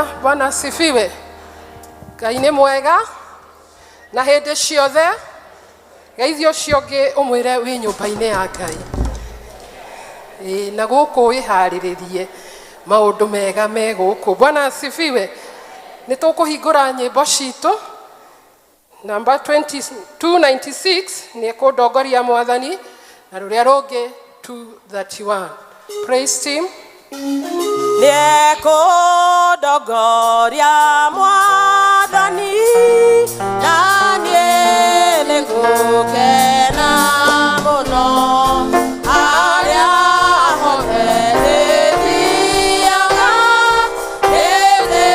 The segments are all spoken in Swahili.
Haleluya, Bwana asifiwe. Ngai nĩ mwega na hĩndĩ ciothe. Geithio cionge umwire wi nyumba-inĩ ya Ngai. Na gũkũ wiharĩrĩrie maũndũ mega me gũkũ. Bwana asifiwe. Nĩ tũkũhingũra nyĩmbo citũ. Number 296 nĩ kũndongoria Mwathani na rũrĩa rũngĩ 231. Praise team. Nĩ kũndongoria Mwathani na niĩ nĩ gũkena mũno arĩa hoherĩriaga hĩndĩ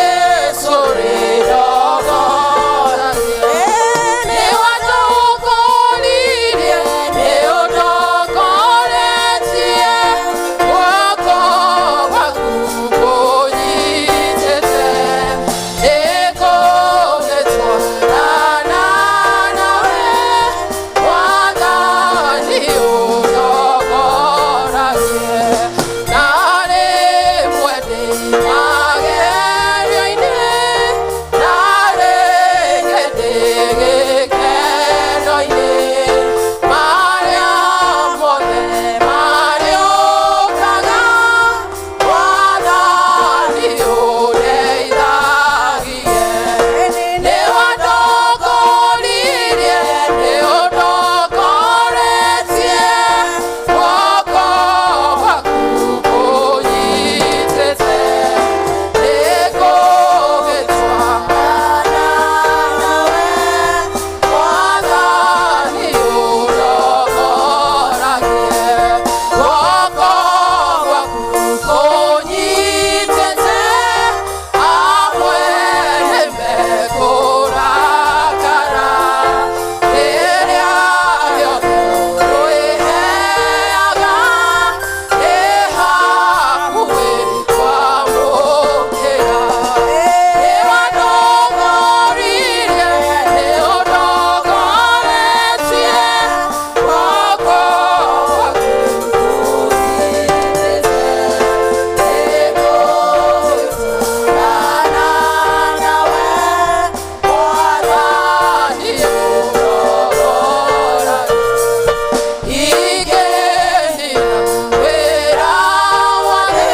cũrĩ ndongoragia. Nĩ watũkũririe, nĩ ũndongoretie, guoko gwaku kũnyitĩte. Nĩngũgĩtwarana nawe, Mwathani ũndongoragie. Na rĩmwe ndĩ magerio-inĩ, na rĩngĩ ndĩ gĩkeno-inĩ, marĩa mothe marĩũkaga, Mwathani ũndeithagie. Nĩ wandongoririe, nĩ ũndongoretie, guoko gwaku kũnyitĩte. Nĩngũgĩtwarana nawe, Mwathani ũndongoragie. Guoko gwaku kũnyitĩte, amwe nĩmekũrakara. Rĩrĩa rĩothe ũrũĩheaga, nĩ hakuhĩ kwamũkĩra. Nĩ wandongoririe, nĩ ũndongoretie, guoko gwaku kũnyitĩte. Nĩngũgĩtwarana nawe, Mwathani ũndongoragie. Ingĩnina wĩra wake,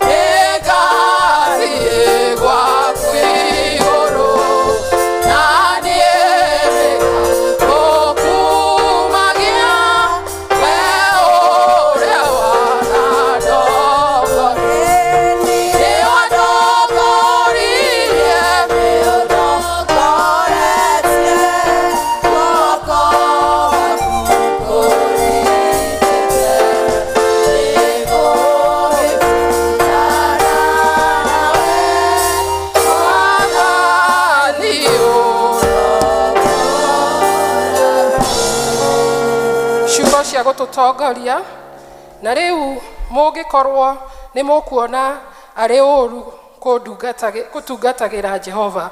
nĩngathiĩ gwaku igũrũ, na niĩ nĩngagũkumagia, we ũrĩa wanandongoria. Nĩ wandongoririe, nĩ ũndongoretie, guoko gwaku kũnyitĩte. Nĩngũgĩtwarana nawe, Mwathani ũndongoragie. Ciugo cia gũtũtongoria. Na rĩu mũngĩkorwo nĩ mũkuona arĩ ũru gũtungatagĩra Jehova,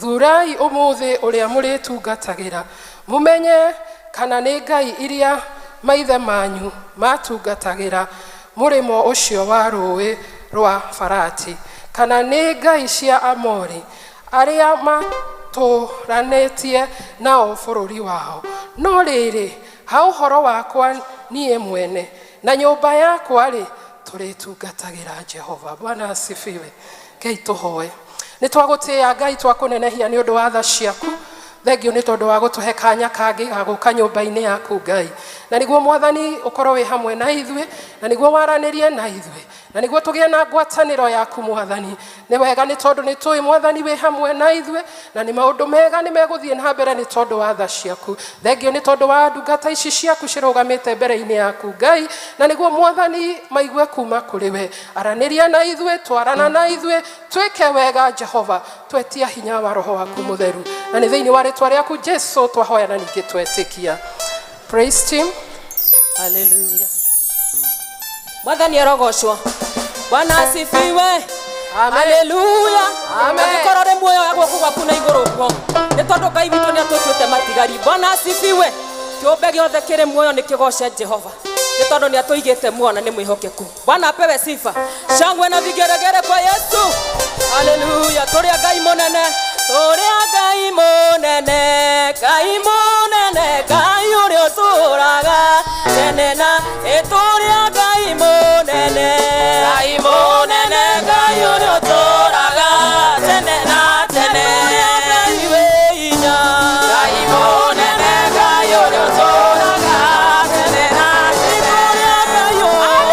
thurai ũmũthĩ ũrĩa mũrĩtungatagĩra, mũmenye kana nĩ ngai iria maithe manyu matungatagĩra mũrĩmo ũcio wa rũĩ rwa Farati, kana nĩ ngai cia Amori arĩa matũranĩtie nao bũrũri wao. No rĩrĩ, ha ũhoro wakwa niĩ mwene na nyũmba yakwa-rĩ, tũrĩtungatagĩra Jehova. Bwana asifiwe. Ngai tũhoe. Nĩ twagũtĩĩa Ngai, twakũnenehia nĩ ũndũ wa tha ciaku. Thengio nĩ tondũ wa gũtũhe kanya kangĩ ga gũka nyũmba-inĩ yaku Ngai, na nĩguo Mwathani ũkorwo wĩ hamwe na ithuĩ, na nĩguo waranĩrie na ithuĩ, na nĩguo tũgĩe na ngwatanĩro yaku Mwathani. Nĩ wega nĩ tondũ nĩ tũĩ Mwathani wĩ hamwe na ithuĩ, na nĩ maũndũ mega nĩ megũthiĩ na mbere nĩ tondũ wa tha ciaku. Thengio nĩ tondũ wa ndungata ici ciaku cirũgamĩte mbere-inĩ yaku Ngai, na nĩguo Mwathani maigue kuma kũrĩ we. Aranĩria na ithuĩ, twarana na ithuĩ, twĩke wega Jehova, twetia hinya wa Roho waku Mũtheru, na nĩ thĩinĩ wa rĩtwa rĩaku Jesũ twahoya na ningĩ twetĩkia. Praise team. Hallelujah. Mwathani arogocwo. Bwana asifiwe. Amen. Hallelujah. Amen. Angĩkorwo rĩ muoyo ya guoko gwaku na igũrũ ũguo, nĩ tondũ Ngai witũ nĩ atũtuĩte matigari. Bwana asifiwe. Kĩũmbe gĩothe kĩrĩ muoyo nĩ kĩgoce Jehova. Nĩ tondũ nĩ atũigĩte muona nĩ mwĩhokeku. Bwana apewe sifa. Shangwe na vigeregere kwa Yesu. Hallelujah. Toria Ngai monene. Toria Ngai monene. Ngai monene. Ngai uria uturaga. Tenena. Toria Ngai monene. Ngai monene. Ngai uria uturaga. Tenena. Tenena. Ngai weinya. Ngai monene. Ngai uria uturaga. Tenena. Toria Ngai monene.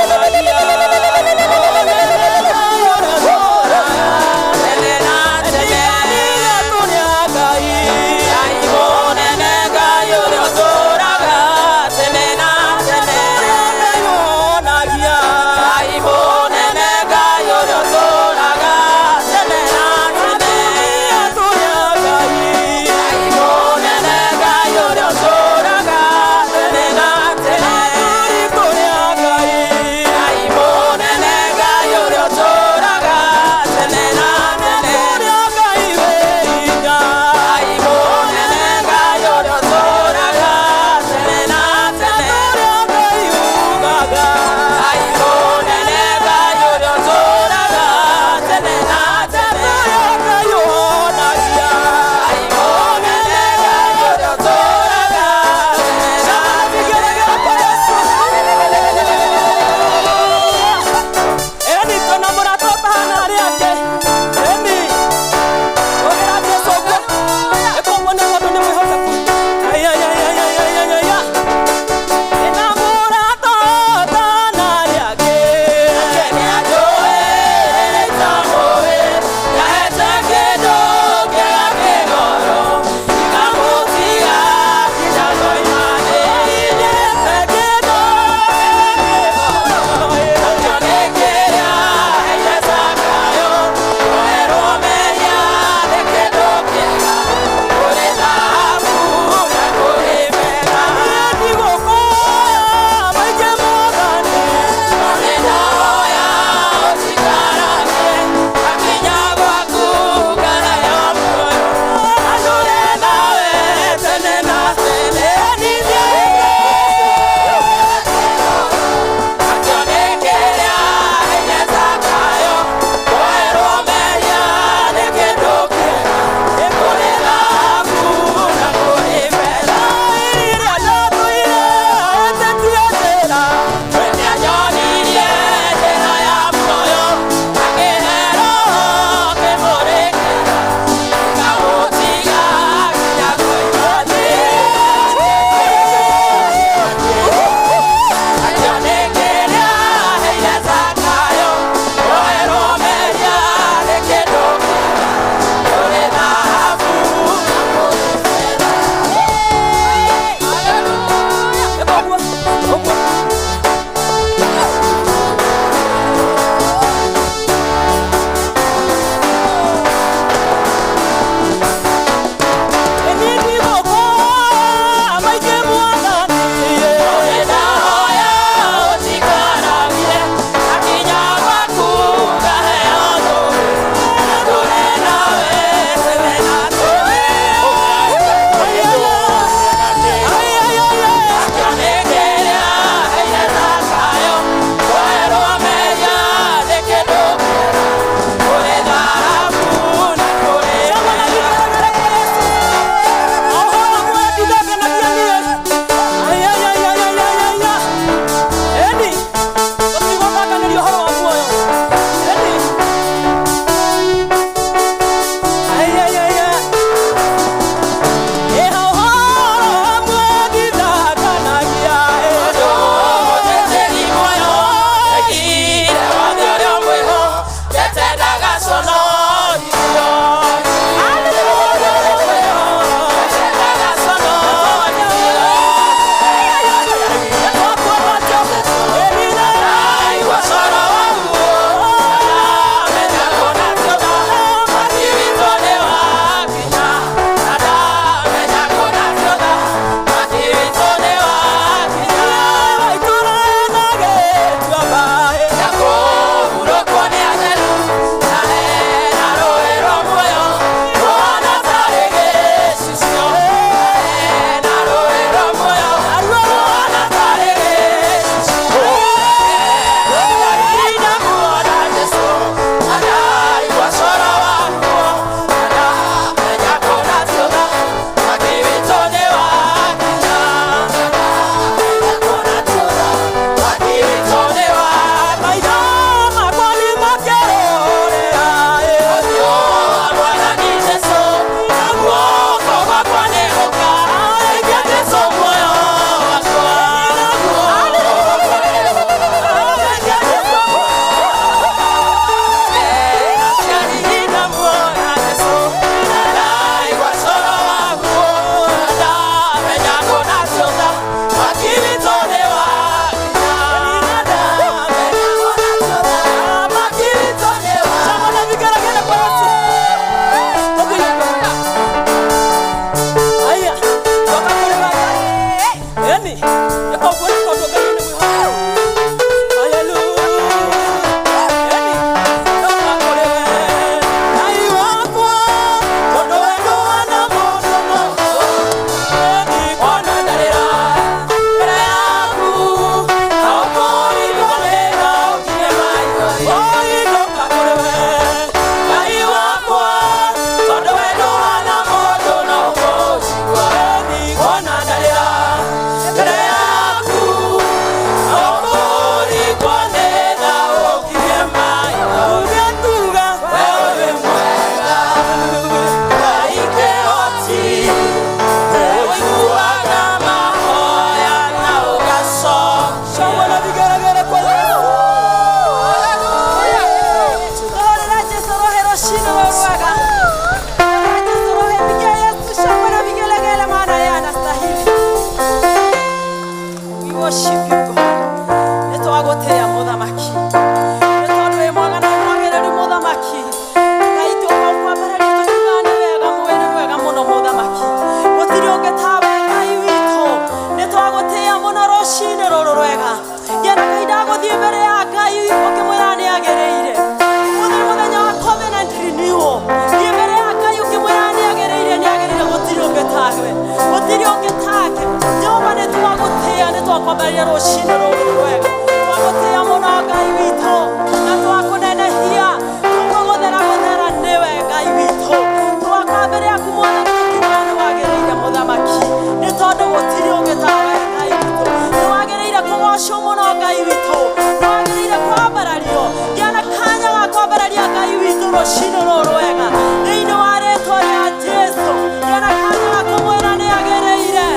rũcinĩ rũrũ rwega thĩinĩ wa rĩĩtwa rĩa Jesũ ndĩna kanya ga kũmwĩra nĩ agĩrĩire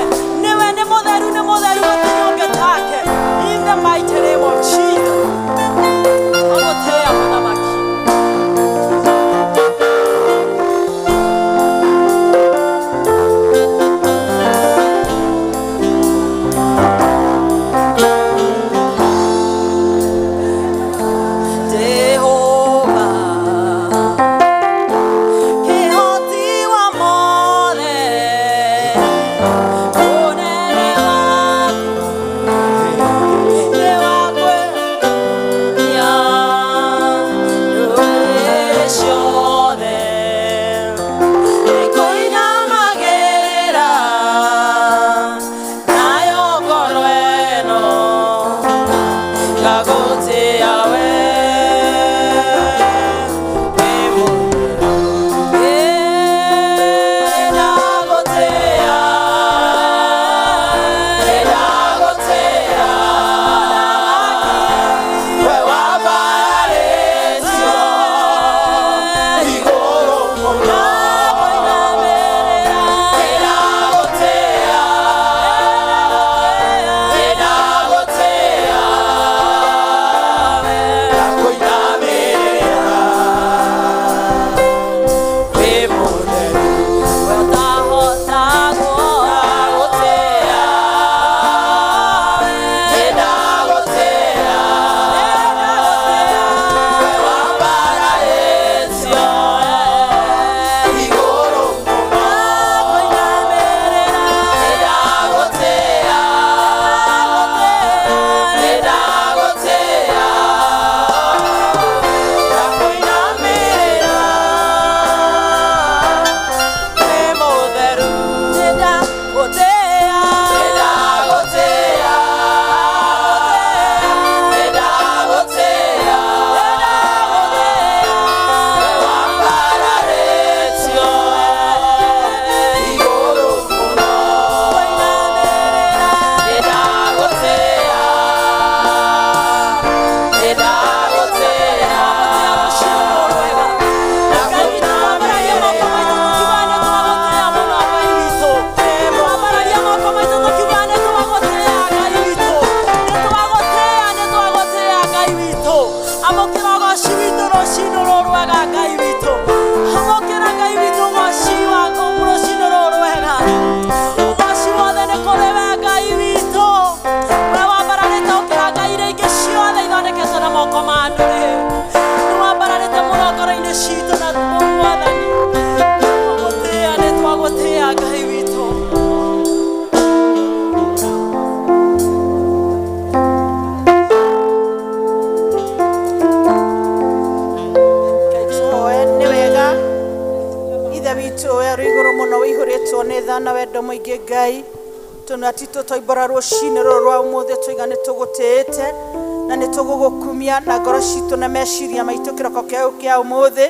nĩwe nĩ mũtheru gũtirĩ ũngĩ take in the mighty name of Jesus amũtĩĩa mũthamaki na wendo mũingĩ Ngai tunatito toibora rũcinĩ rũrũ rwa ũmũthĩ tũiga nĩ tũgũtĩĩte na nĩ tũgũgũkumia na ngoro citũ na meciria maitũ kĩroko kĩa ũmũthĩ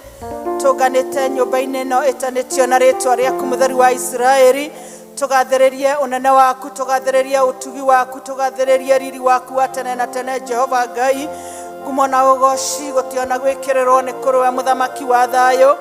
tũnganĩte nyũmba-inĩ ĩno ĩtanĩtio na rĩĩtwa rĩaku mũtheru wa Isiraeli tũgathĩrĩrie ũnene waku tũgathĩrĩrie ũtugi waku tũgathĩrĩrie riri waku wa tene na tene Jehova Ngai ngumo na ũgoci gũtiona gwĩkĩrĩrwo nĩ kũrĩ we mũthamaki wa thayũ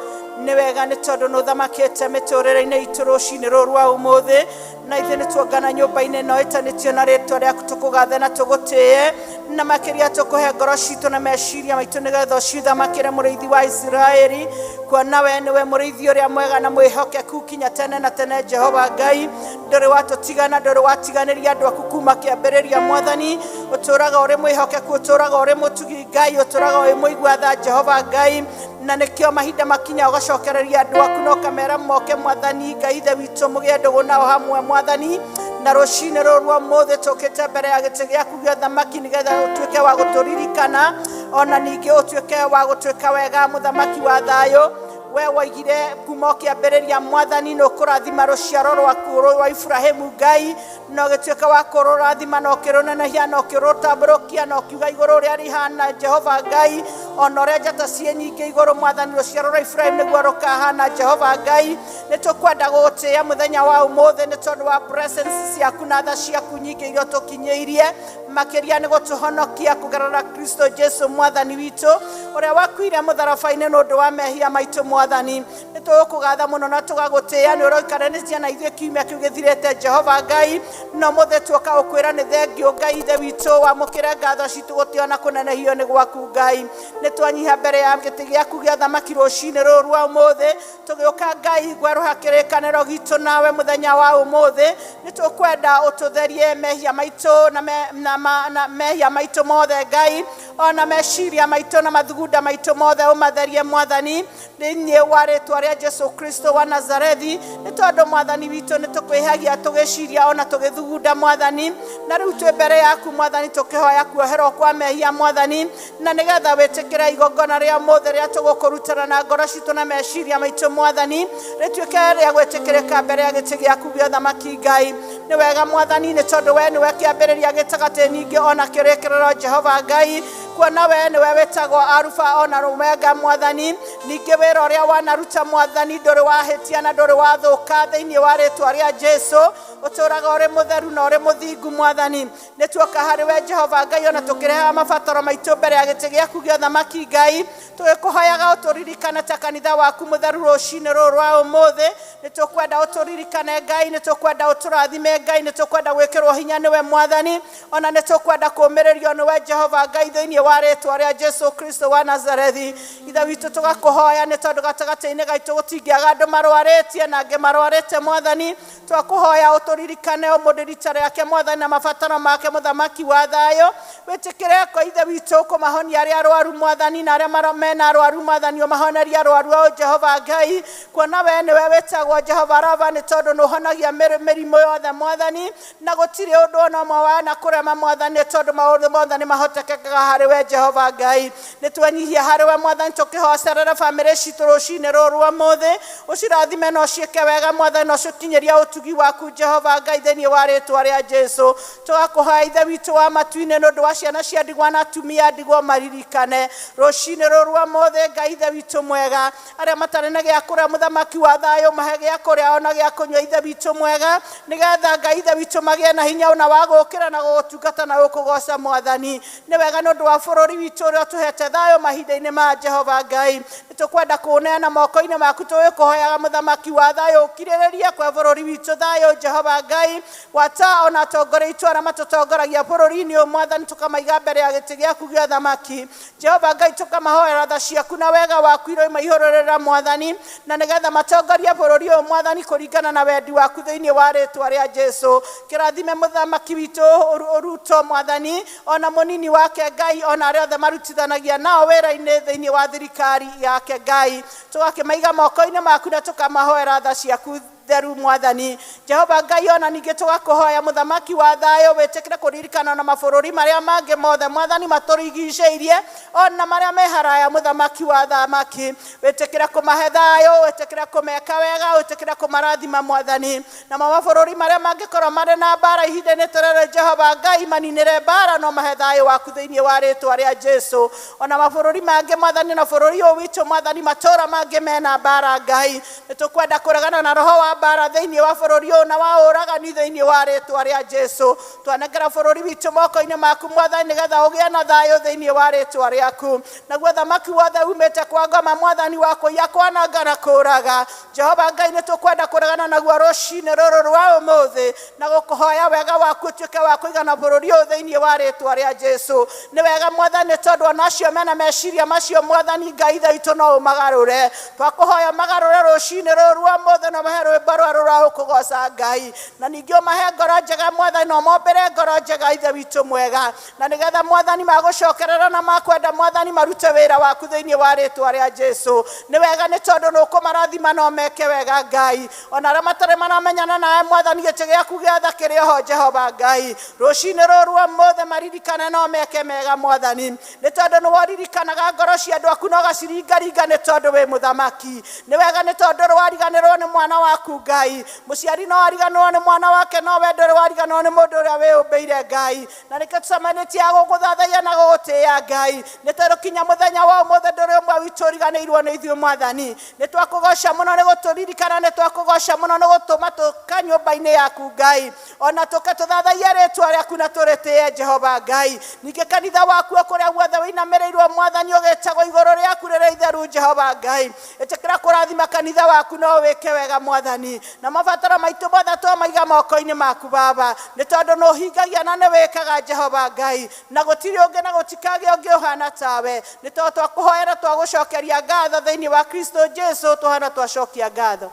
nĩ wega nĩ tondũ nĩ ũthamakĩte mĩtũrĩre-inĩ itũ rũcinĩ rũrũ rwa ũmũthĩ na ithuĩ nĩ tuongana nyũmba-inĩ ĩno ĩtanĩtio na rĩĩtwa rĩaku tũkũgathe na tũgũtĩe na makĩria tũkũhe ngoro citũ na meciria maitũ nĩgetha ũcio ũthamakĩre mũrĩithi wa Isiraeli kuona we nĩwe mũrĩithi ũrĩa mwega na mwĩhokeku kinya tene na tene Jehova Ngai ndũrĩ watũtigana ndũrĩ watiganĩria andũ aku kuma kĩambĩrĩria Mwathani ũtũũraga ũrĩ mwĩhokeku ũtũũraga ũrĩ mũtugi Ngai ũtũũraga ũrĩ mũigua tha Jehova Ngai na nĩkĩo mahinda makinya ũgacokereria andũ aku na ũkamera moke Mwathani Ngai ithe witũ mũgĩe ndũgũ nao hamwe Mwathani na rũcinĩ rũrũ rwa ũmũthĩ tũkĩte mbere ya gĩtĩ gĩaku gĩa ũthamaki nĩgetha ũtuĩke wa gũtũririkana ona ningĩ ũtuĩke wa gũtuĩka wega mũthamaki wa thayũ we waigire kuma kĩambĩrĩria Mwathani nĩ ũkũrathima rũciaro rwaku rwa Ibrahimu Ngai na ũgĩtuĩka wa kũrũrathima na ũkĩrũnenehia na ũkĩrũtambũrũkia na ũkiuga igũrũ rĩa rĩhana Jehova Ngai ona ũrĩa njata ciĩ nyingĩ igũrũ mwathani rũciaro rwa Iburahĩmu nĩguo rũkahana Jehova Ngai nĩtũkwenda gũgũtĩĩa mũthenya wa ũmũthĩ nĩ tondũ wa presence ciaku na tha ciaku nyingĩ iria tũkinyĩirie makĩria nĩ gũtũhonokia kũgerera Kristo Jesu mwathani witũ ũrĩa wakuire mũtharabai-inĩ nĩ ũndũ wa mehia maitũ mwathani nĩtũgũkũgatha mũno na tũgagũtĩĩa nĩ ũroikaranĩtie na ithuĩ kiumia kĩu gĩthirĩte Jehova Ngai no mũthĩ tuoka gũkwĩra nĩ thengiũ Ngai ithe witũ wamũkĩre ngatho citũ gũtĩo na kũnenehio nĩ gwaku Ngai nĩ twanyiha mbere ya gĩtĩ gĩaku gĩa thamaki rũcinĩ rũrũ rwa ũmũthĩ tũgĩũka Ngai gwerũha kĩrĩkanĩro gitũ nawe mũthenya wa ũmũthĩ nĩ tũkwenda ũtũtherie mehia maitũ na mehia maitũ mothe Ngai ona meciria maitũ na mathugunda maitũ mothe ũmatherie mwathani thĩinĩ wa rĩĩtwa rĩa Jesu Kristo wa Nazarethi nĩ tondũ mwathani witũ nĩ tũkwĩhagia tũgĩciria ona tũgĩthugunda mwathani na rĩu twĩ mbere yaku mwathani tũkĩhoya kuoherwo kwa mehia mwathani na nĩgetha wĩtĩkĩre igongona rĩa mũthĩ rĩa tũgũkũrutana na ngoro citũ na meciria maitũ mwathani rĩtuĩke rĩa gwĩtĩkĩrĩka mbere ya gĩtĩ gĩaku gĩa thamaki Ngai nĩ wega mwathani nĩ tondũ we nĩwe kĩambĩrĩria gĩtagatĩ ningĩ ona kĩrĩkĩrĩro Jehova Ngai kuona we nĩwe wĩtagwo Arufa ona Omega mwathani ningĩ wĩra ũrĩa wanaruta mwathani ndũrĩ wahĩtia na ndũrĩ wathũka thĩinĩ wa rĩĩtwa rĩa Jesu ũtũraga ũrĩ mũtheru na ũrĩ mũthingu mwathani nĩ tuoka harĩ we Jehova Ngai ona tũkĩrehaga mabataro maitũ mbere ya gĩtĩ gĩaku gĩa thamaki Ngai tũgĩkũhoyaga ũtũririkane ta kanitha waku mũtheru rũcinĩ rũrũ rwa ũmũthĩ nĩ tũkwenda ũtũririkane Ngai nĩ tũkwenda ũtũrathime Ngai nĩ tũkwenda gwĩkĩrwo hinya nĩwe mwathani ona nĩ tũkwenda kũũmĩrĩrio nĩwe Jehova Ngai thĩinĩ wa rĩĩtwa rĩa Jesu Kristo wa Nazarethi ithe witũ tũgakũhoya nĩ tondũ gatagatĩ-inĩ gaitũ gũtingĩaga andũ marwarĩtie na angĩ marwarĩte mwathani twakũhoya ũtũririkane ũmũndũ rita rĩake mwathani na mabataro make mũthamaki wa thayũ wĩtĩkĩre kwa ithe witũ kũmahonia arĩa arwaru mwathani na arĩa mena arwaru mwathani ũmahonerie arwaru ao Jehova Ngai kuona we nĩwe wĩtagwo Jehova Rafa nĩ tondũ nĩ ũhonagia mĩrimũ yothe mwathani na gũtirĩ ũndũ ona ũmwe wa na kũrema mwathani tondũ maũndũ mothe nĩ mahotekekaga harĩ we Jehova Ngai nĩ twanyihia harĩ we mwathani tũkĩhocerera bamĩrĩ citũ rũcinĩ rũrũ rwa ũmũthĩ ũcirathime na ũciĩke wega mwathani na ũcikinyĩria ũtugi waku Jehova Ngai thĩinĩ wa rĩĩtwa rĩa Jesu tũgakũhoya ithe witũ wa matu-inĩ nĩ ũndũ wa ciana cia ndigwa na atumia ndigwa maririkane rũcinĩ rũrũ rwa ũmũthĩ Ngai ithe witũ mwega arĩa matarĩ na gĩa kũrĩa mũthamaki wa thayũ mahe gĩa kũrĩa ona gĩa kũnyua ithe witũ mwega nĩgetha Ngai ithe witũ magĩe na hinya ona wa gũũkĩra na gũgũtungata na gũkũgoca mwathani nĩ wega nĩ ũndũ wa bũrũri witũ ũrĩa ũtũhete thayũ mahinda-inĩ ma Jehova Ngai nĩ tũkwenda kũũneana moko-inĩ maku tũgĩkũhoyaga mũthamaki wa thayũ ũkirĩrĩrie kwa bũrũri witũ thayũ Jehova Ngai wata ona atongoria itũ arĩa matũtongoragia bũrũri-inĩ ũyũ mwathani tũkamaiga mbere ya gĩtĩ gĩaku gĩa thamaki Jehova Ngai tũkamahoera tha ciaku na wega waku iroima ihũrũrĩra mwathani na nĩgetha matongoria bũrũri ũyũ mwathani kũringana na wendi waku thĩinĩ wa rĩĩtwa rĩa Jesu kĩrathime mũthamaki witũ Ruto mwathani ona mũnini wake Ngai ona arĩa othe marutithanagia nao wĩra-inĩ thĩinĩ wa thirikari yake Ngai tũgakĩmaiga moko-inĩ maku na tũkamahoera tha ciaku theru mwathani Jehova Ngai ona ningĩ tũgakũhoya mũthamaki wa thayũ wĩtĩkĩre kũririkana na mabũrũri marĩa mangĩ mothe mwathani matũrigicĩirie ona marĩa me haraya mũthamaki wa thamaki wĩtĩkĩre kũmahe thayũ wĩtĩkĩre kũmeka wega wĩtĩkĩre kũmarathima mwathani na mabũrũri marĩa mangĩkorwo marĩ na mbara ihinda-inĩ tũrere Jehova Ngai maninĩre mbara no mahe thayũ waku thĩinĩ wa rĩĩtwa rĩa Jesu ona mabũrũri mangĩ mwathani na bũrũri ũyũ witũ mwathani matũũra mangĩ mena mbara Ngai nĩ tũkwenda kũregana na roho wa mbara thĩinĩ wa bũrũri ũyũ na wa ũragani thĩinĩ wa rĩĩtwa rĩa Jesu twanengera bũrũri witũ moko-inĩ maku mwathani nĩgetha ũgĩe na thayũ thĩinĩ wa rĩĩtwa rĩaku naguo thamaki wothe umĩte kwa ngoma mwathani wa kũiya kwananga na kũũraga Jehova Ngai nĩ tũkwenda kũregana naguo rũcinĩ rũrũ rwa ũmũthĩ na gũkũhoya wega waku ũtuĩke wa kũigana bũrũri ũyũ thĩinĩ wa rĩĩtwa rĩa Jesu nĩ wega mwathani tondũ ona acio mena meciria macio mwathani Ngai ithe witũ no ũmagarũre twakũhoya magarũre rũcinĩ rũrũ rwa ũmũthĩ na mahe rwĩmbo rwa ũkũgoca Ngai na ningĩ ũmahe ngoro njega mwathani no mombere ngoro njega ithe witũ mwega na nĩgetha mwathani magũcokerera na makwenda mwathani marute wĩra waku thĩinĩ wa rĩĩtwa rĩa Jesu nĩ wega nĩ tondũ nĩ ũkũmarathima no meke wega Ngai ona arĩa matarĩ maramenyana nawe mwathani gĩtĩ gĩaku gĩa tha kĩrĩ oho Jehova Ngai rũcinĩ rũrũ rwa ũmũthĩ maririkane no meke mega mwathani nĩ tondũ nĩ woririkanaga ngoro cia andũ aku no gaciringaringa nĩ tondũ wĩ mũthamaki nĩ wega nĩ tondũ rwariganĩrwo nĩ mwana waku Ngai muciari no ariganwo ni mwana wake no we nduri wariganwo ni mundu uria wiyumbiire Ngai na reke tucemanitie guguthathaia na gugutia Ngai ni twarukinya muthenya wa umuthe nduri umwe witu uriganirwo ni ithuĩ Mwathani ni twakugoca muno ni guturirikana ni twakugoca muno ni gutuma tuka nyumba-ini yaku Ngai ona tukatuthathaia ritwa riaku na turitie Jehova Ngai ninge kanitha waku kuria guothe winamirĩirwo Mwathani ugitagwo iguru riaku rĩrĩa itheru Jehova Ngai etekera kurathima kanitha waku no wike wega Mwathani na mabataro maitu mothe twamaiga moko-ini maku Baba ni tondu no hingagia na ni wikaga Jehova Ngai na gutiri ungi na gutikage ungi uhana tawe ni tondu twakuhoera twagucokeria ngatho thiini wa Kristo Jesu tuhana twacokia ngatho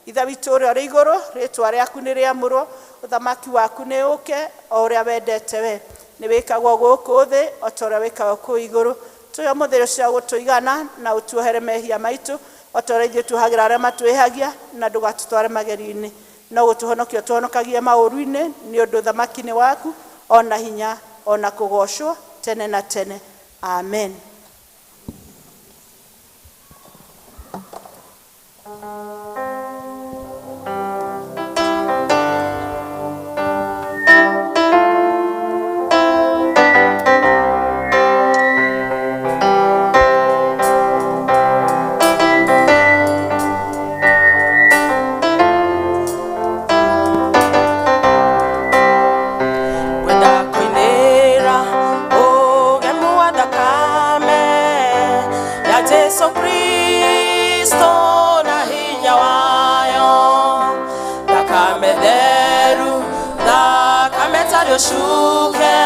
itha witu uria uri iguru ritwa riaku ni riamurwo uthamaki waku ni uke o uria wendete we ni wikagwo guku thi o ta uria wikagwo ku iguru tuyo muthiro cia gutuigana na utuohere mehia maitu o ta uria ithuĩ tuhagira aria matwihagia na ndugatutware mageri-ini no gutuhonokia tuhonokagie maũru-ini ni undu thamaki ni waku ona hinya ona kugocwo tene na tene amen. Shuke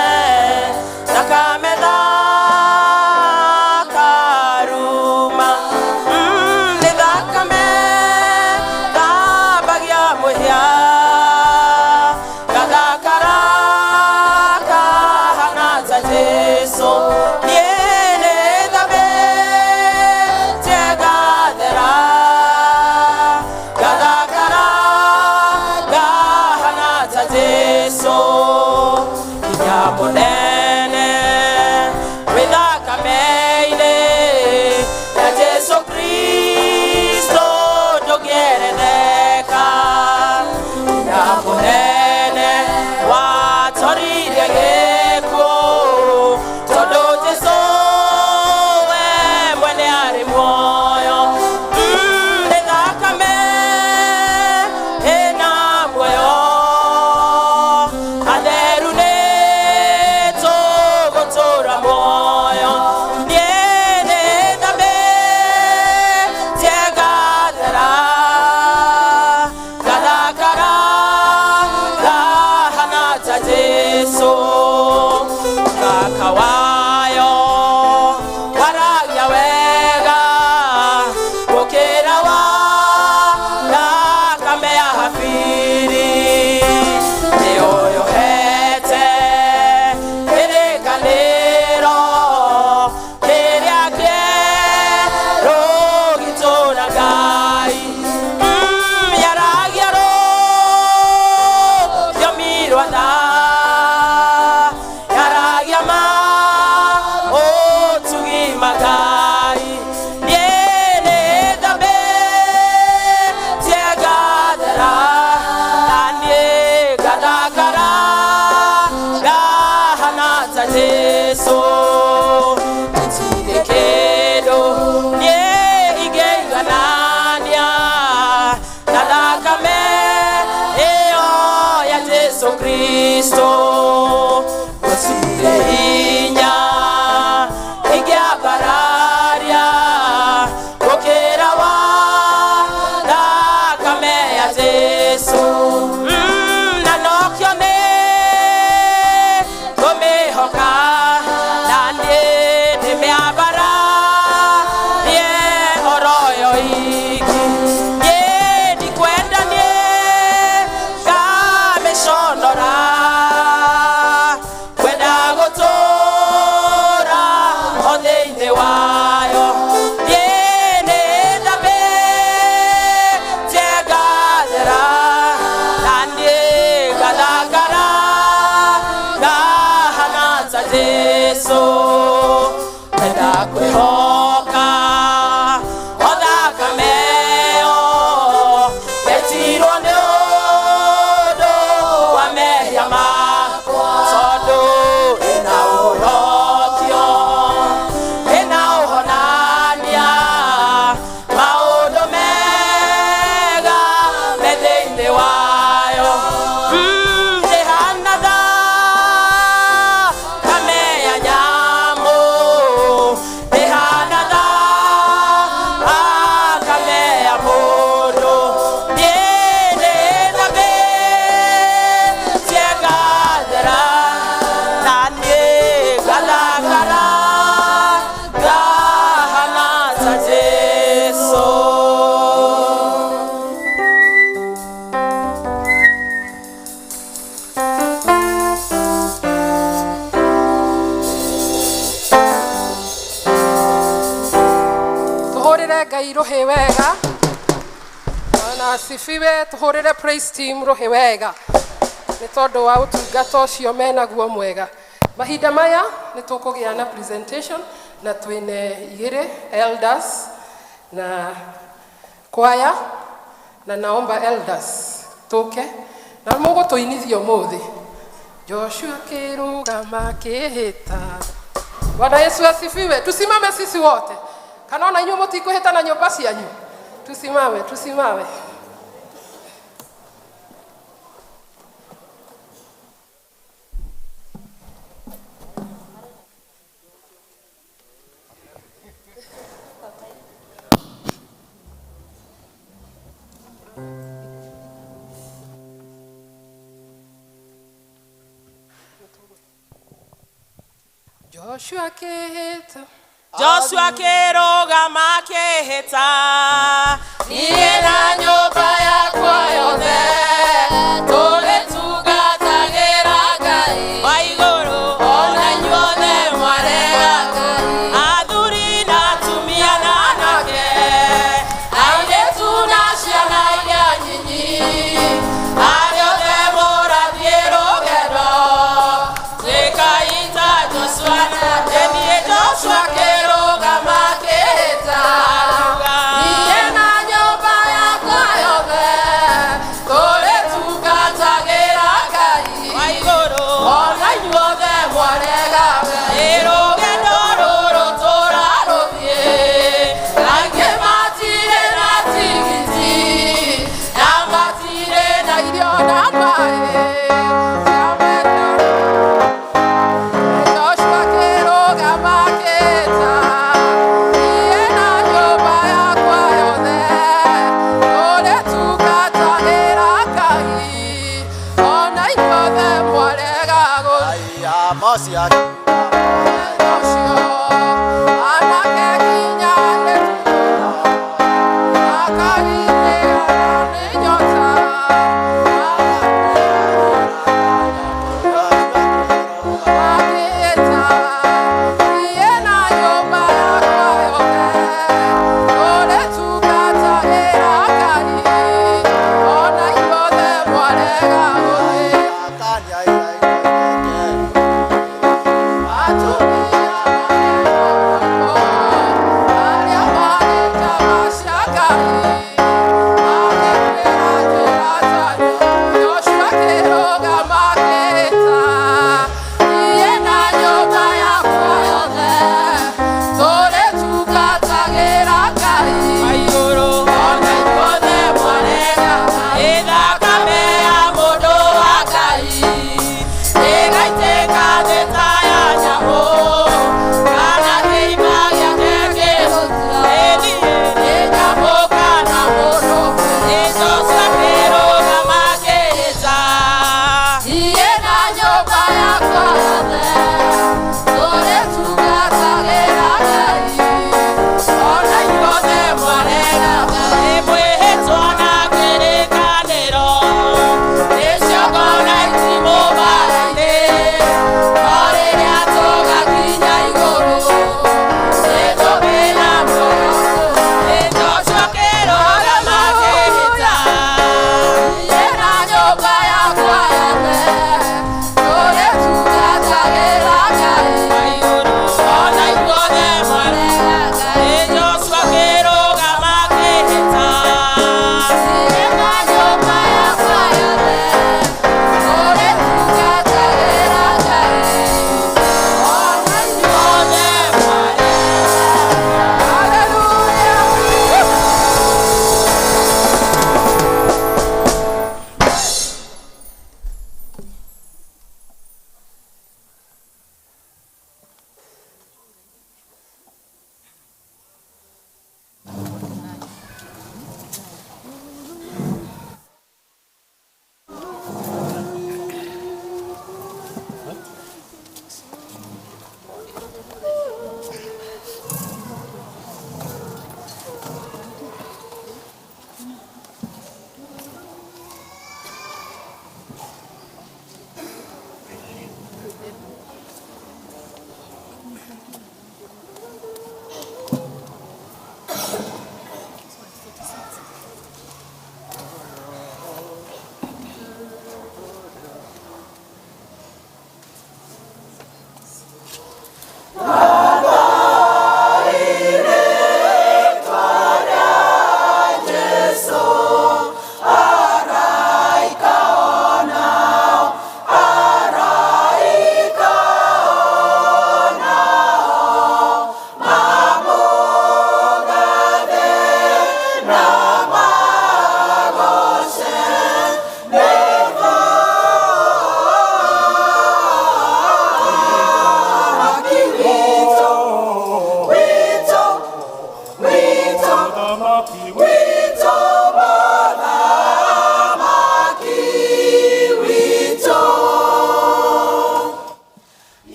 nakameda karuma nidakame dabagia muhia kadakara kahana za Jesu niene dabe tegadera kadakara kahana za Jesu Monene witaka meine ya Jesu Kristo dogereneka ya monene watorire geko todo Jesu we mwene ari moyo witaka me ena moyo Cristo Wasilehinya Igia bararia Kokerawa Da kame ya Jesu Nanokione Kome hoka Nande Deme abara Ye oroyo iki Ye di kwenda nye Kame shonora rohe wega. Bwana asifiwe. Tuhurire praise team rohe wega. Nĩ tondũ wa ũtungata ũcio menaguo mwega. Mahinda maya nĩ tũkũgĩa na presentation na twĩne igĩrĩ elders na choir na naomba elders tũke na mũgũtũinithia ũmũthĩ. Joshua kĩrũgama kĩhĩta. Bwana Yesu asifiwe. Tusimame sisi wote. Kana ona inyuĩ mũtikũhĩta na nyũmba cianyu. Tusimame, tusimame. Joshua kĩhĩta. Joshua kĩrũgama kĩhĩta. Niĩ na nyũmba yakwa yothe tũgĩtungatagĩra Ngai wa igũrũ, ona inyuothe mwarega Ngai. athuri na atumia na anake, Airĩtu na ciana iria nyinyi, arĩa othe mũrathiĩ rũgendo, twĩkaita Joshua na niĩ Joshua kĩrũgama kĩhĩta. Niĩ na nyũmba yakwa yothe tũgĩtungatagĩra Ngai wa igũrũ, ona inyuothe mwarega Ngai. Rũgendo rũrũ tũrarũthiĩ, aingĩ matirĩ na tigiti na matirĩ na irio na maaĩ. Joshua kĩrũgama kĩhĩta. Niĩ na nyũmba yakwa yothe tũgĩtungatagĩra Ngai ona inyuothe mwarega gũthiĩ. Mosia Joshua anake nginya airĩtu makarĩrĩra nĩ nyota. Makĩhĩta. Niĩ na nyũmba yakwa yothe tũgĩtungatagĩra Ngai ona inyuothe mwarega gũthiĩ.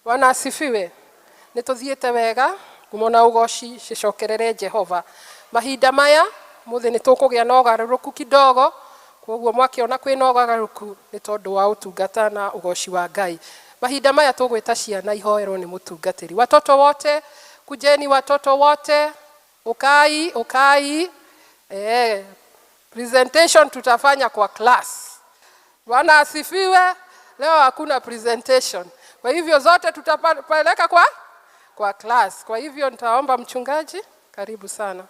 Bwana asifiwe. Nituthiete wega kumona ugoci cicokerere Jehova. Mahinda maya muthe nitukugia na ugaruruku kidogo, koguo mwakiona kwina ugaruruku ni tondu wa utungata na ugoci wa Ngai. Mahinda maya tugwita ciana ihoerwo ni mutungatiri. Watoto wote kujeni, watoto wote ukai. Presentation tutafanya kwa class. Bwana asifiwe. Leo hakuna presentation. Kwa hivyo zote tutapeleka kwa class. Kwa hivyo nitaomba mchungaji, karibu sana.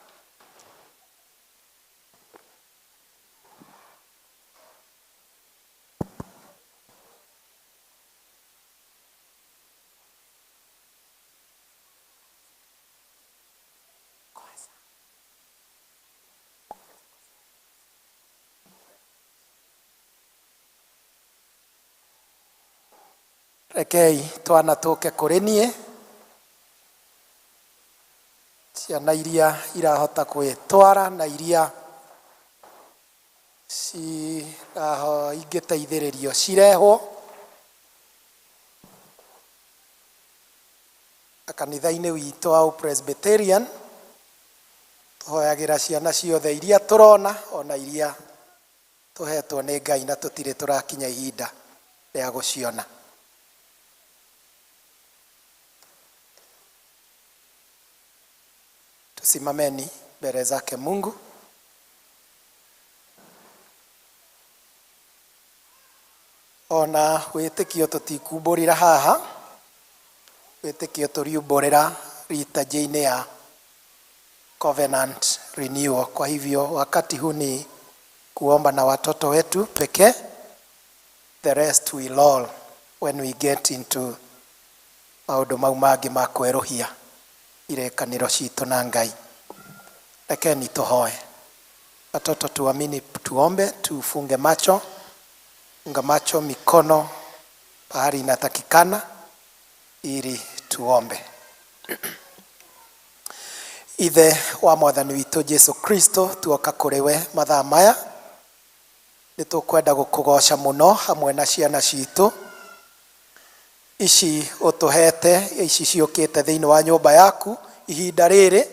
Rekei twana tuke kuri nie ciana iria irahota kwitwara na iria ingiteithĩrĩrio cirehwo kanitha-inĩ witũ wa Presbyterian. Tuhoyagĩra ciana ciothe iria turona ona iria tuhetwo nĩ Ngai na tũtirĩ tũrakinya ihinda rĩa gũciona. Tusimameni mbele zake Mungu. Ona wĩtĩkio tũtikumbũrĩra haha, wĩtĩkio tũriumbũrĩra rita-inĩ ya covenant renewal. Kwa hivyo wakati huu ni kuomba na watoto wetu pekee. The rest will all when we get into maũndũ mau mangĩ ma kwerũhia irekanĩro citũ na Ngai. Rekeni tuhoe. Watoto tuamini, tuombe, tufunge macho, funga macho, mikono pahali inatakikana ili tuombe. Ithe wa Mwathani witũ Jesu Kristo, tuoka kũrĩ we mathaa maya, nĩtũkwenda gũkũgoca mũno hamwe na ciana citũ ici utuhete, ici ciũkĩte thĩinĩ wa nyũmba yaku ihinda rĩrĩ.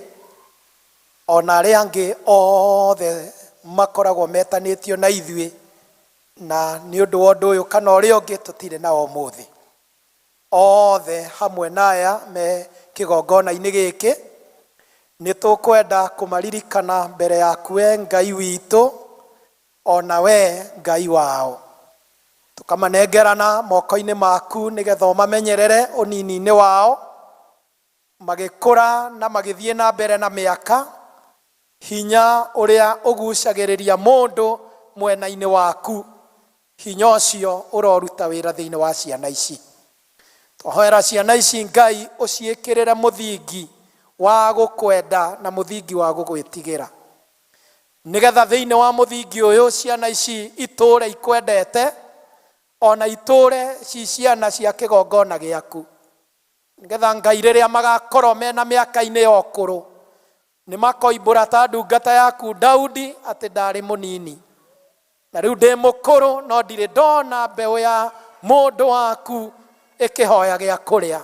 Ona arĩa angĩ othe makoragwo metanĩtio na ithuĩ, na nĩ ũndũ wa ũndũ ũyũ kana ũrĩa ũngĩ tũtirĩ nao ũmũthĩ. Othe hamwe na aya me kĩgongona-inĩ gĩkĩ, nĩtũkwenda kũmaririkana mbere yaku we Ngai witũ, ona we Ngai wao. Tukamanengerana moko-inĩ maku nĩgetha ũmamenyerere ũnini-inĩ wao, magĩkũra na magĩthiĩ na mbere na mĩaka. Hinya ũrĩa ũgucagĩrĩria mũndũ mwena-inĩ waku, hinya ũcio ũroruta wĩra thĩinĩ wa ciana ici. Twahoera ciana ici Ngai ũciĩkĩrĩre mũthingi wa gũkwenda na mũthingi wa gũgwĩtigĩra, nĩgetha thĩinĩ wa mũthingi ũyũ ciana ici itũũre ikwendete, ona itũũre ci ciana cia kĩgongona gĩaku, nĩgetha Ngai rĩrĩa magakorwo mena mĩaka-inĩ ya ũkũrũ, nĩmakoimbũra ta ndungata yaku Daudi atĩ ndarĩ mũnini, na rĩu ndĩ mũkũrũ no ndirĩ ndona mbeũ ya mũndũ waku ĩkĩhoya gĩa kũrĩa.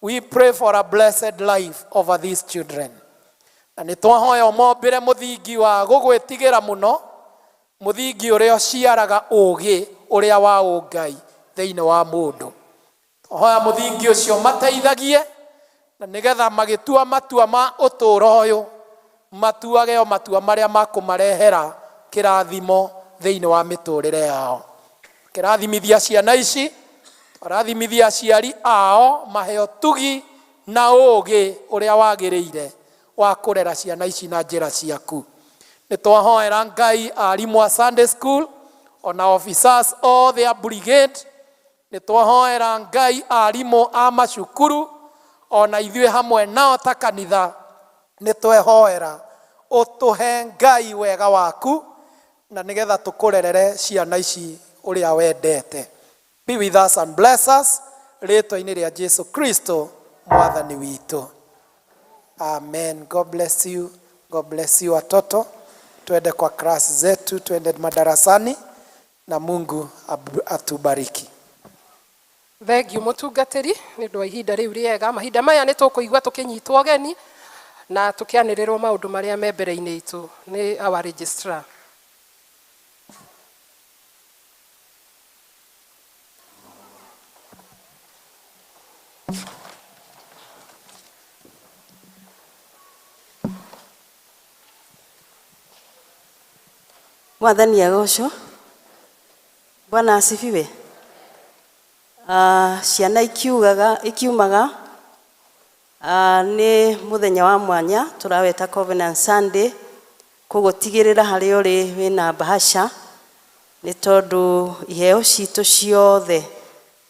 We pray for a blessed life over these children. Na nĩtwahoya ũmombĩre mũthingi wa gũgwĩtigĩra mũno, mũthingi ũrĩa ũciaraga ũũgĩ ũrĩa wa ũngai thĩinĩ wa mũndũ. Twahoya mũthingi ũcio mateithagie, na nĩgetha magĩtua matua ma ũtũũro ũyũ, matuage o matua marĩa makũmarehera kĩrathimo thĩinĩ wa mĩtũũrĩre yao. Kĩrathimithia ciana ici, rathimithia aciari ao, maheo tugi na ũũgĩ ũrĩa wagĩrĩire wa kũrera ciana ici na njĩra ciaku. Nĩtwahoera Ngai arimũ a Sunday school, ona officers all their brigade. Nĩtwahoera Ngai arimũ a macukuru, ona ithuĩ hamwe nao ta kanitha. Nĩtwehoera ũtũhe Ngai wega waku, na nĩgetha tũkũrerere ciana ici ũrĩa wendete. Be with us and bless us. Rĩĩtwa-inĩ rĩa Jesu Kristo Mwathani witũ. Amen. God bless you. God bless you watoto. Tuende kwa class zetu, tuende madarasani na Mungu atubariki. Thengiũ mũtungatĩri nĩ ũndũ wa ihinda rĩu rĩega. Mahinda maya nĩ tũkũigua tũkĩnyitwo ũgeni na tũkĩanĩrĩrwo maũndũ marĩa me mbere-inĩ itũ nĩ our registrar. Mwathani agocwo. Bwana asifiwe. Ciana ikiumaga nĩ mũthenya wa mwanya tũraweta Covenant Sunday kũgũtigĩrĩra harĩa ũrĩ wĩna bahasha nĩ tondũ iheo citũ ciothe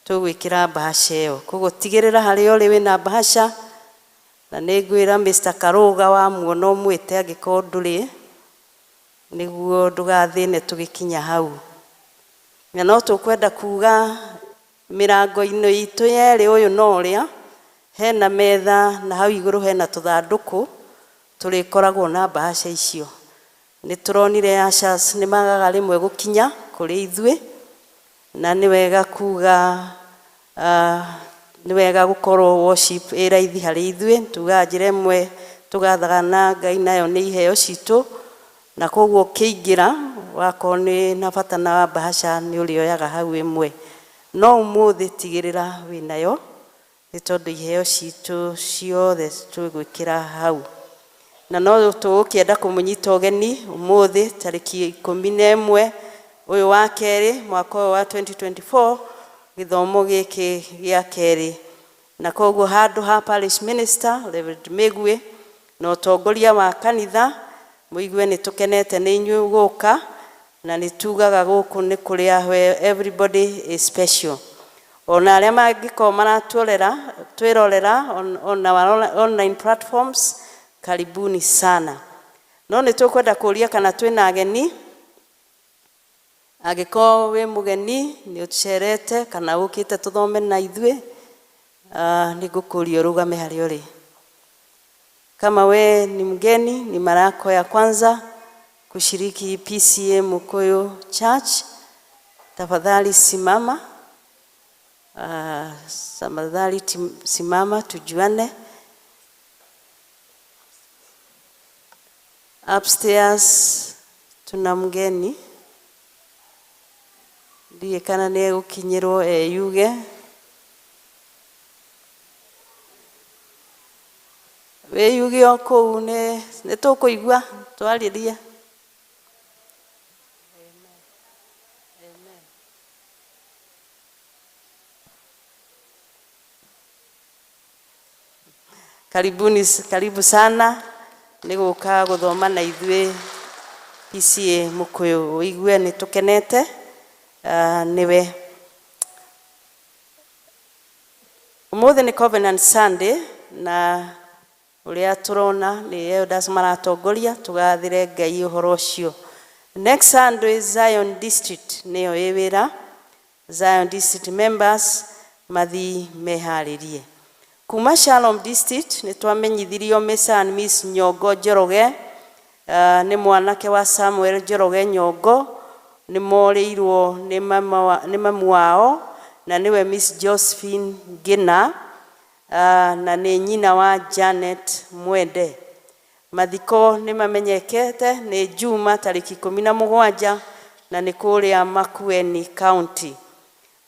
tũgwĩkĩra bahasha ĩyo. Kũgũtigĩrĩra harĩa ũrĩ wĩna bahasha na nĩ ngwĩra Mr. Karũga wa muona ũmwĩte angĩkorwo ndũrĩ nĩguo ndũgathĩne tũgĩkinya hau. Na no tũkwenda kuga mĩrango-inĩ itũ yerĩ ũyũ na ũrĩa hena metha na hau igũrũ hena tũthandũkũ tũrĩkoragwo na bahasha icio. Nĩ tũronire ushers nĩ magaga rĩmwe gũkinya kũrĩ ithuĩ na nĩ wega kuga nĩ wega gũkorwo worship ĩ raithi harĩ ithuĩ. Tugaga njĩra ĩmwe tũgathaga na Ngai nayo nĩ iheo citũ na koguo kĩingĩra wakorwo nĩ na bata na bahasha nĩ ũrĩoyaga hau ĩmwe. No ũmũthĩ tigĩrĩra wĩnayo nĩ tondũ iheo citũ ciothe tũgwĩkĩra hau. Na no tũgũkĩenda kũmũnyita ũgeni ũmũthĩ tarĩki 11 ũyũ wa kerĩ mwaka ũyũ wa 2024 gĩthomo gĩkĩ gĩa kerĩ. Na koguo handũ ha parish minister Reverend Mĩgwi na ũtongoria wa kanitha mũigue nĩ tũkenete nĩ inyuĩ gũka na nĩ tugaga gũkũ nĩ kũrĩa where everybody is special. Ona arĩa mangĩkorwo maratwĩrorera on our online platforms karibuni sana. No nĩ tũkwenda kũria kana twĩna ageni. Angĩkorwo wĩ mũgeni nĩ ũcerete kana ũkĩte tũthome na ithuĩ nĩ ngũkũria ũrũgame harĩa ũrĩ. Kama we ni mgeni ni mara yako ya kwanza kushiriki PCA Kikuyu Church, tafadhali simama. Tafadhali simama tujuane. Upstairs tuna mgeni ndiye kana nĩ egũkinyĩrwo yuge. We yuge o kũu nĩ tũkũigua twarĩrie. Karibu sana nĩ gũka gũthoma na ithuĩ PCA Kikuyu. Ũigue nĩ tũkenete nĩwe. Ũmũthĩ nĩ Covenant Sunday na ũrĩa tũrona nĩ elders maratongoria tũgathĩre Ngai ũhoro ũcio. Next Sunday Zion District nĩyo ĩ wĩra. Zion District members mathi meharĩrie. Kuma Shalom District nĩ twamenyithirio Miss and Miss Nyongo Njoroge nĩ mwanake wa Samuel Njoroge Nyongo nĩ morĩirwo nĩ mamu wao na nĩwe Miss Josephine Ngina na nĩ nyina wa Janet Mwende. Mathiko nĩ mamenyekete nĩ Juma tarĩki 17 na nĩ kũrĩa Makueni County.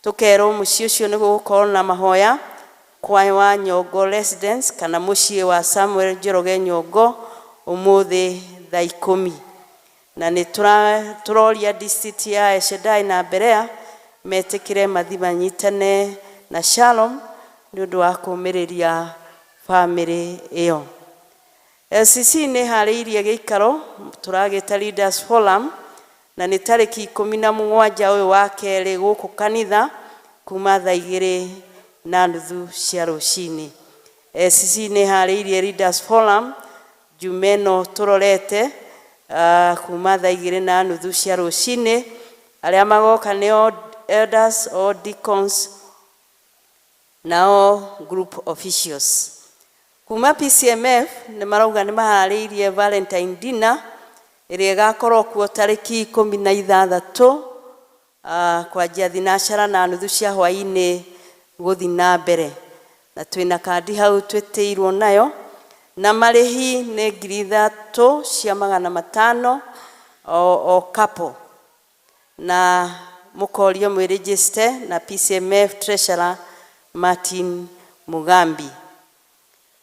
Tũkerwo mũciĩ ũcio nĩ gũgũkorwo na mahoya kwa wa Nyongo residence kana mũciĩ wa Samuel Njoroge Nyongo ũmũthĩ thaa 10. Na nĩ tũroria district ya Eshedai na Berea metĩkĩre mathi manyitane na Shalom nĩ ũndũ wa kũmĩrĩria family ĩyo. LCC nĩ harĩirie gĩikaro tũragĩta Leaders Forum na nĩ tarĩki 17 ũyũ wa kerĩ gũkũ kanitha kuma thaa 2:30 cia rũcinĩ. LCC nĩ harĩirie Leaders Forum jumeno tũrorete kuma thaa 2:30 cia rũcinĩ. Arĩa magoka nĩ elders or deacons na all group officials. Kuma PCMF nĩ marauga nĩ maharĩirie Valentine dinner ĩrĩa ĩgakorwo kuo tarĩki 16 kwanjia thinacara na nuthu cia hwaĩ-inĩ guthi na mbere na twina kandi hau tweteirwo nayo na marihi ne 3,500 o couple na mukorio mwe register na PCMF treasurer Martin Mugambi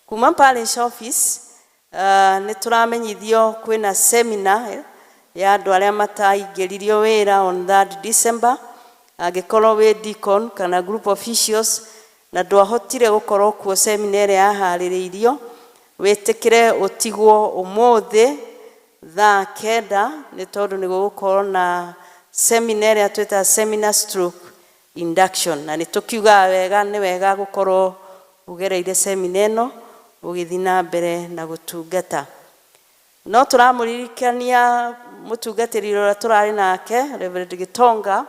kuma parish office ne turamenyithio kwina seminar ya andu aria mataingiririo wira on 3rd December agikorwo we deacon kana group officials na ndwahotire gukorwo kuo seminar ya haririirio wetekire utigwo umuthi thaa 9 ni tondu ni gukorwo na seminar ya tweta seminar stroke induction na nitukiuga wega ni wega gukorwo ugereire seminar no ugithina mbere na gutungata no turamuririkania mutungatiri ura turari nake Reverend Gitonga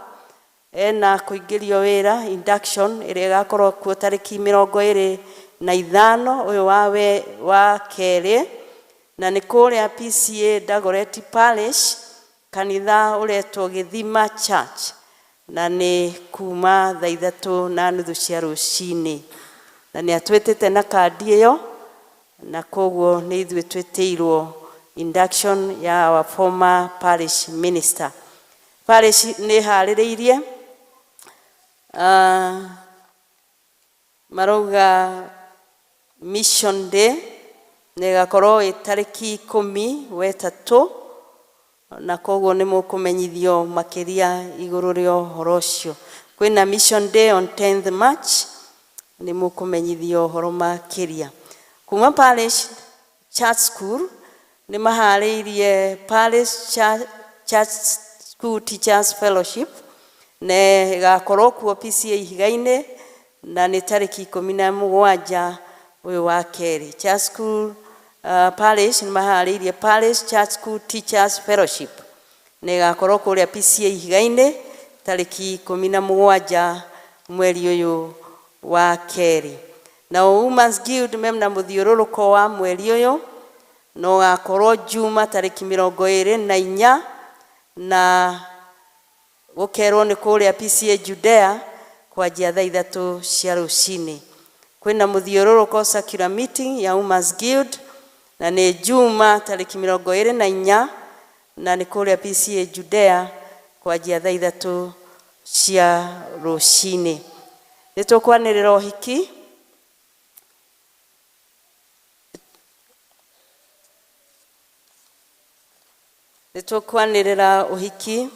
ena kuingirio wira induction ire gakorwo ku tariki 25 uyu wa keri na ni kuria PCA Dagoretti Parish kanitha uretwo Githima Church na ni kuma thaa 3:30 cia rucini na ni atwetete na kandi iyo na koguo ni ithwe tweteirwo induction ya our former parish minister parish ni haririirie maruga mission day ni gakorwo itariki 13 na koguo ni mukumenyithio makiria iguru rio horocio kwina mission day on 10th March ni mukumenyithio horo makiria kuma parish church school ni mahariirie parish church school teachers fellowship ne gakorwo ku PCA Ihiga-ini na ni tariki 17 uyu wa keri church school parish ni mahariirie parish church school teachers fellowship ne gakorwo kuria PCA Ihiga-ini tariki 17 mweri uyu wa keri na Women's Guild memna muthiururuko wa mweri uyu no gakorwo juma tariki 24 na gukerwo ni kuria PCA Judea kwa jia thaa 3 cia rucini kwina muthiururuko circular meeting ya Women's Guild na ni juma tariki 24 na ni kuria PCA Judea kwa jia thaa 3 cia rucini nitukwanirira uhiki nitukwanirira uhiki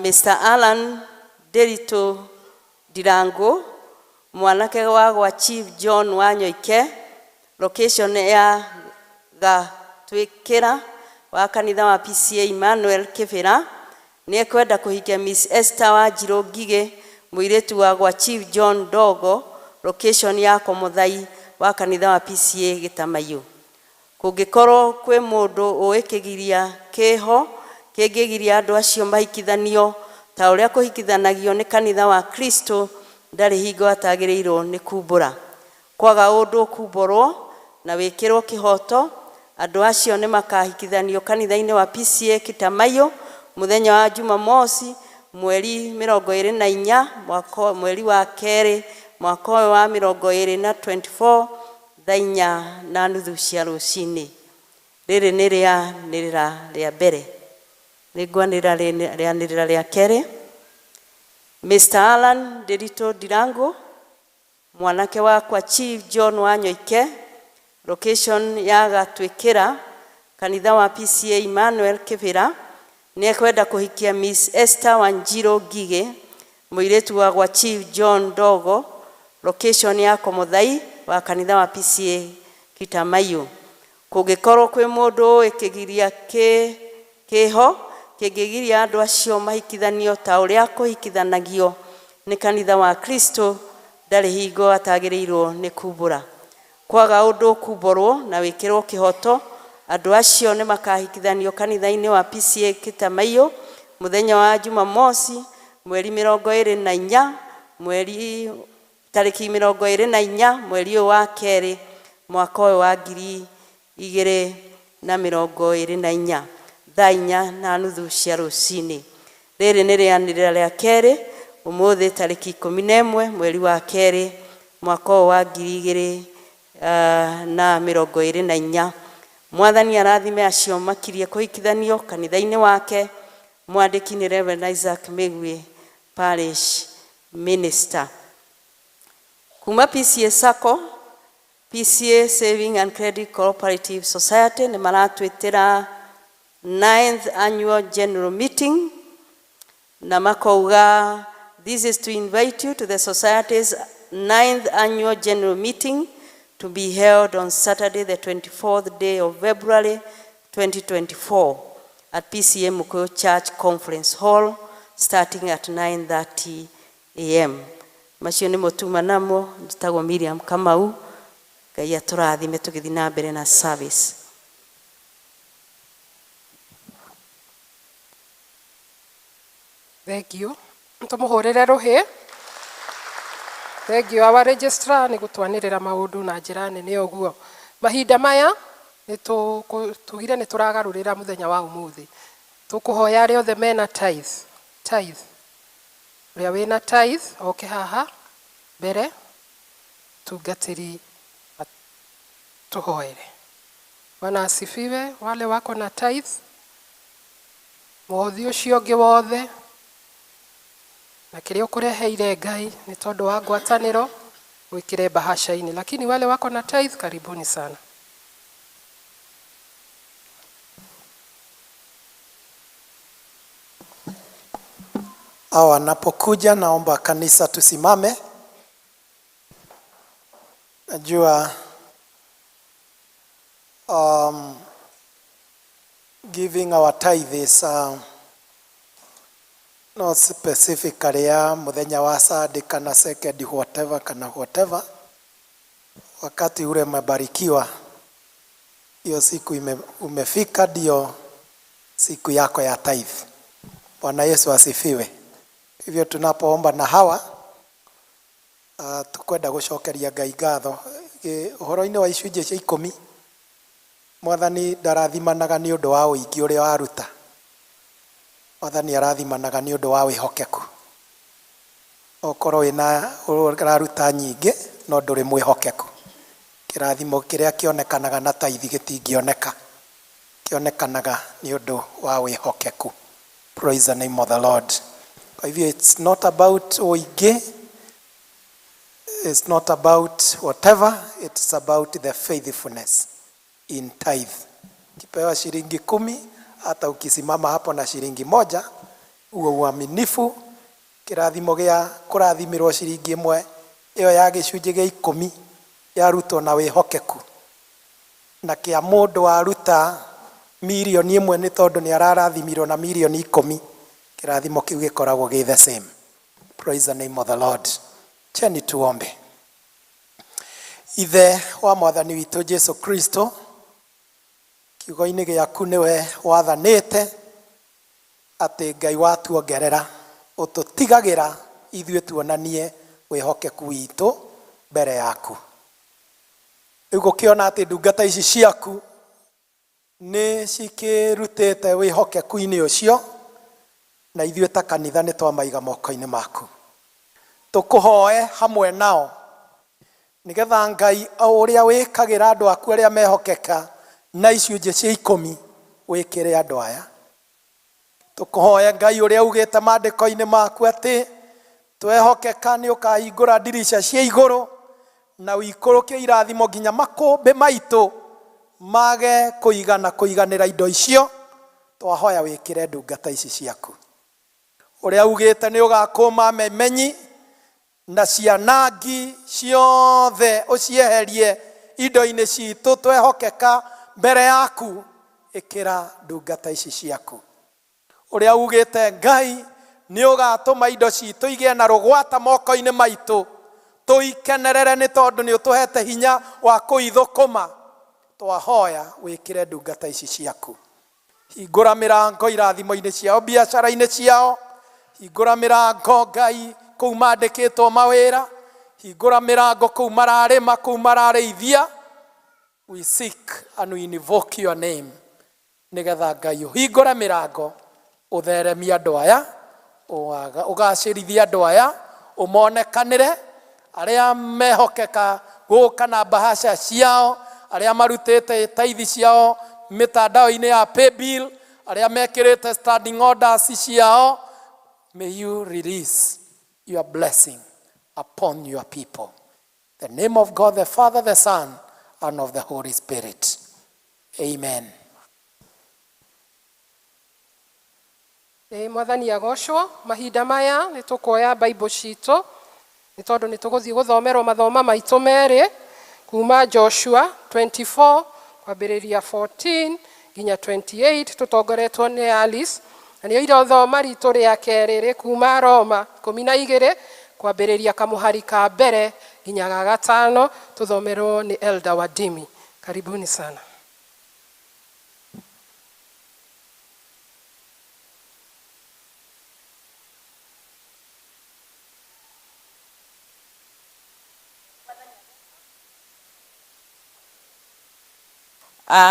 Mr. Alan Derito Dirango mwanake wa Chief John Wanyoike location ya Gatwikira wa kanitha wa PCA Emmanuel Kibira ni kwenda kuhikia Miss Esther Wanjiru Ngige muiretu wa Chief John Dogo location ya Komuthai wa kanitha wa PCA Gitamayo kungikorwo kwi mundu uikigiria kiho kingigiria andu acio mahikithanio ta uria kuhikithanagio ni kanitha wa Kristo ndari hingo atagirirwo ni kumbura kwaga undu kumburwo na wikirwo kihoto andu acio ni makahikithanio kanitha-ini wa PCA Kitamayo muthenya wa Jumamosi mweri 24 mweri wa keri mwaka wa 2024 thainya na nuthu cia rucini riri ni rianirira ria mbere nigwanira rianirira ria keri Mr. Alan Derito Dirango mwanake wa Chief John Wanyoike location ya Gatwikira kanitha wa PCA Emmanuel Kibira ni kwenda kuhikia Miss Esther Wanjiru Ngige muiretu wa Chief John Dogo location ya Komuthai wa kanitha wa PCA Kitamayo kungikorwo kwi mundu ikigiria kiho kingigiria andu acio mahikithanio ta uria kuhikithanagio ni kanitha wa Kristo ndari hingo atagirirwo ni kumbura kwaga undu kumburwo na wikirwo kihoto andu acio ni makahikithanio kanitha-ini wa PCA Kitamayo muthenya wa Jumamosi mweri 24 mweri tariki 24 mweri wa keri mwaka wa 2024 thainya na nuthu cia rucini riri ni rianirira ria keri umuthi tariki 11 mweri wa keri mwaka wa 2024. Mwathani arathime acio makirie kuhikithanio kanitha-ini wake. Mwandiki ni Reverend Isaac Megwe, Parish Minister. Kuma PCA Sacco, PCA Saving and Credit Cooperative Society ni maratwitira 9th Annual General Meeting na makauga this is to invite you to the society's 9th Annual General Meeting to be held on Saturday the 24th day of February 2024 at PCA Mukoyo Church Conference Hall starting at 9:30 a.m. Macio ni mutuma namo nditagwo Miriam Kamau. Ngai aturathime tugithi na mbere na service. Thank you. Tumuhurire ruhi. Thank you our registrar ni gutwanirira maundu na njira nene oguo. Mahinda maya ni tugire ni turagarurira muthenya wa umuthi. Tukuhoya ari othe mena tithe. Ria wina tithe oke haha mbere tungatiri tuhoere. Bwana asifiwe. Wale wako na tithe muhothi ucio ngi wothe na kiria ukureheire Ngai ni tondu wa ngwataniro wikire bahasha-ini, lakini wale wako na tithe karibuni sana. Wanapokuja naomba kanisa tusimame. Najua giving our tithe is not specifically muthenya wa Sunday kana second whatever. Wakati ule umebarikiwa, hiyo siku umefika, ndio siku yako ya tithe. Bwana Yesu asifiwe. Hivyo tunapoomba na hawa tukwenda gucokeria Ngai ngatho. Uhoro-ini wa icunjĩ cia 10 Mwathani ndarathimanaga ni undu wa uingi uria waruta. Mwathani arathimanaga ni undu wa wihokeku. Okorwo wina uraruta nyingi no nduri mwihokeku, kirathimo kiria kionekanaga na tithe gitingioneka, kionekanaga ni undu wa wihokeku. Praise the name of the Lord. Kwa hivyo it's not about uingi, it's not about whatever, it's about the faithfulness in tithe. Kipewa shilingi 10, hata ukisimama hapo na shilingi 1, uwe uaminifu. Kirathimo gia kurathimirwo shilingi 1 iyo ya gicunjĩ gia 10 yarutwo na wihokeku, na kia mundu waruta milioni 1 ni tondu ni ararathimirwo na milioni 10, kirathimo kiu gikoragwo gi the same. Praise the name of the Lord. Cheni tuombe. Ithe wa Mwathani witu Jesu Kristo, kiugo-ini giaku niwe wathanite ati Ngai watuongerera ututigagira ithuĩ tuonanie wihokeku witu mbere yaku. Rĩu gũkĩona atĩ ndungata ici ciaku nĩ cikĩrutĩte wihokeku-inĩ ũcio, na ithuĩ ta kanitha nĩ twamaiga moko-inĩ maku. Tũkũhoe hamwe nao nigetha Ngai ũrĩa wĩkagĩra andũ aku arĩa mehokeka na icunjĩ cia 10 wĩkĩre andũ aya. Tũkũhoe Ngai ũrĩa ugĩte maandĩko-inĩ maku atĩ twehokeka nĩ ũkahingũra ndirisha cia igũrũ na ũikũrũkie irathimo nginya makũmbĩ maitũ mage kũiganĩra indo icio. Twahoya wĩkĩre ndungata ici ciaku. Ũrĩa ugĩte nĩ ũgakũma memenyi na cianangi ciothe ũcieherie indo-inĩ citũ twehokeka mbere yaku. Ĩkĩra ndungata ici ciaku. Ũrĩa ugĩte Ngai nĩ ũgatũma indo citũ igĩe na rũgwata moko-inĩ maitũ, tũikenerere nĩ tondũ nĩ ũtũhete hinya wa kũithũkũma. Twahoya wĩkĩre ndungata ici ciaku. Hingũra mĩrango irathimo-inĩ ciao, biacara-inĩ ciao. Hingũra mĩrango Ngai kũu mandĩkĩtwo mawĩra. Hingũra mĩrango kũu mararĩma, kũu mararĩithia. We seek and we invoke your name. Nigetha Ngai ũhingũre mĩrango, ũtheremia andũ aya, ugacirithia andu aya umonekanire aria mehokeka guka na bahasha ciao aria marutite taithi ciao mitandao-ini ya paybill aria mekirite standing orders ciao. May you release your blessing upon your people. The name of God the Father, the Son, and of the Holy Spirit. Amen. Mwathani agocwo. Mahinda maya nĩ tũkuoya Bible citũ nĩ tondũ nĩ tũgũthiĩ gũthomerwo mathoma maitũ merĩ kuma Joshua 24 kwambĩrĩria 14 nginya 28 tũtongoretwo nĩ Alice, na nĩ irathoma ritũ rĩa kerĩ kuma Roma 12 kwambĩrĩria kamũhari ka mbere nginya ga gatano tũthomerwo nĩ Elder Wadimi. Karibuni sana.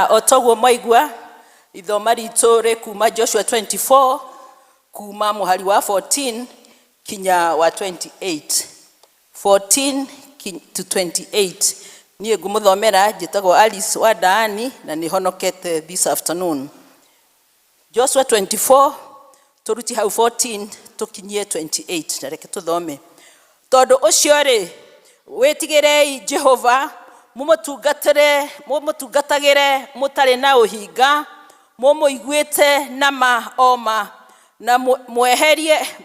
Otoguo maigua ithoma ritũ rĩ kuma Joshua 24 kuma muhari wa 14 kinya wa 28 14 to 28. Niĩ ngũmũthomera njĩtagwo Alice wa Daani na nĩ honokete this afternoon. Joshua 24 turuti hau 14 tukinyie 28 na reke tũthome. Tondũ ũcio rĩ wĩtigĩrei Jehova mumutungatagĩre mũtarĩ na ũhinga, mũmũiguĩte na maoma na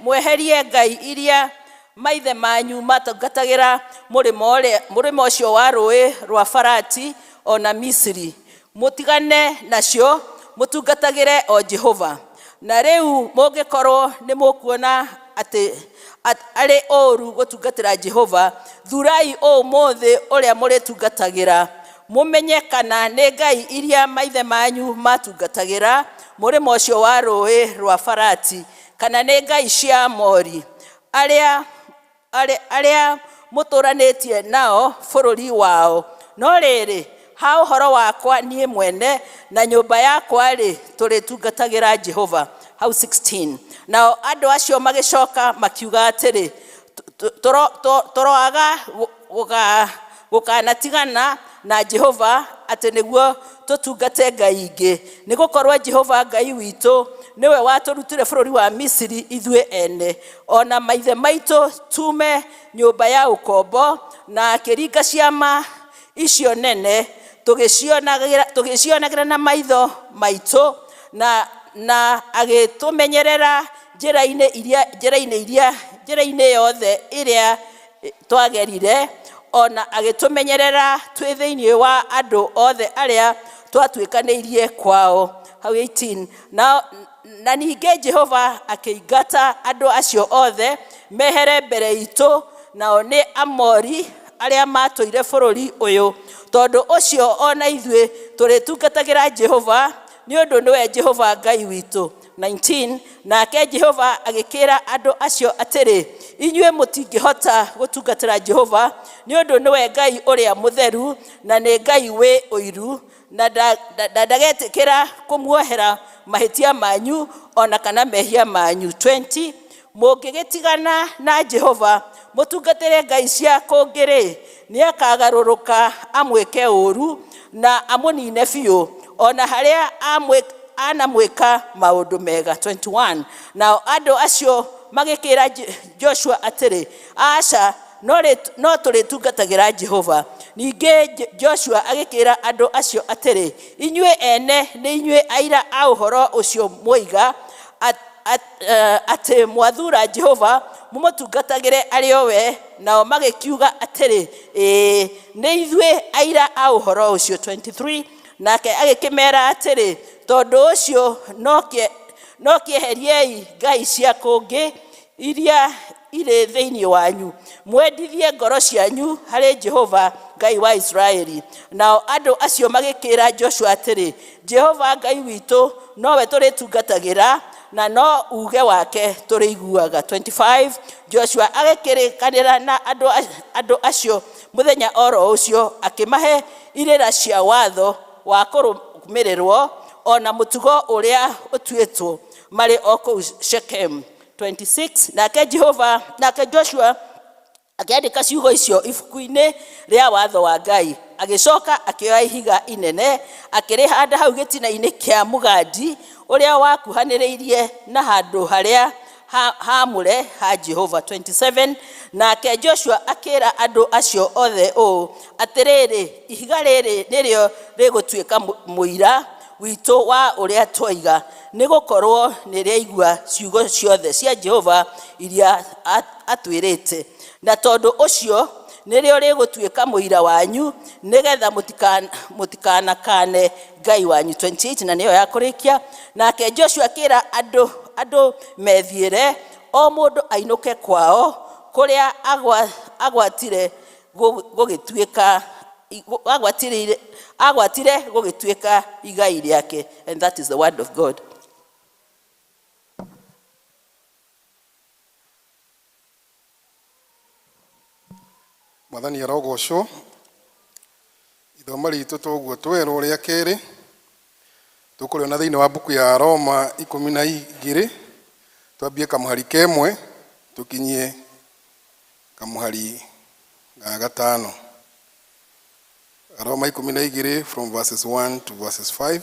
mweherie ngai iria maithe manyu matungatagĩra mũrĩmo ũcio wa rũĩ rwa Farati ona Misiri. Mũtigane nacio mũtungatagĩre o Jehova. Na rĩu mũngĩkorwo nĩ mũkuona atĩ arĩ ũru gũtungatĩra Jehova, thurai ũmũthĩ ũrĩa mũrĩtungatagĩra, mũmenye kana nĩ ngai iria maithe manyu matungatagĩra mũrĩmo ũcio wa rũĩ rwa Farati, kana nĩ ngai cia Mori arĩa mũtũranĩtie nao bũrũri wao. No rĩrĩ, ha ũhoro wakwa niĩ mwene na nyũmba yakwa rĩ, tũrĩtungatagĩra Jehova. Hau 16. Nao andũ acio magĩcoka makiuga atĩrĩ, tũroaga gũkanatigana na Jehova atĩ nĩguo tũtungate ngai ingĩ, nĩgũkorwo Jehova Ngai witũ nĩwe watũrutire bũrũri wa Misiri ithuĩ ene, ona maithe maitũ tume nyũmba ya ũkombo na akĩringa ciama icio nene tũgĩcionagĩra na maitho maitũ na agĩtũmenyerera njĩra-inĩ yothe ĩrĩa twagerire, ona agĩtũmenyerera twĩ thĩinĩ wa andũ othe arĩa twatuĩkanĩirie kwao. Hau 18. Na ningĩ Jehova akĩingata andũ acio othe mehere mbere itũ, nao nĩ Amori arĩa matũire bũrũri ũyũ. Tondũ ũcio ona ithuĩ tũrĩtungatagĩra Jehova nĩ ũndũ nĩwe Jehova Ngai witũ. 19. Nake Jehova agĩkĩra andũ acio atĩrĩ, inyuĩ mũtingĩhota gũtungatĩra Jehova nĩ ũndũ nĩwe Ngai ũrĩa mũtheru na nĩ Ngai wĩ ũiru, na ndagetĩkĩra kũmuohera mahĩtia manyu ona kana mehia manyu. 20. Mũngĩgĩtigana na Jehova mũtungatĩre ngai cia kũngĩ-rĩ, nĩ akagarũrũka amwĩke ũru na amũnine biũ, ona harĩa anamwĩka maũndũ mega. 21. Nao andũ acio magĩkĩra Joshua atĩrĩ, aca, no tũrĩtungatagĩra Jehova. Ningĩ Joshua agĩkĩra andũ acio atĩrĩ, inyuĩ ene nĩ inyuĩ aira a ũhoro ũcio mwoiga atĩ mwathura Jehova mũmũtungatagĩre arĩ o we. Nao magĩkiuga atĩrĩ, nĩ ithuĩ aira a ũhoro ũcio. 23. Nake agĩkĩmera atĩrĩ, tondũ ũcio no kĩeheriei ngai cia kũngĩ iria irĩ thĩinĩ wanyu, mwendithie ngoro cianyu harĩ Jehova Ngai wa Israeli. Nao andũ acio magĩkĩra Joshua atĩrĩ, Jehova Ngai witũ nowe tũrĩtungatagĩra na no uge wake tũrĩiguaga. 25. Joshua agĩkĩrĩkanĩra na andũ acio mũthenya oro ũcio, akĩmahe irĩra cia watho wa kũrũmĩrĩrwo ona mũtugo ũrĩa ũtuĩtwo marĩ o kũu Shechem. 26. Nake Joshua akiandika ciugo icio ibuku-inĩ rĩa watho wa Ngai, agicoka akioya ihiga inene akĩrĩhanda hau gĩtina-inĩ kĩa mũgandi ũrĩa wakuhanĩrĩirie na handũ harĩa haamũre ha Jehova. 27. Nake Joshua akĩra andũ acio othe atĩrĩrĩ, ihiga rĩrĩ nĩrĩo rĩgũtuĩka mũira witũ wa ũrĩa twoiga, nĩgũkorwo nĩrĩaigua ciugo ciothe cia Jehova iria atwĩrĩte, na tondũ ũcio nĩrĩo rĩgũtuĩka mũira wanyu, nĩgetha mũtikanakane Ngai wanyu. 28. na nĩyo ya kũrĩkia. Nake Joshua akĩra andũ methiĩre, o mũndũ ainũke kwao kũrĩa agwatire gũgĩtuĩka igai rĩake. And that is the word of God. Mwathani arogocwo. Ithoma ritũ tũguo twerwo rĩa kerĩ tũkũrĩona thĩinĩ wa buku ya Roma 12, twambie kamũhari kemwe tũkinyie kamũhari ga gatano. Roma 12 from verses 1 to verses 5.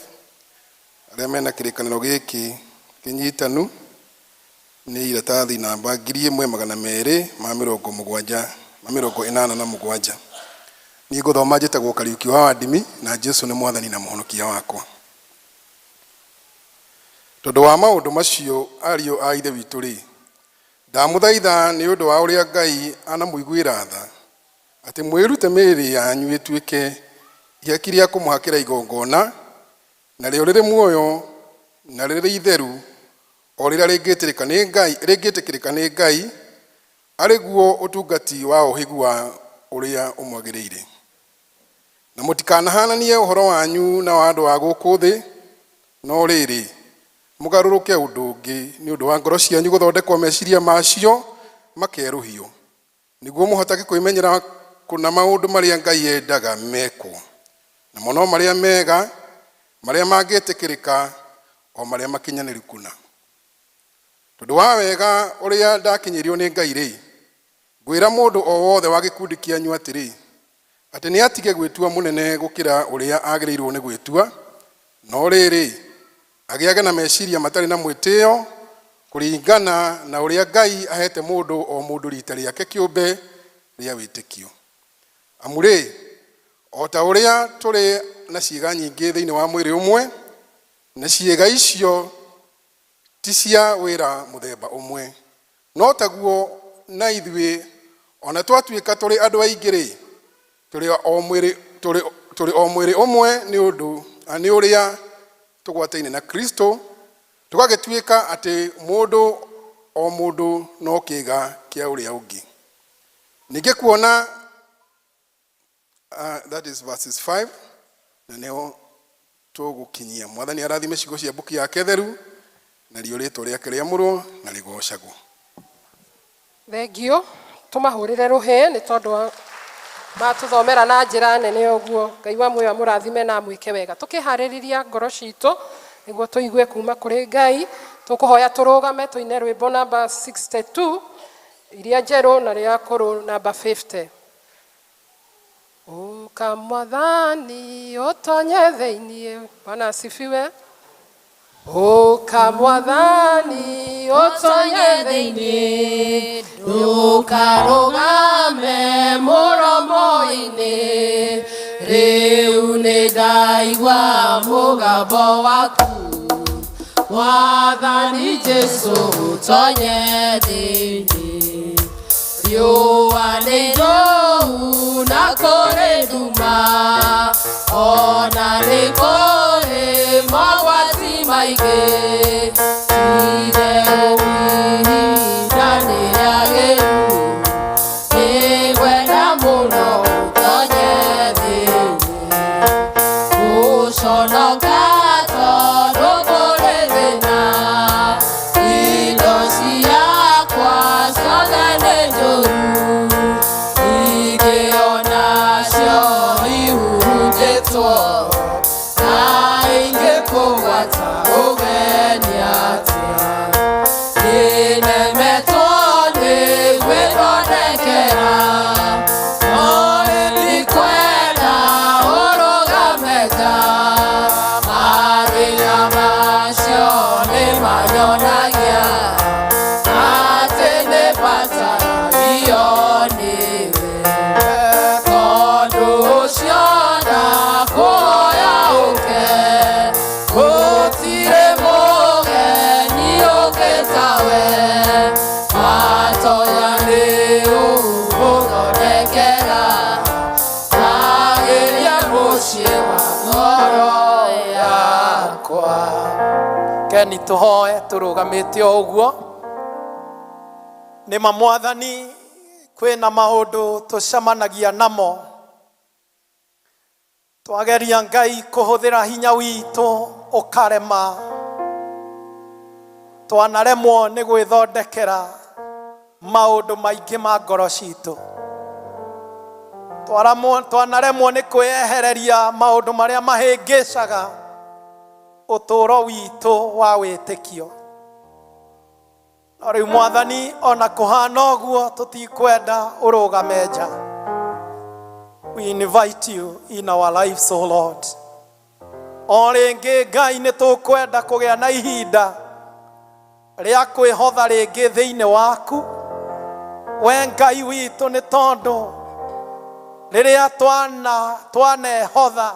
Arĩa mena kĩrĩkanĩro gĩkĩ kĩnyitanu nĩ iratathi namba 1287. Niĩ ngũthoma njĩtagwo Kariuki wa Ndimi, na Jesu nĩ Mwathani na Mũhonokia wakwa. Tondũ wa maũndũ macio ariũ a ithe witũ rĩ, ndamũthaitha nĩ ũndũ wa ũrĩa Ngai anamũiguĩra tha, atĩ mwĩrute mĩĩrĩ yanyu ĩtuĩke ihaki rĩa kũmũhakĩra igongona, na rĩo rĩrĩ muoyo na rĩrĩ itheru, o rĩrĩa rĩngĩtĩkĩrĩka nĩ Ngai, arĩ guo ũtungati wa ũhĩgu wa ũrĩa ũmwagĩrĩire. Na mũtikanahananie ũhoro wanyu na wa andũ a gũkũ thĩ, no rĩrĩ mũgarũrũke ũndũ ũngĩ nĩ ũndũ wa ngoro cianyu gũthondekwo meciria macio makerũhio, nĩguo mũhotage kwĩmenyera kũna maũndũ marĩa Ngai endaga mekwo, na mũno marĩa mega, marĩa mangĩtĩkĩrĩka, o marĩa makinyanĩru kũna. Tondũ wa wega ũrĩa ndakinyĩrio nĩ Ngai rĩ, ngwĩra mũndũ o wothe wa gĩkundi kĩanyu atĩrĩ, atĩ nĩ atige gwĩtua mũnene gũkĩra ũrĩa agĩrĩirwo nĩ gwĩtua, no rĩrĩ agĩage na meciria matarĩ na mwĩtĩo kũringana na ũrĩa Ngai ahete mũndũ o mũndũ rita rĩake kĩũmbe rĩa wĩtĩkio. Amu rĩ, o ta ũrĩa tũrĩ na ciĩga nyingĩ thĩinĩ wa mwĩrĩ ũmwe, na ciĩga icio ti cia wĩra mũthemba ũmwe, no taguo na ithuĩ ona twatuĩka tũrĩ andũ aingĩ rĩ, tũrĩ o mwĩrĩ ũmwe nĩ ũrĩa tũgwataine na Kristo, tũgagĩtuĩka atĩ mũndũ o mũndũ no kĩĩga kĩa ũrĩa ũngĩ. Ningĩ kuona that is verses 5, na nĩho tũgũkinyia. Mwathani arathime ciugo cia buku yake theru, na rio rĩtwa rĩake rĩamũrwo na rĩgocagwo. Thengio, tũmahũrĩre rũhĩ nĩ tondũ matũthomera na njĩra nene ũguo. Ngai wa muoyo amũrathime na amwĩke wega. Tũkĩharĩrĩria ngoro citũ nĩguo tũigue kuma kũrĩ Ngai, tũkũhoya tũrũgame tũine rwĩmbo namba 62 iria njerũ na rĩa kũrũ namba 50. Ũka Mwathani ũtonye thĩinĩ. Bwana asifiwe. Ũka Mwathani ũtonye thĩinĩ, ndũkarũgame mũromo-inĩ, rĩu nĩ ndaigua mũgambo waku, Mwathani Jesu ũtonye thĩinĩ. Riũa nĩ njũu na kũrĩ nduma, ona nĩ kũrĩ mogwati maingĩ, itherũ ihinda nĩ rĩagĩrĩru, nĩngwenda mũno ũtonye thĩinĩ. Gũconoka tondũ kũrĩ thĩna, indo ciakwa ciothe nĩ njũru, ingĩonacio ihurunjĩtwo, na ingĩkũgwata ũgenia. ni tuhoe turugamite oguo. Ni mamwathani kwina maundu tucamanagia namo, twageria Ngai kuhuthira hinya witu ukarema, twanaremwo ni gwithondekera maundu maingi ma ngoro citu, twanaremwo ni kwehereria maundu maria mahingicaga uturo witu wa witikio. Riu Mwathani, ona kuhana uguo tutikwenda urugame nja. We invite you in our lives, O Lord. O ringi Ngai ni tukwenda kugia na ihinda ria kwihotha ringi thiini waku we Ngai witu, ni tondu riria twanehotha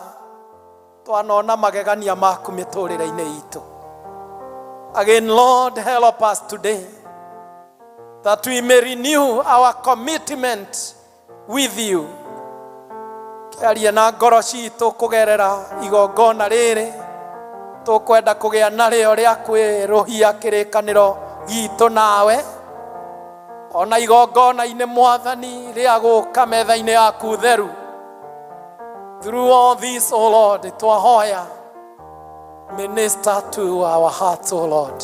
twanona magegania maku miturire-ini itu. Again, Lord, help us today that we may renew our commitment with you. Kiaria na ngoro citu kugerera igongona riri tukwenda kugia nario ria kwiruhia kirikaniro gitu nawe, ona igongona-ini Mwathani ria guka metha-ini yaku theru. Through all this, O Lord, twahoya, minister to our hearts, O Lord.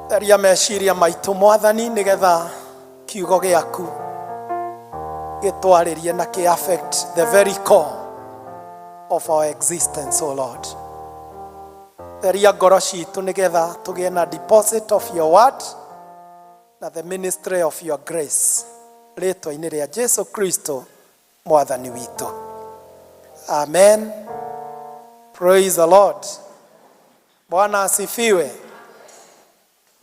Theria meciria maitu Mwathani, nigetha kiugo giaku gitwaririe na ki affect the very core of our existence, O Lord. Theria ngoro citu nigetha tugie na deposit of your word na the ministry of your grace. Ritwa-ini ria Jesu Kristo Mwathani witu. Amen. Praise the Lord. Bwana asifiwe.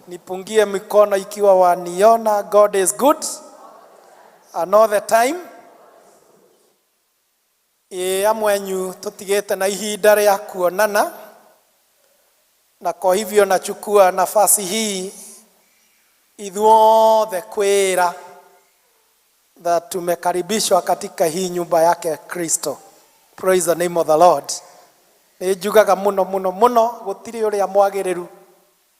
Nipungie mikono ikiwa waniona. God is good all the time. Amwenyu tutigete na ihinda ria kuonana, na kwa hivyo nachukua nafasi hii ithuothe kwira that tumekaribishwa katika hii nyumba yake Kristo. Praise the name of the Lord. Nijugaga muno gutiri uria mwagiriru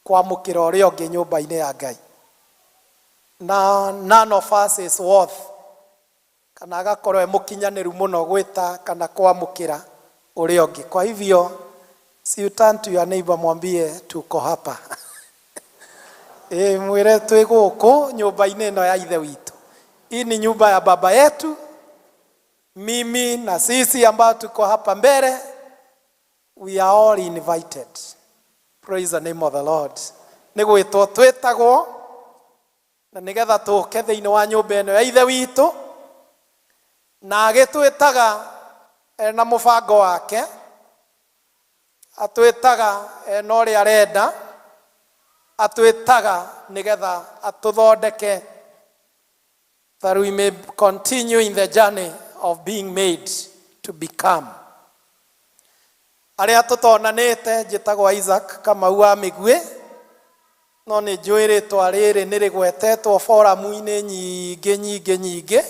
kwamukira uria ungi nyumba-ini ya Ngai, na none of us is worth kana agakorwo mukinyaniru muno gwita kana kwamukira uria ungi. Kwa hivyo si you turn to your neighbor, mwambie tuko hapa. Mwire twi guku nyumba-ini ino ya ithe witu. Hii ni nyumba ya baba yetu, mimi na sisi ambao tuko hapa mbele, we are all invited. Praise the name of the Lord. Nigwitwo twitagwo na nigetha tuke thiini wa nyumba ino ya ithe witu, na agitwitaga na mubango wake, atwitaga na uria arenda, atwitaga nigetha atuthondeke, that we may continue in the journey of being made to become. Aria tutonanite njitagwo Isaac Kamau wa Migwi, no ni njui ritwa riri nirigwetetwo foramu-ini nyingi,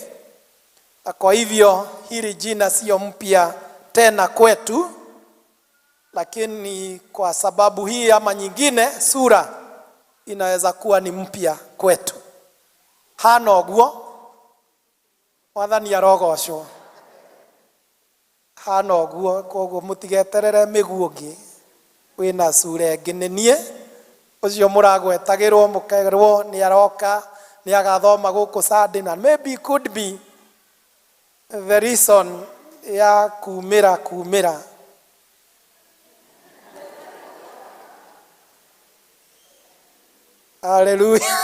na kwa hivyo hili jina sio mpya tena kwetu, lakini kwa sababu hii ama nyingine sura inaweza kuwa ni mpya kwetu. Hana uguo Mwathani arogocwo. Hana uguo, koguo mutigeterere miguongi wina sura ingi. Ni nie ucio muragwetagirwo mukerwo ni aroka ni agathoma guku Sunday, and maybe could be the reason ya kumira. Hallelujah.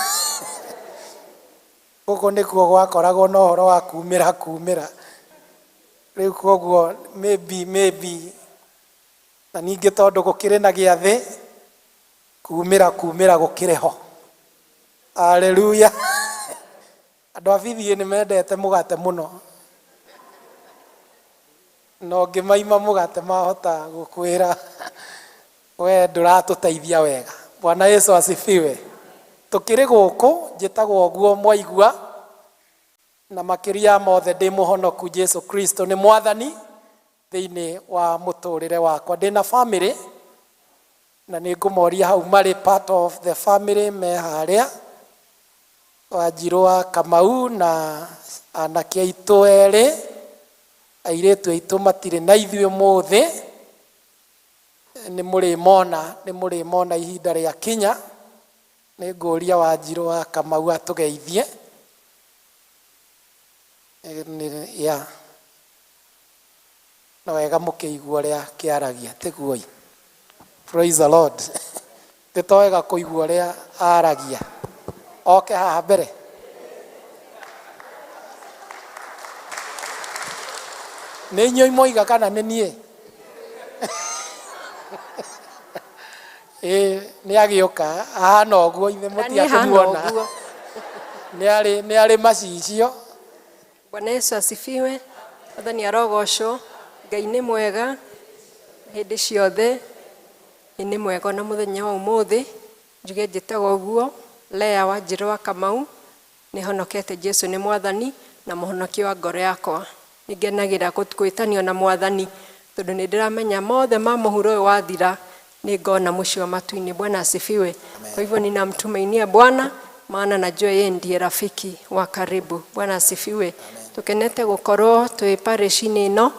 Guku nikuo gwakoragwo na uhoro wa kumira. Riu koguo maybe na ningi tondu gukire na giathi kumira gukiriho. Hallelujah. Andu a Bithie ni mendete mugate muno, no ngimaima mugate mahota gukwira we nduratuteithia wega. Bwana Yesu asifiwe. Tukiri guku njitagwo guo mwaigua, na makiria mothe ndi muhonoku Jesu Kristo ni Mwathani. thiini wa muturire wakwa. Ndina family na nĩ ngũmoria hau marĩ part of the family me haria, Wanjirũ wa Kamau na anake aitũ erĩ, airĩtu aitũ matirĩ na ithuĩ ũmũthĩ. Nĩ mũrĩmona ihinda rĩa kinya. Nĩ ngũria Wanjirũ wa Kamau atũgeithie. Ya na wega mũkĩigua ũrĩa kĩaragia, tiguo. Praise the Lord. Titoega kũigua ũrĩa aragia. Oke haha mbere. Nĩ inyuĩ moiga kana nĩ niĩ? Nĩ agĩũka ahana ũguo, ithe mũtiakĩmuona. Nĩ arĩ macicio. Bwana Yesu asifiwe. Mwathani arogocwo. Ngai nĩ mwega hĩndĩ ciothe. Nĩ mwega na mũthenya wa ũmũthĩ. Njuge njĩtagwo ũguo Lea Wanjirũ wa Kamau. Nĩ honokete Jesu nĩ Mwathani na mũhonokia wa ngoro yakwa. Nĩngenagĩra gwĩtanio na Mwathani tondũ nĩ ndĩramenya mothe ma mũhuro ũyũ wathira nĩ ngona mũciĩ wa matu-inĩ. Bwana asifiwe. Kwa hivyo ninamtumainia Bwana maana najua yeye ndiye rafiki wa karibu. Bwana asifiwe. Tukenete gũkorwo twĩ parish-inĩ ĩno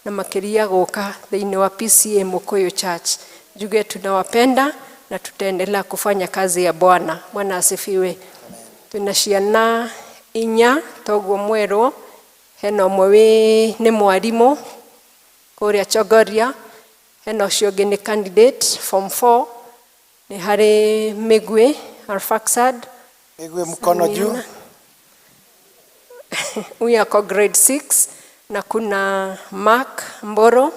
na makĩria gũka thĩinĩ wa PCA Mukuyu Church. Njuge tunawapenda na tutaendelea kufanya kazi ya Bwana. Bwana asifiwe. Tuna ciana 4 toguo mwerwo. Hena ũmwe nĩ mwarimũ kũrĩa Chogoria. Hena ũcio ũngĩ nĩ candidate form 4. Nĩ harĩ Migwi Alfaxad. Migwi mkono juu. Huyu ako grade 6 na kuna Mark Mboro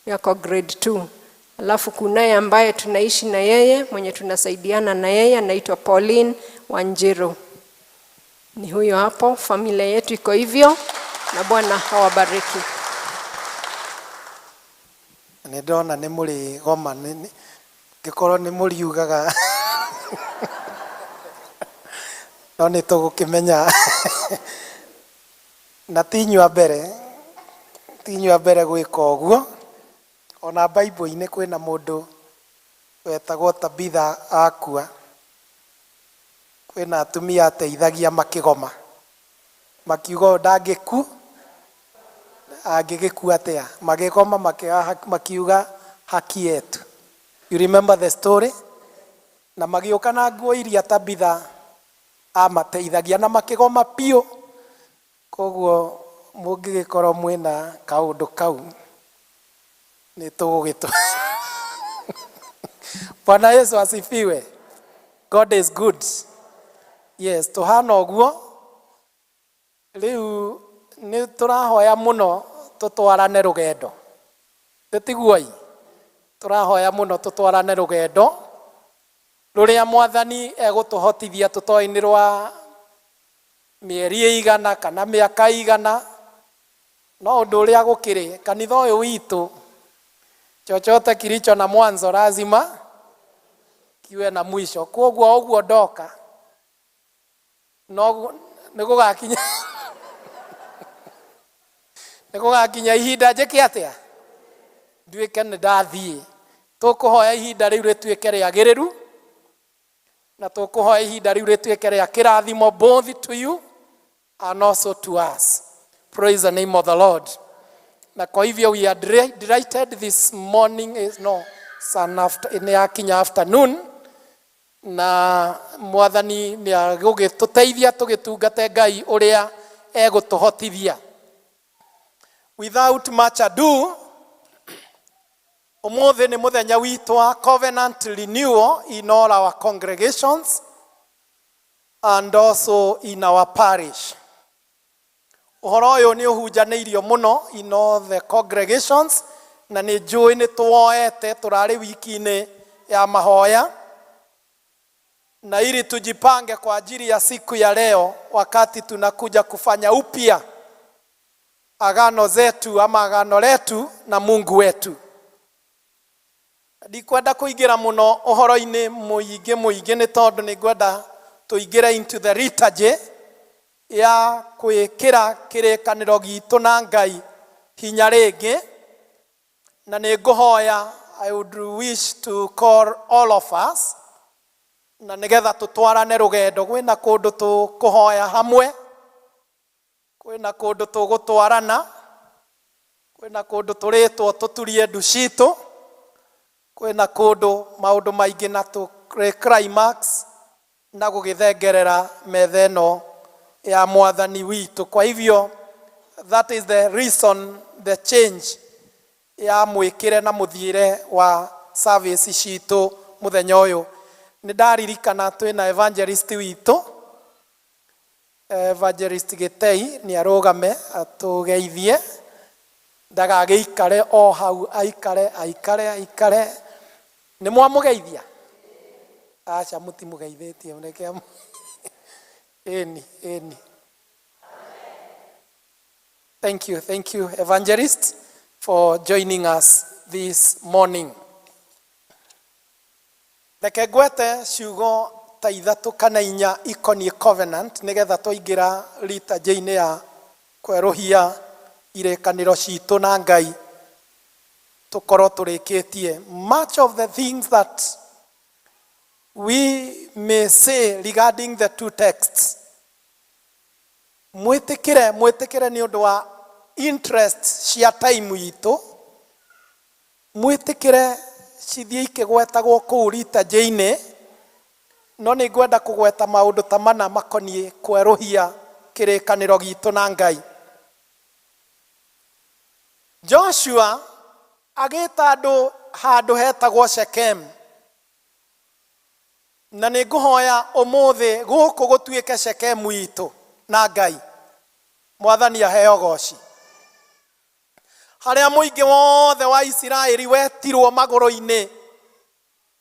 yako grade 2. Alafu kunaye ambaye tunaishi na yeye, mwenye tunasaidiana na yeye, anaitwa Pauline Wanjirũ. Ni huyo hapo, familia yetu iko hivyo na Bwana hawabariki. Ndona nĩ mũrĩ goma ngĩkorwo nĩ mũriugaga no nĩ tũgũkĩmenya na tinyua mbere gwĩka ũguo. Ona Bible-inĩ kwĩna mũndũ wetagwo Tabitha akua. Kwĩna atumia ateithagia makĩgoma, makiuga ndangĩku angĩgĩkua atĩa, magĩgoma makiuga haki yetu. You remember the story? Na magĩũka na nguo iria Tabitha amateithagia na makĩgoma piũ. Koguo mũngĩgĩkorwo mwĩna kaũndũ kau nĩ tũgũgĩtũ. Bwana Yesu asifiwe. God is good. Yes, tuhana ũguo. Rĩu nĩ tũrahoya mũno tũtwarane rũgendo. Tũtiguoi. Tũrahoya mũno tũtwarane rũgendo rũrĩa Mwathani egũtũhotithia tũtoĩ nĩ rwa mĩeri 100 kana mĩaka 100. No ũndũ ũrĩa gũkĩrĩ kanitha ũyũ witũ, chochote kilicho na mwanzo lazima kiwe na mwisho. Koguo ũguo ndoka no nĩgũgakinya ihinda njĩke atĩa nduĩke nĩ ndathiĩ. Tũkũhoya ihinda rĩu rĩtuĩke rĩagĩrĩru na tũkũhoya ihinda rĩu rĩtuĩke rĩa kĩrathimo both to you and also to us. Praise the name of the Lord. Na kwa hivyo we are delighted this morning is ni yakinya afternoon na Mwathani nĩ agũgĩtũteithia tũgĩtungate Ngai ũrĩa egũtũhotithia. Without much ado, ũmũthĩ nĩ mũthenya witũ wa covenant renewal in all our congregations and also in our parish. Ũhoro ũyũ nĩ ũhunjanĩirio mũno in all the congregations na nĩ njũĩ nĩ tuoete tũrarĩ wiki-inĩ ya mahoya na ili tujipange kwa ajili ya siku ya leo wakati tunakuja kufanya upya agano zetu ama agano letu na Mungu wetu. Ndikwenda kũingĩra mũno ũhoro-inĩ mũingĩ nĩ tondũ nĩ ngwenda tũingĩre into the liturgy ya kwĩkĩra kĩrĩkanĩro gitũ na Ngai hinya rĩngĩ na nĩngũhoya, I would wish to call all of us, na nĩgetha tũtwarane rũgendo. Kwĩna kũndũ tũkũhoya hamwe, kwĩna kũndũ tũgũtwarana, kwĩna kũndũ tũrĩtwo tũturie ndu citũ, kwĩna kũndũ maũndũ maingĩ na climax na gũgĩthengerera metha ĩno ya mwathani witũ. Kwa hivyo that is the reason, the change ya mwĩkĩre na mũthiĩre wa service citũ mũthenya ũyũ. Nĩ ndaririkana twĩna evangelist witũ, Evangelist Gitei, nĩ arũgame atũgeithie, ndagagĩikare o hau, aikare. Nĩ mwamũgeithia? Aca mũtimũgeithĩtie, mreke eni. Thank you Evangelist for joining us this morning. Reke ngwete ciugo ta ithatũ kana inya ikoniĩ covenant nĩgetha twaingĩra liturgy-inĩ ya kwerũhia irekanĩro citũ na Ngai tũkorwo tũrĩkĩtie. Much of the things that we may say regarding the two texts, mwĩtĩkĩre nĩ ũndũ wa interest cia time itũ, mwĩtĩkĩre cithiĩ ikĩgwetagwo kũu liturgy-inĩ, no nĩ ngwenda kũgweta maũndũ ta mana makoniĩ kwerũhia kĩrĩkanĩro gitũ na Ngai. Joshua agĩta andũ handũ hetagwo Shechem, na nĩ ngũhoya ũmũthĩ gũkũ gũtuĩke Shechem itũ na Ngai. Mwathani aheo goci. Harĩa mũingĩ wothe wa Isiraeli wetirwo magũrũ-inĩ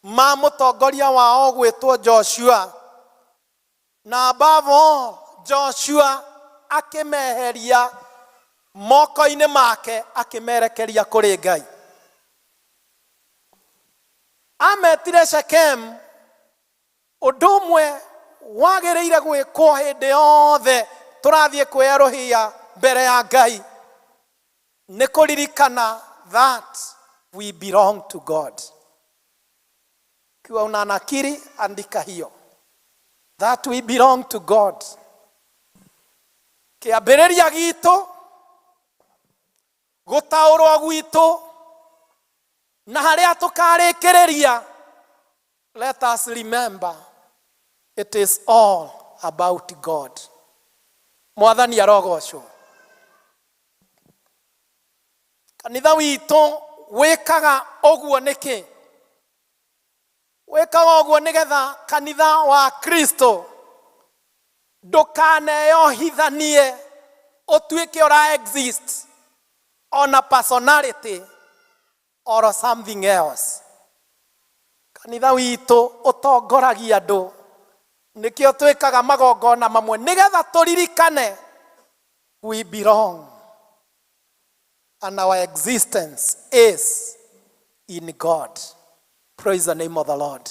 ma mũtongoria wao gwĩtwo Joshua, na above all Joshua akĩmeheria moko-inĩ make, akĩmerekeria kũrĩ Ngai. Ametire Shechem ũndũ ũmwe wagĩrĩire gwĩkwo hĩndĩ yothe tũrathiĩ kwĩerũhia mbere ya Ngai, nĩ kũririkana that we belong to God. Kiwa unanakiri, andika hiyo, that we belong to God. Kĩambĩrĩria gitũ, gũtaũrwo gwitũ, na harĩa tũkarĩkĩrĩria, let us remember it is all about God. Mwathani arogocwo. Kanitha witũ wĩkaga ũguo nĩkĩ? Wĩkaga ũguo nĩgetha kanitha wa Kristo ndũkaneyohithanie ũtuĩke ũra exist on a personality or something else. Kanitha witũ ũtongoragia andũ, nĩkĩo twĩkaga magongona mamwe nĩgetha tũririkane we belong and our existence is in God. Praise the name of the Lord.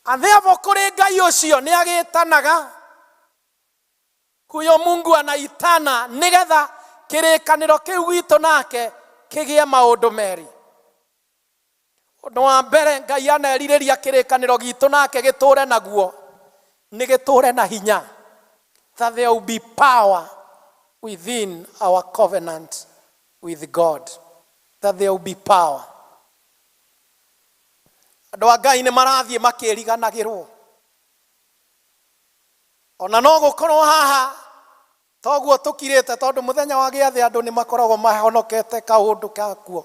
And therefore kũrĩ Ngai ũcio nĩ agĩtanaga, huyo Mungu anaitana nĩgetha kĩrĩkanĩro kĩu gitũ nake kĩgĩe maũndũ merĩ. Ũndũ wa mbere, Ngai anerirĩria kĩrĩkanĩro gitũ nake gĩtũre naguo, nĩ gĩtũre na hinya, that there will be power within our covenant with God, that there will be power. Andũ a Ngai nĩ marathiĩ makĩriganagĩrwo, ona no gũkorwo haha toguo tũkirĩte, tondũ mũthenya wa gĩathĩ andũ nĩ makoragwo mahonokete kaũndũ kakuo.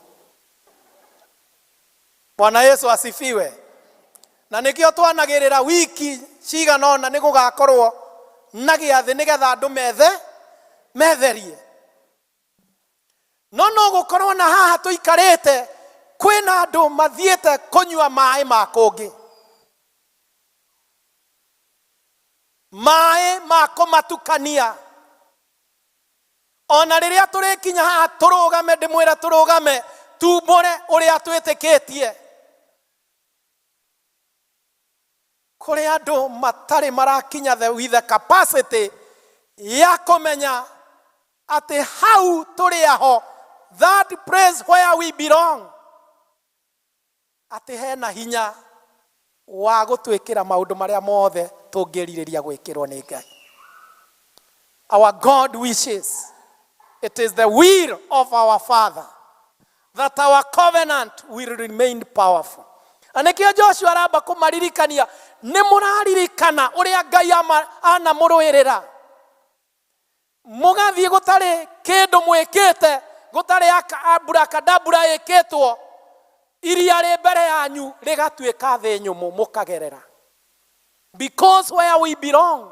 Bwana Yesu asifiwe. Na nĩkĩo twanagĩrĩra wiki cigana ũna nĩ gũgakorwo na gĩathĩ nĩgetha andũ metherie. No gũkorwo na haha tũikarĩte kwĩna andũ mathiĩte kũnyua maĩ ma kũngĩ, maĩ ma kũmatukania. Ona rĩrĩa tũrĩkinya haha tũrũgame, ndĩmwĩra tũrũgame tumbũre ũrĩa twĩtĩkĩtie. Kũrĩ andũ matarĩ marakinya with the capacity ya kũmenya atĩ hau tũrĩ aho, that place where we belong, ati hena hinya wa gutwikira maundu maria mothe tungiririria gwikirwo ni Ngai. Our God wishes, it is the will of our Father, that our covenant will remain powerful. Anekio Joshua aramba kumaririkania, ni muraririkana uria Ngai ana muruirira, mugathie gutari kindu mwikite, gutari abracadabra ikitwo, iria ri mbere yanyu rigatwika thi nyumu mukagerera. Because where we belong,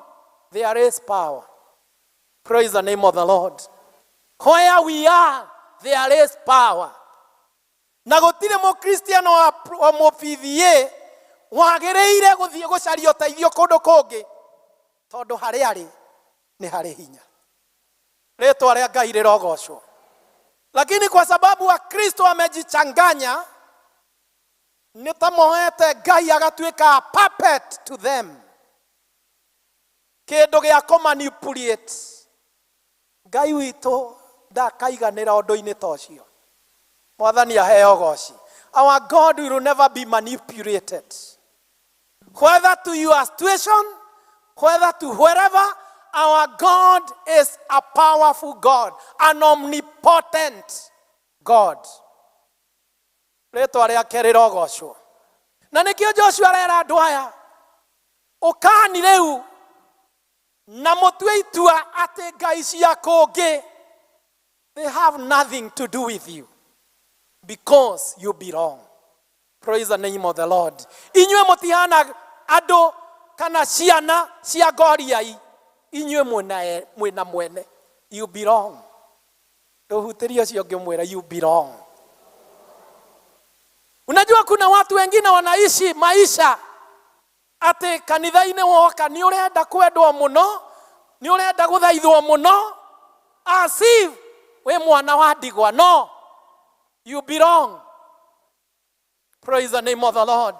there is power. Praise the name of the Lord. Where we are, there is power. Na gutire mo Christian wa mobithie wagereire guthie gucaria uteithio kundu kungi, tondu hari ari ni hari hinya. Ritwa ria Ngai rirogocwo. Lakini kwa sababu wa Kristo wamejichanganya, nitamohete Ngai agatwika puppet to them, kindu gia kumanipulate. Ngai witũ ndakaiganĩra ũndũ-inĩ ta ũcio. Mwathani aheo goci. Our God will never be manipulated. Whether to your situation, whether to wherever, our God is a powerful God, an omnipotent God. Rĩtwa rĩake rĩrogocwo. Na nĩkĩo Joshua arera andũ aya, ũkani rĩu na mutue itua ati ngai cia kũngĩ, they have nothing to do with you, because you belong. Praise the name of the Lord. Inyue mutihana andũ kana ciana cia Goliai, inyue mwena mwene, you belong. Tuhutiria cio ngimwira you belong. Unajua kuna watu wengine wanaishi maisha ati kanitha-ini woka ni urenda kwendwo muno, ni urenda guthaithwo muno, as if we mwana wa ndigwa. No, you belong. Praise the name of the Lord.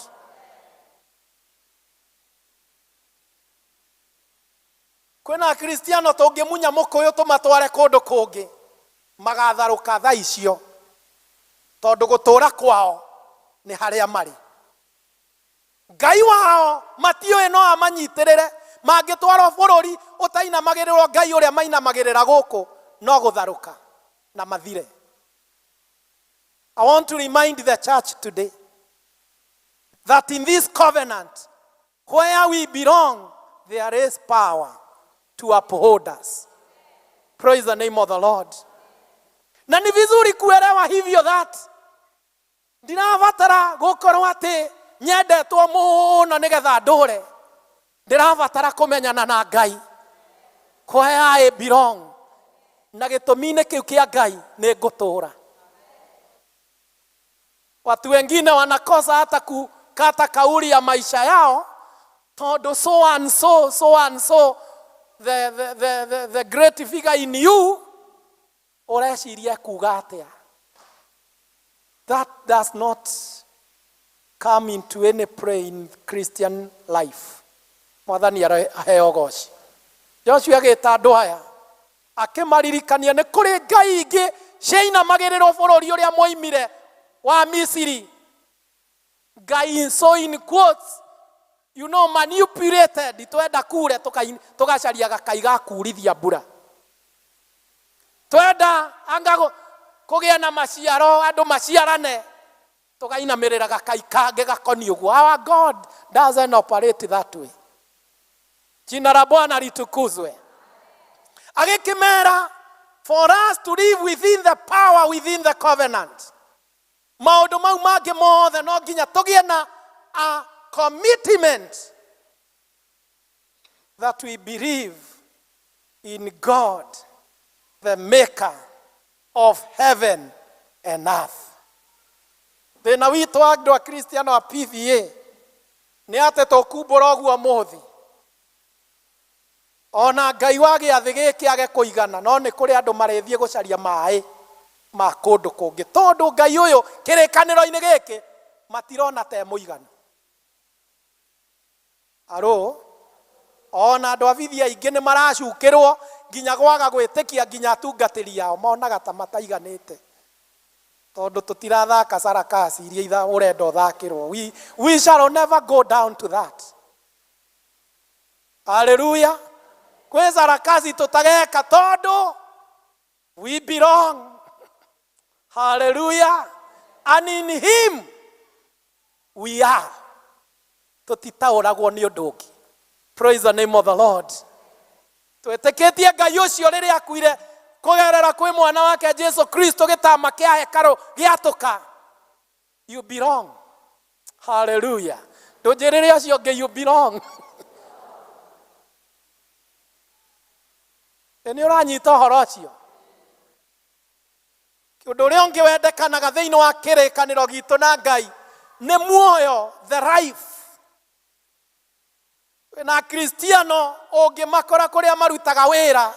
Kwena Kristiano tungimunya mukuyu tumatware kundu kungi, magatharuka tha icio, tondu gutura kwao ni haria mari. Ngai wao matiũĩ no amanyitirĩre, mangĩtwarwo bũrũri ũtainamagĩrĩrwo Ngai ũrĩa mainamagĩrĩra gũkũ, no gũtharũka na mathire. I want to remind the church today that in this covenant, where we belong, there is power to uphold us. Praise the name of the Lord. Na ni vizuri kuelewa hivyo that ndirabatara gũkorwo atĩ nyendetwo mũno nĩgetha ndũre. Ndĩrabatara kũmenyana na Ngai, where I belong, na gĩtũmi-inĩ kĩu kĩa Ngai nĩ ngũtũra. Watu wengine wanakosa hata kukata kauli ya maisha yao, tondu so and so the great figure in you ureciria kuga atia. That does not come into any play in Christian life. Mwathani aheo goci. Joshua agĩta andũ aya akĩmaririkania nĩ kũrĩ ngai ingĩ ciainamagĩrĩrwo bũrũri ũrĩa moimire wa Misiri. Ngai, so in quotes, you know, manipulated, twenda kure tugacaria gakai ga kurithia mbura. Twenda anga kũgĩa na maciaro, andũ maciarane, tugainamirira gakai kange gakoni uguo. Our God doesn't operate that way. Jina la Bwana litukuzwe. Agikimera, for us to live within the power, within the covenant, maundu mau mangĩ mothe no nginya tũgĩe na a commitment that we believe in God, the maker of heaven and earth. Thĩna witũ wa andũ a Kristiano a PVA nĩ atĩ tũkumbũra ũguo mũthĩ. Ona Ngai wa gĩathĩ gĩkĩ age kũigana, no nĩ kũrĩ andũ marethiĩ gũcaria maĩ ma kũndũ kũngĩ, tondũ Ngai ũyũ kĩrĩkanĩro-inĩ gĩkĩ matirona ta mũiganu. Aro, ona andũ a bithi aingĩ nĩ maracukĩrwo nginya gwaga gwĩtĩkia nginya atungatĩri ao monaga ta mataiganĩte. tondu tutirathaka sarakasi iria itha urenda uthakirwo. We shall never go down to that. Hallelujah. Kwe sarakasi tutageka tondu we belong. Hallelujah. And in him we are. Tutitauragwo ni undu ungi. Praise the name of the Lord. Tweteketie Ngai ucio riria akuire kugerera kwi mwana wake Jesu Kristo gitama kia hekaro giatuka. You belong. Hallelujah. Ndunjiriria cio ngi you belong. Ni uranyita horo ucio. Kiundu ria ungi wendekanaga thiini wa kirikaniro gitu na Ngai ni muoyo, the life. Na Kristiano ungimakora kuria marutaga wira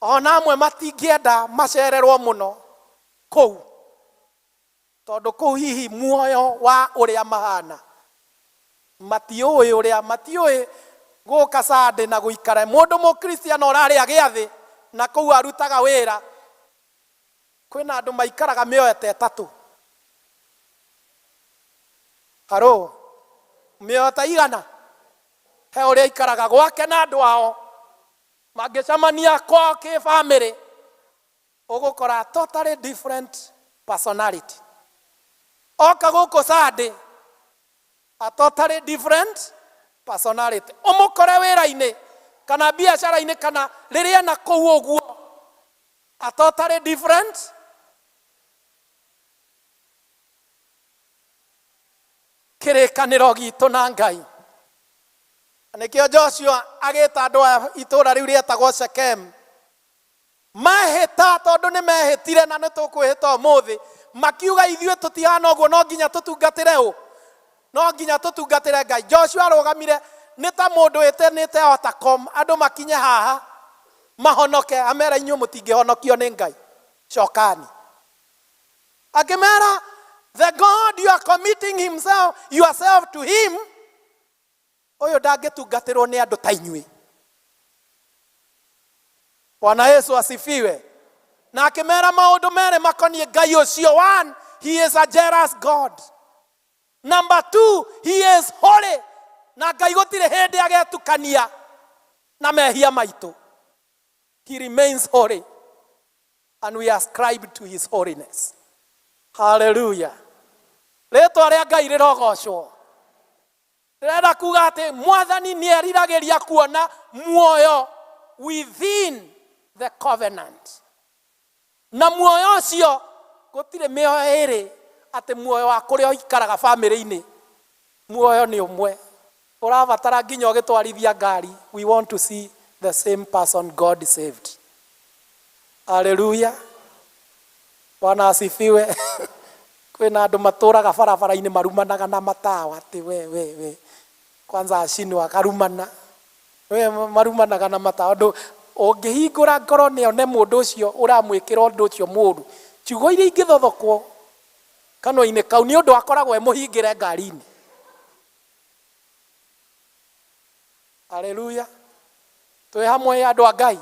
ona amwe matingienda macererwo muno kou tondu kou hihi muoyo wa uria mahana matiui uria matiui guka Sunday na guikara mundu mukristiano urari agiathi na kou arutaga wira kwina andu maikaraga mioyo tetatu. Haro mioyo ta igana he uria ikaraga gwake na andu ao magicamania kwa ki family ugukora totally different personality. Oka guku Sunday a totally different personality. Umukore wira-ini kana biacara-ini kana riria na kou uguo a totally different. Kirikaniro gitu na Ngai. Nikio Joshua agita andu a itura riu rietagwo Shechem mahita tondu ni mehitire na nitukwihita umuthi makiuga ithue tutihana uguo no nginya tutungatire u no nginya tutungatire Ngai. Joshua arugamire ni ta mundu etenete otakom andu makinye haha mahonoke amera inyu mutingihonokio ni Ngai cokani akimera the God you are committing yourself to him oyo ndagetungatirwo ni andu ta inyui. Bwana Yesu asifiwe. Na akimera maundu mere makonie Ngai ucio. One, he is a jealous God. Number two, he is holy. Na Ngai gutire hindi agetukania na mehia maitu. He remains holy and we ascribe to his holiness. Hallelujah. Ritwa ria Ngai rirogocwo. Renda kuga ati mwathani ni eriragiria kuona muoyo within the covenant. Na muoyo ucio gutire mioyo iri ati muoyo wa kuria ikaraga family-ini. Muoyo ni umwe. Urabatara nginya ugitwarithia ngari. We want to see the same person God saved. Hallelujah. Bwana asifiwe. Kwina andu maturaga barabara-ini marumanaga na matawa ati we kwanza ashinwa karumana we marumanaga na matawa andu ungihingura ngoro ni one mundu ucio uramwikira undu ucio muru ciugo iria ingithothokwo kanwa-ini kau ni undu akoragwo emuhingire ngari-ini. Haleluya. Twe hamwe andu a Ngai.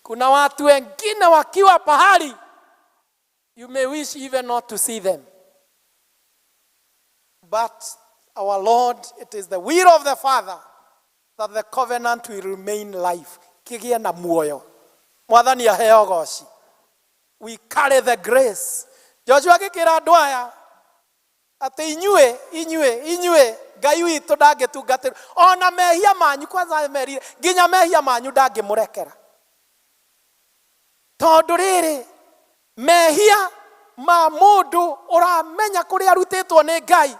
Kuna watu wengine wakiwa pahali you may wish even not to see them. But our Lord, it is the will of the Father that the covenant will remain life. Kigie na muoyo. Mwathani aheo goci. We carry the grace. Joshua gikira andu aya ati inyue Ngai witu ndagetungatira ona mehia manyu kwanza merire nginya mehia manyu ndangimurekera. Tondu riri mehia ma mundu uramenya kuria arutitwo ni Ngai.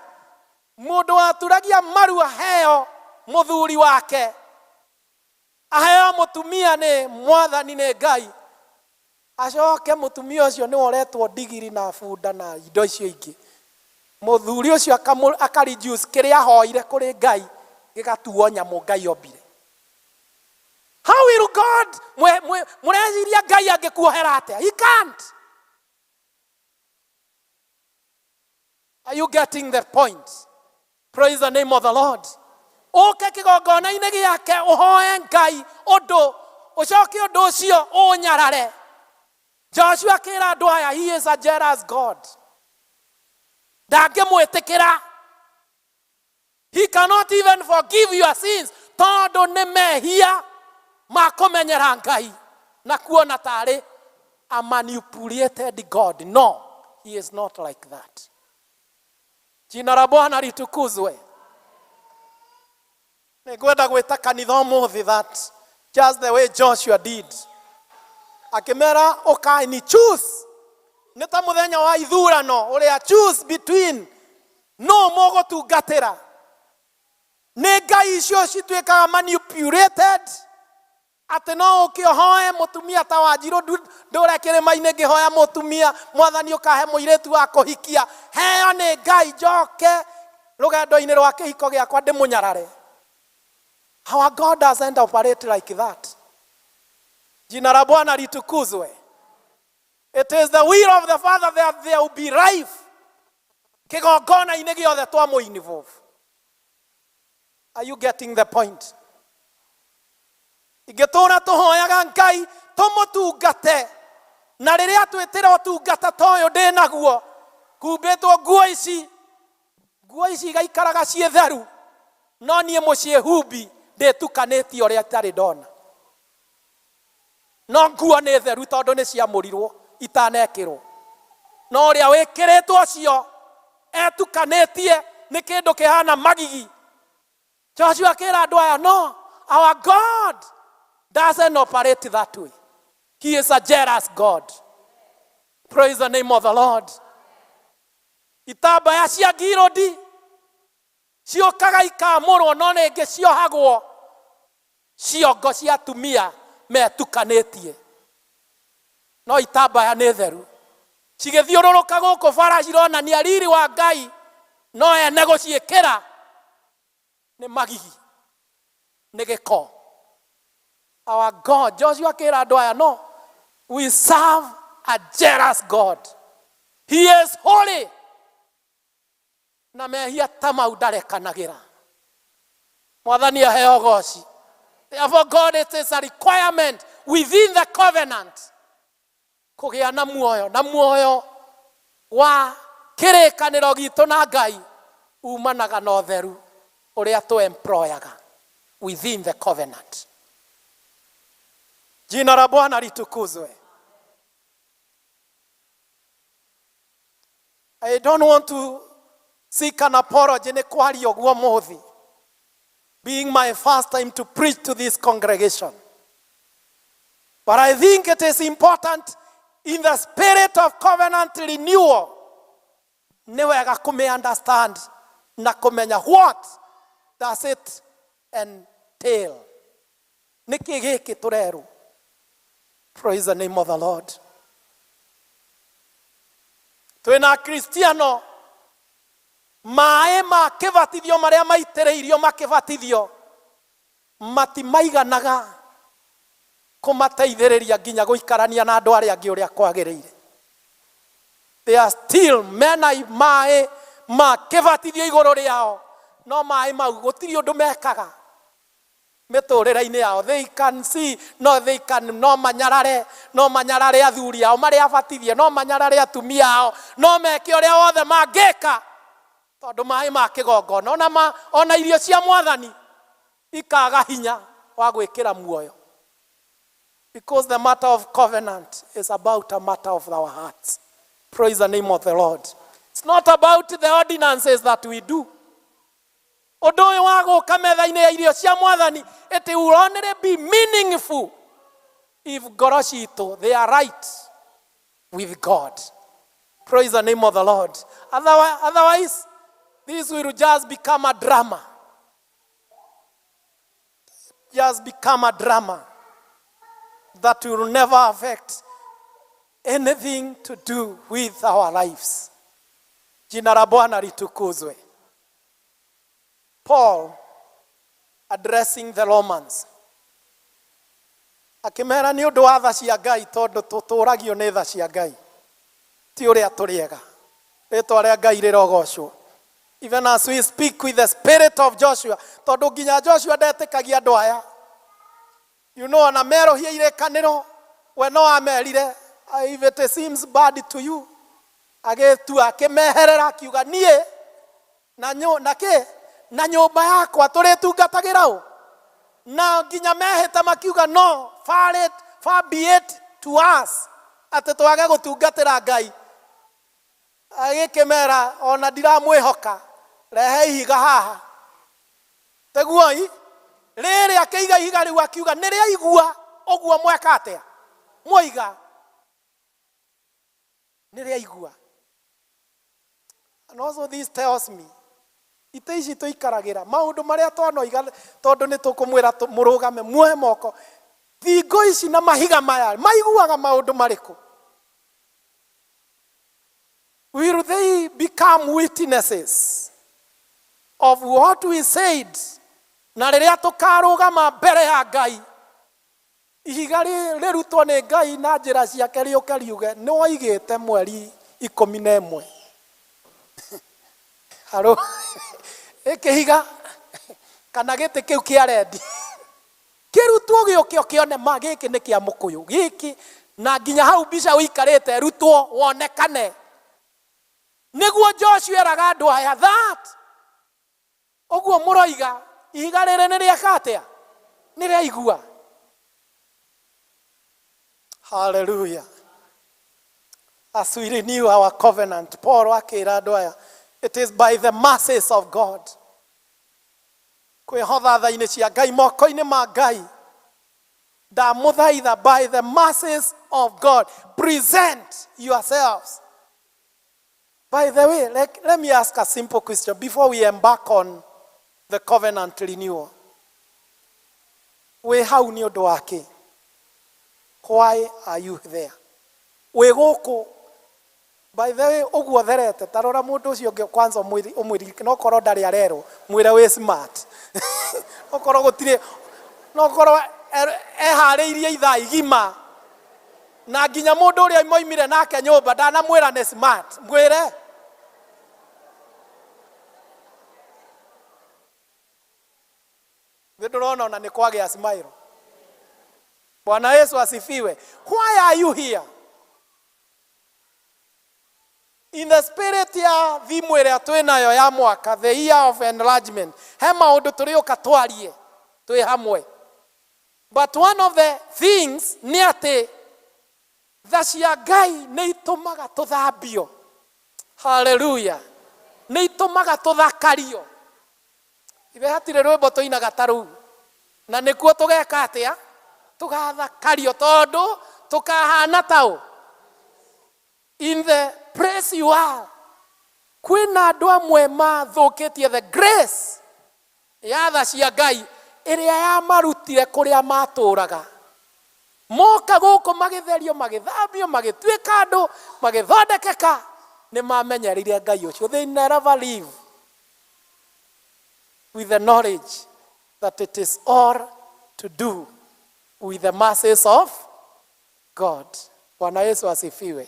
Mundu aturagia maru aheo muthuri wake aheo mutumia ni mwathani ni Ngai acoke mutumia ucio ni oretwo digiri na funda na indo icio ingi muthuri ucio akarijuice kiria hoire kuri Ngai gigatuo nyamu Ngai ombire. How will God mureciria Ngai angikuohera atia? He can't. Are you getting the point? Praise the name of the Lord. Oke kigongona-ini giake uhoe Ngai undu ucoke undu ucio unyarare Joshua akĩra andũ aya, he is a jealous God. Ndangĩmwĩtĩkĩra. He cannot even forgive your sins. Tondũ nĩ mehia makũmenyera Ngai na kuona tarĩ a manipulated God. No, he is not like that. Jina la Bwana litukuzwe. Nĩngwenda gwĩta kanitha ũmũthĩ that just the way Joshua did. Akĩmera ũkai ni choose. Nĩ ta mũthenya wa ithurano ũrĩa choose between no mũgũtungatĩra. Nĩ ngai icio cituĩkaga manipulated. Atĩ no ũkĩhoe mũtumia ta Wanjirũ ndũre kĩrĩma-inĩ ngĩhoya mũtumia mwathani ũkahe mũirĩtu wa kũhikia. Heo nĩ ngai njoke rũgendo-inĩ rwa kĩhiko gĩakwa ndĩmũnyarare. Our God doesn't operate like that. Jina la Bwana litukuzwe. It is the will of the Father that there will be life. Kĩgongona-inĩ gĩothe twamũ-involve. Are you getting the point? Ingĩtũra tũhoyaga Ngai tũmũtungate. Na rĩrĩa twĩtĩra ũtungata ta ũyũ ndĩ naguo, kumbĩtwo nguo ici igaikaraga ciĩ theru, no niĩ mũciĩ humbi ndĩtukanĩtie ũrĩa itarĩ ndona. No nguo nĩ theru tondũ nĩ ciamũrirwo itanekĩrwo. No ũrĩa wĩkĩrĩtwo cio etukanĩtie nĩ kĩndũ kĩhana magigi. Joshua akĩra andũ aya, no, our God doesn't operate that way. He is a jealous God. Praise the name of the Lord. Itambaya cia ngirũndi ciokaga ikamũrwo no rĩngĩ ciohagwo ciongo cia atumia metukanĩtie. No itambaya nĩ theru. Cigĩthiũrũrũka gũkũ bara cironania riri wa Ngai, no ene gũciĩkĩra nĩ magigi, nĩ gĩko. Our God, Joshua akĩra andũ aya, no, we serve a jealous God. He is holy. Na mehia ta mau ndarekanagĩra. Mwathani aheo goci. Therefore God, it is a requirement within the covenant kũgĩa na muoyo wa kĩrĩkanĩro gitũ na Ngai umanaga na ũtheru ũrĩa tũemployaga within the covenant. Jina la Bwana litukuzwe. I don't want to seek an apology nĩ kwaria ũguo mũthĩ, being my first time to preach to this congregation. But I think it is important in the spirit of covenant renewal nĩ wega kũme understand na kũmenya what does it entail. Nĩkĩ gĩkĩ tũrerwo? Praise the name of the Lord. Twĩna Kristiano maĩ ma kĩbatithio marĩa maitĩrĩirio makĩbatithio matimaiganaga kũmateithĩrĩria nginya gũikarania na andũ arĩa angĩ ũrĩa kwagĩrĩire. They are still maĩ ma kĩbatithio igũrũ rĩao, no maĩ mau gũtirĩ ũndũ mekaga mĩtũrĩre-inĩ yao. They can see, no they can, no manyarare athuri ao marĩa abatithie, no manyarare atumia ao, no meke ũrĩa wothe mangĩka tondũ maĩ ma kĩgongona ona irio cia Mwathani ikaga hinya wa gwĩkĩra muoyo. Because the matter of covenant is about a matter of our hearts. Praise the name of the Lord. It's not about the ordinances that we do. Ũndũ ũyũ wa gũka metha-inĩ ya irio cia Mwathani, it will only be meaningful if ngoro citũ they are right with God. Praise the name of the Lord. Otherwise, this will just become a drama. Just become a drama that will never affect anything to do with our lives. Jina la Bwana litukuzwe. Paul addressing the Romans. Akĩmera nĩ ũndũ wa tha cia Ngai tondũ tũtũragio nĩ tha cia Ngai. Ti ũrĩa tũrĩega. Rĩtwa rĩa Ngai rĩrogocwo. Even as we speak with the spirit of Joshua, tondũ nginya Joshua ndetĩkagia andũ aya. You know, na merohia irekanĩro we no amerire if it seems bad to you, agetua akimeherera akiuga nie na nyumba yakwa turitungatagira u na nginya meheta makiuga no far be it to us ati twage gutungatira Ngai agikimera ona ndiramwihoka rehe ihiga haha teguoi riri akiiga ihiga riu akiuga niria igua oguo mweka atia moiga niria igua. And also this tells me ite ici tuikaragira maundu maria twanoiga tondu ni tukumwira murugame muohe moko thingo ici na mahiga maya maiguaga maundu mariku. Will they become witnesses of what we said? Na riria tukarugama mbere ya Ngai ihiga rirutwo ni Ngai na njira ciake riuke riuge ni waigite mweri 11 haro ikihiga kana gite kiu kia rendi kirutwo giukio kione ma giki ni kia mukuyu giki na nginya hau bica uikarite rutwo wonekane niguo Joshua eraga andu aya that oguo muroiga ihiga riri ni riakatia ni riaigua. Hallelujah. As we renew our covenant, Paul akira andu aya, it is by the mercies of God. Kwihotha thaini cia Ngai moko-ini ma Ngai ndamuthaitha by the mercies of God present yourselves. By the way, let me ask a simple question before we embark on the covenant renewal. We hau ni undu wake. Why are you there? We guku. By the way, uguo therete tarora mundu ucio ngi kwanza umwiri no korwo ndari arero mwire we smart. No korwo gutire no korwo ehariirie ithaa igima na nginya mundu uria moimire nake nyumba ndana mwira ni smart mwire ndurona ona ni kwagia smile. Bwana Yesu asifiwe. Why are you here? In the spirit ya thimu iria twinayo ya mwaka, the year of enlargement, he maundu turioka twarie twi hamwe. But one of the things ni ati tha cia Ngai ni itumaga tuthambio. Hallelujah. Ni itumaga tuthakario. Ibe hatire rwimbo tuinaga taru na nikuo tugeka atia tugathakario tondu tukahana tao. In the place you are, kwina andu amwe mathukitie the grace ya tha cia Ngai iria yamarutire kuria maturaga moka guku magitherio magithambio magituika andu magithondekeka ni mamenyerire Ngai ucio. They never live with the knowledge that it is all to do with the mercies of God. Bwana Yesu asifiwe.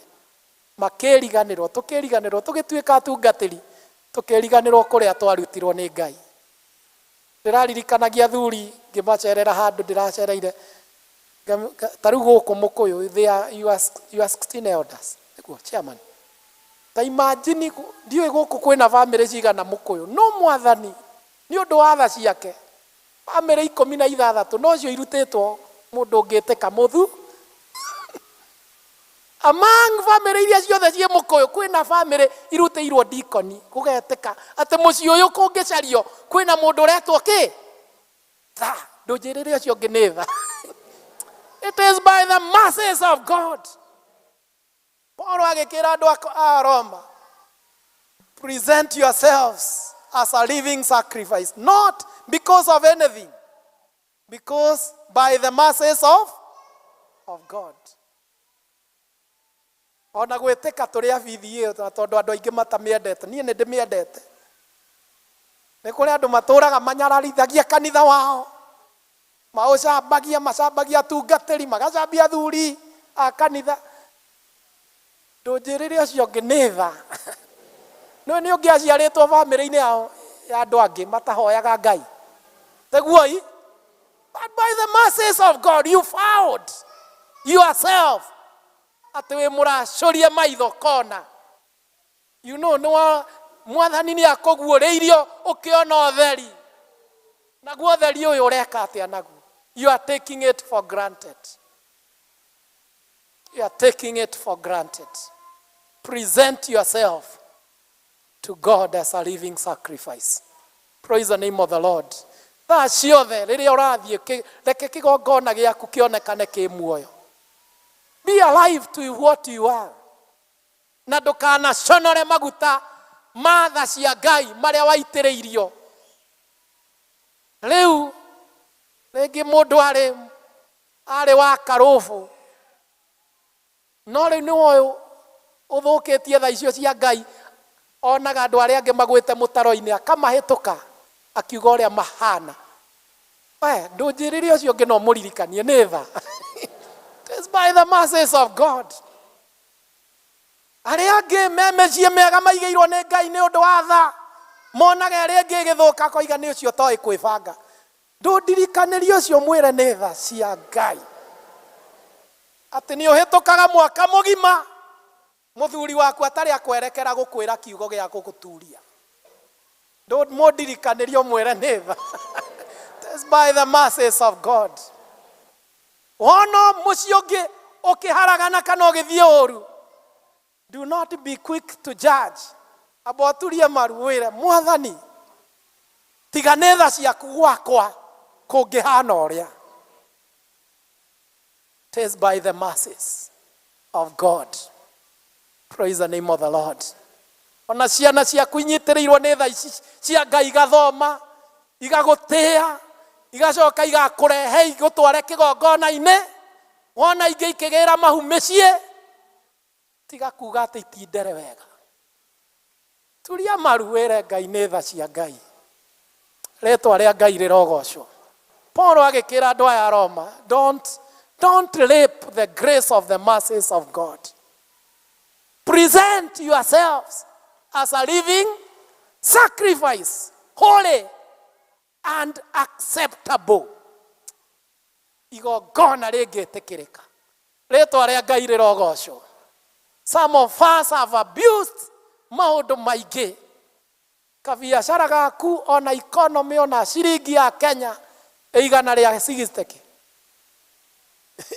Makeriganirwo tukiriganirwo tugituika atungatiri tukiriganirwo kuria twarutirwo ni Ngai. Ndiraririkanagia thuri ngimacerera handu ndiracereire taru guku mukuyu you are 16 elders niguo chairman. Ta imagine ndiwe guku kwina family cigana mukuyu no mwathani ni undu wa tha ciake family 16 no cio irutitwo mundu ngiteka muthu among family iria ciothe cie mukuyu kwina family irutiirwo deacon kugeteka ati muci uyu kungicario kwina mundu uretwo ki tha ndunjirire ucio ngi ni tha. It is by the mercies of God. Paul agikira andu a Roma, present yourselves as a living sacrifice, not because of anything, because by the mercies of God. Ona gweteka turi abithi iyo tondu andu aingi matamiendete nie ni ndimiendete ni kuri andu maturaga manyararithagia kanitha wao macambagia tungatiri magacambia thuri a kanitha ndunjirire ucio ngi ni tha no ni ungiaciaritwo family-ini yao ya andu angi matahoyaga Ngai teguoi. But by the mercies of God you found yourself ati we muracoria maitho kona. You know, no mwathani ni akuguũrĩirio ukiona utheri. Naguo utheri uyu ureka atia naguo? You are taking it for granted. You are taking it for granted. Present yourself to God as a living sacrifice. Praise the name of the Lord. Thaa ciothe rĩrĩa ũrathiĩ reke kĩgongona gĩaku kĩonekane kĩ muoyo. Be alive to what you are. Na ndũkanaconore maguta ma tha cia Ngai marĩa waitĩrĩirio. Rĩu rĩngĩ mũndũ arĩ wa karũbũ, no rĩu nĩ woĩ ũthũkĩtie tha icio cia Ngai, onaga andũ arĩa angĩ magwĩte mũtaro-inĩ akamahĩtũka akiuga ũrĩa mahana. Ndũnjĩrĩre ũcio ũngĩ no mũririkanie nĩ tha. It is by the mercies of God. Arĩa angĩ memeciĩ mega maigĩirwo nĩ Ngai nĩ ũndũ wa tha, monaga arĩa angĩ gĩthũka koiga nĩ ũcio toĩ kwĩbanga. Ndũndirikanĩrie ũcio mwĩre nĩ tha cia Ngai. Atĩ nĩ ũhĩtũkaga mwaka mũgima mũthuri waku atarĩ akwerekera gũkwĩra kiugo gĩa gũgũturia. Mũndirikanĩrie ũmwĩre nĩ tha. It is by the mercies of God. Wona mũciĩ ũngĩ ũkĩharagana kana ũgĩthiĩ ũru, do not be quick to judge. Aboturie maruĩre Mwathani, tiga nĩ tha ciaku gwakwa kũngĩhana ũrĩa. It is by the mercies of God. Praise the name of the Lord. Ona ciana ciaku inyitĩrĩirwo nĩ tha ici cia Ngai igathoma, igagũtĩa, igacoka igakũrehe igũtware kĩgongona-inĩ, wona ingĩ ikĩgĩra mahu mĩciĩ, tiga kuga atĩ itindere wega. Turia maruĩre Ngai nĩ tha cia Ngai. Rĩĩtwa rĩa Ngai rĩrogocwo. Paulo agĩkĩra andũ aya Roma, don't rape the grace of the mercies of God. Present yourselves as a living sacrifice, holy and acceptable. Igongona rĩngĩtĩkĩrĩka. Rĩĩtwa rĩa Ngai rĩrogocwo. Some of us have abused maũndũ maingĩ. Kabiacara gaku ona economy ona ciringi ya Kenya igana rĩa 60.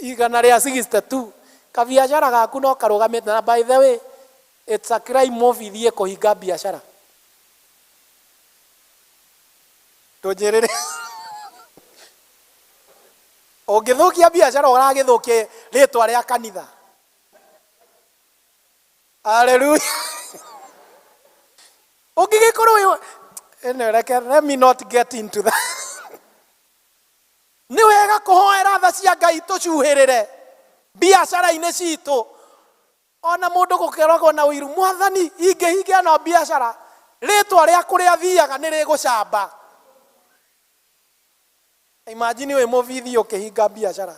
Igana rĩa 62. Kabiacara gaku no karũgamĩte. Na by the way, it's a crime ũthiĩ kũhinga biacara. Ndũnjĩrĩre. Ũngĩthũkia biacara ũragĩthũkia rĩĩtwa rĩa kanitha. Hallelujah. Let me not get into that. Nĩ wega kũhoera tha cia Ngai tũcuhĩrĩre biacara-inĩ citũ. Ona mũndũ gũkeragwo na ũiru, Mwathani ingĩhingia no biacara, rĩĩtwa rĩa kũrĩa thiaga nĩ rĩgũcamba. Imagine wĩ mũbithi ũkĩhinga biacara.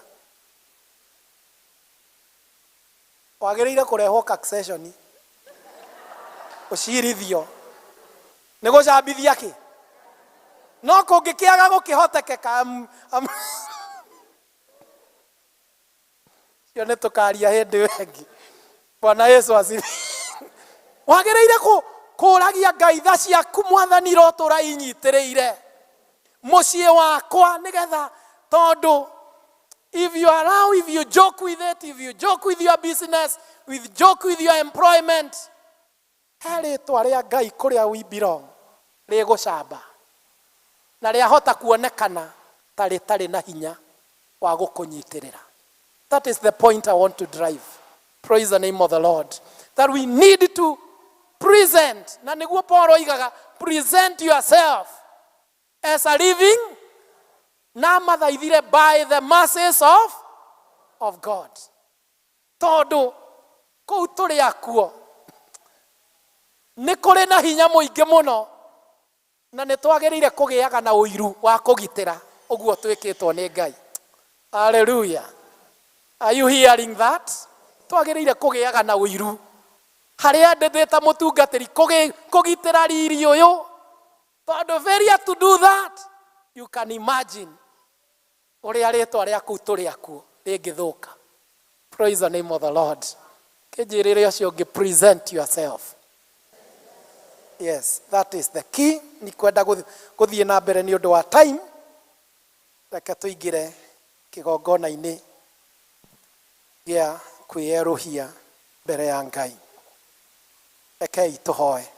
Wagĩrĩire kũrehwo succession. Ũcirithio. Nĩ gũcambithia kĩ? No kũngĩkĩaga gũkĩhotekeka. Cio nĩ tũkaria hĩndĩ ĩngĩ. Bwana Yesu asifiwe. Wagĩrĩire kũũragia Ngai tha ciaku Mwathani rotũra inyitĩrĩire. Mũciĩ wakwa nĩgetha tondũ if you joke with it, if you joke with your business, with joke with your employment, rĩĩtwa rĩa Ngai kũrĩa we belong rĩgũcamba. Na rĩahota kuonekana ta rĩtarĩ na hinya wa gũkũnyitĩrĩra. That is the point I want to drive. Praise the name of the Lord. That we need to present. Na nĩguo Paulo oigaga, present yourself as a living na mathaithire by the mercies of God. Tondũ kũu tũrĩ akuo nĩ kũrĩ na hinya mũingĩ mũno, na nĩ twagĩrĩire kũgĩaga na ũiru wa kũgitĩra ũguo twĩkĩtwo nĩ Ngai. Hallelujah. Are you hearing that? Twagĩrĩire kũgĩaga na ũiru harĩa ndĩ ta mũtungatĩri kũgitĩra riri ũyũ. Tondũ failure to do that, you can imagine ũrĩa rĩĩtwa rĩaku tũrĩ akuo rĩngĩthũka. Praise the name of the Lord. Kijirire ucio present yourself. Yes, that is the key. Ni kwenda guthie na mbere ni undu wa time. Reke tuingire kigongona-ini gia kwieruhia mbere ya Ngai. Rekei tuhoe.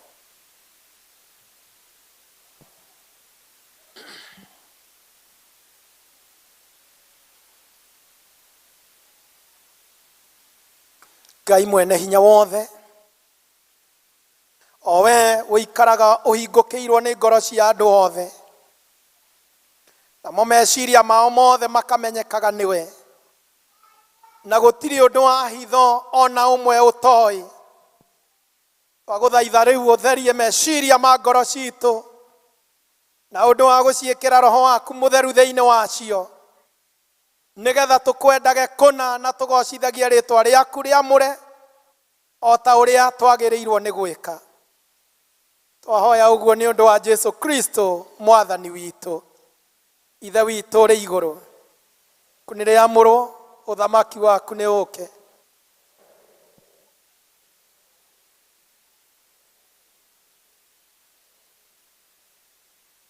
Ngai mwene hinya wothe, owe uikaraga uhingukiirwo ni ngoro cia andu othe, namo meciria mao mothe makamenyekaga niwe, na gutiri undu wa hitho ona umwe utoi. Twaguthaitha riu utherie meciria ma ngoro citu na undu wa guciikira roho waku mutheru thiini wacio, nigetha tukwendage kuna na tugocithagia ritwa riaku riamure o ta uria twagiriirwo ni gwika. Twahoya uguo ni undu wa Jesu Kristo mwathani witu. Ithe witu ri iguru, kunire amuru uthamaki waku ni uke.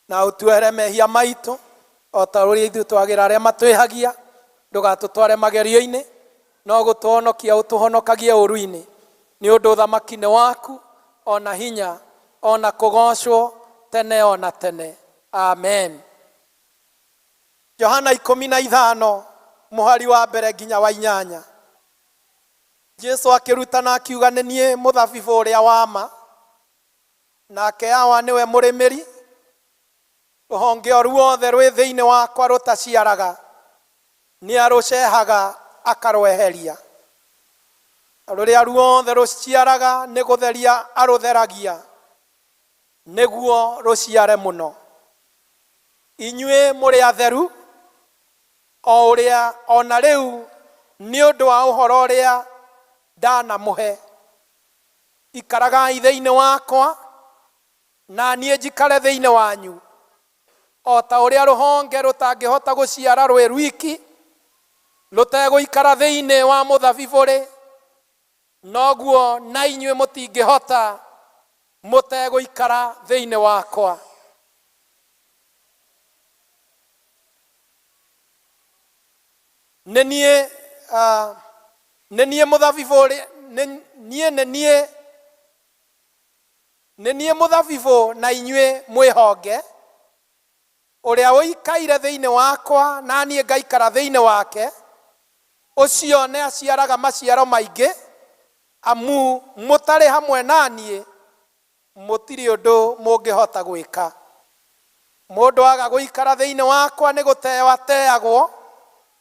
Na utuere mehia maitu o ta uria ithu twagira aria matwihagia, ndugatutware magerio-ini, no gutuhonokia utuhonokagie uru-ini. Ni undu uthamaki ni waku, ona hinya, ona kugocwo tene ona tene. Amen. Johana 15 muhari wa mbere nginya wa 8. Jesu akirutana akiuga ni nie muthabibu uria wama, nake awa niwe murimiri. Ruhonge o ruothe rwi thiini wakwa rutaciaraga ni arucehaga akarweheria. Ruria ruothe ruciaraga ni gutheria arutheragia niguo ruciare muno. Inyue muri atheru o uria ona riu ni undu wa uhoro uria ndanamuhe. Ikaragai thiini wakwa na nie njikare thiini wanyu. O ta uria ruhonge rutangihota guciara rwi rwiki ruteguikara thiini wa muthabibu ri, noguo na inyue mutingihota muteguikara thiini wakwa. Nenie muthabibu ri, nenie muthabibu na inyue mwihonge. Uria uikaire thiini wakwa na nie ngaikara thiini wake, ucio ne aciaraga maciaro maingi, amu mutari hamwe na nie mutiri undu mungihota gwika. Mundu aga guikara thiini wakwa ni guteo ateagwo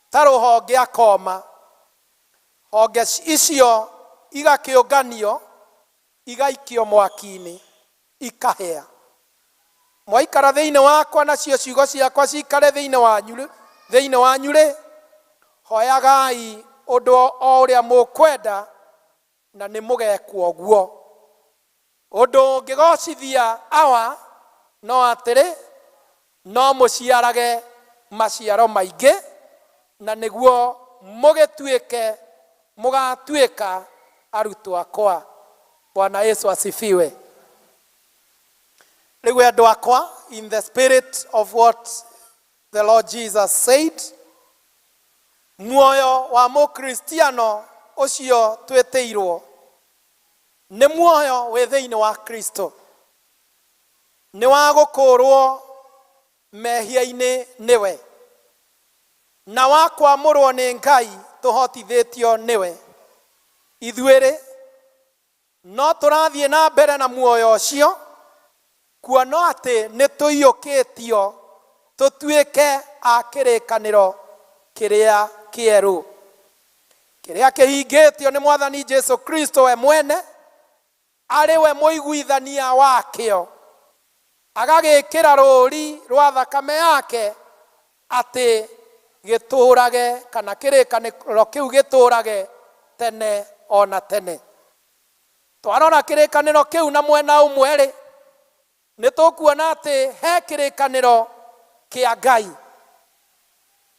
ta ruhonge akoma. Honge icio igakiunganio, igaikio mwaki-ini, ikahea. Mwaikara thiini wakwa nacio ciugo ciakwa cikare thiini wanyu ri, hoyagai undu o uria mukwenda na ni mugekwo guo. Undu ngigocithia awa no atiri, no muciarage maciaro maingi, na niguo mugatuika arutwo akwa. Bwana Yesu asifiwe. Rigu andu akwa, in the spirit of what the Lord Jesus said, muoyo wa mukristiano ucio twitiirwo ni muoyo wi thiini wa Kristo. Ni wa gukurwo mehia-ini niwe, na wa kwamurwo ni Ngai tuhotithitio niwe. Ithuiri no turathie na mbere na muoyo ucio, kuona ati ni tuiyukitio tutuike a kirikaniro kiria kieru, kiria kihingitio ni mwathani Jesu Kristo we mwene, ari we muiguithania wakio, agagikira ruri rwa thakame yake ati giturage, kana kirikaniro kiu giturage tene ona tene. Twarora kirikaniro kiu na mwena umwe ri, ni tukuona ati he kirikaniro kia Ngai,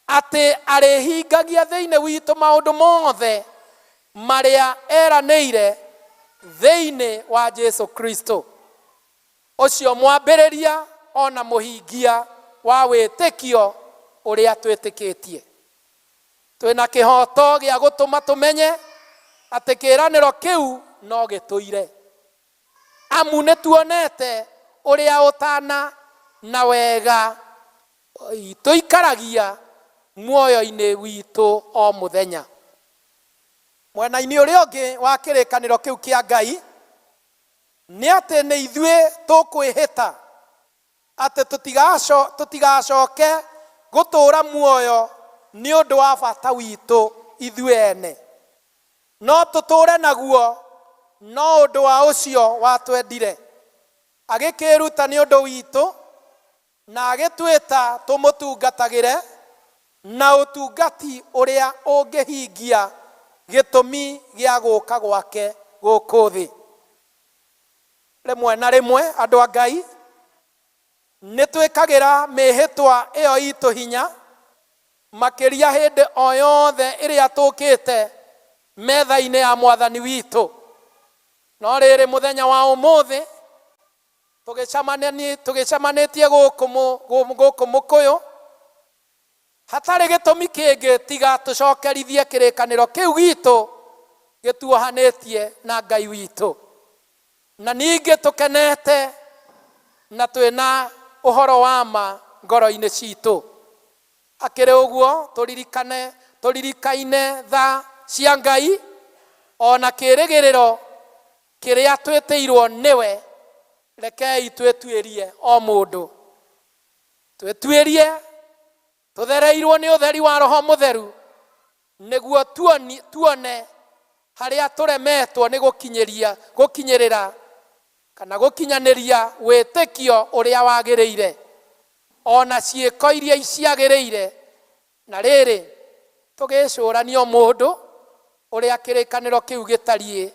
ati arihingagia thiini witu maundu mothe maria eranĩire thĩinĩ wa Jesu Kristo, ũcio mwambĩrĩria ona mũhingia wa wĩtĩkio ũrĩa twĩtĩkĩtie. Twĩna kĩhoto gĩa gũtũma tũmenye atĩ kĩĩranĩro kĩu no gĩtũire, amu nĩ tuonete ũrĩa ũtana na wega tũikaragia muoyo-inĩ witũ o mũthenya. Mwena-inĩ ũrĩa ũngĩ wa kĩrĩkanĩro kĩu kĩa Ngai nĩ atĩ nĩ ithuĩ tũkwĩhĩta atĩ tũtigacoke gũtũũra muoyo nĩ ũndũ wa bata witũ ithuĩ ene, no tũtũũre naguo no ũndũ wa ũcio watwendire, agĩkĩĩruta nĩ ũndũ witũ na agĩtwĩta tũmũtungatagĩre na ũtungati ũrĩa ũngĩhingia gĩtũmi gĩa gũũka gwake gũkũ thĩ. Rĩmwe na rĩmwe andũ a Ngai nĩ twĩkagĩra mĩhĩtwa ĩyo itũ hinya, makĩria hĩndĩ o yothe ĩrĩa tũkĩte metha-inĩ ya Mwathani witũ. No rĩrĩ mũthenya wa ũmũthĩ tũgĩcemanĩtie gũkũ mũkũyũ, hatarĩ gĩtũmi kĩngĩ tiga tũcokerithie kĩrĩkanĩro kĩu gitũ gĩtuohanĩtie na Ngai witũ, na ningĩ tũkenete na twĩna ũhoro wa ma ngoro-inĩ citũ. Akĩrĩ ũguo tũririkaine tha cia Ngai ona kĩĩrĩgĩrĩro kĩrĩa twĩtĩirwo nĩwe. Rekei twĩtuĩrie o mũndũ, twĩtuĩrie tũthereirwo nĩ ũtheri wa Roho Mũtheru, nĩguo tuone harĩa tũremetwo nĩ gũkinyĩrĩra kana gũkinyanĩria wĩtĩkio ũrĩa wagĩrĩire, ona ciĩko iria ciagĩrĩire, na rĩrĩ tũgĩcũrania mũndũ ũrĩa kĩrĩkanĩro kĩu gĩtariĩ,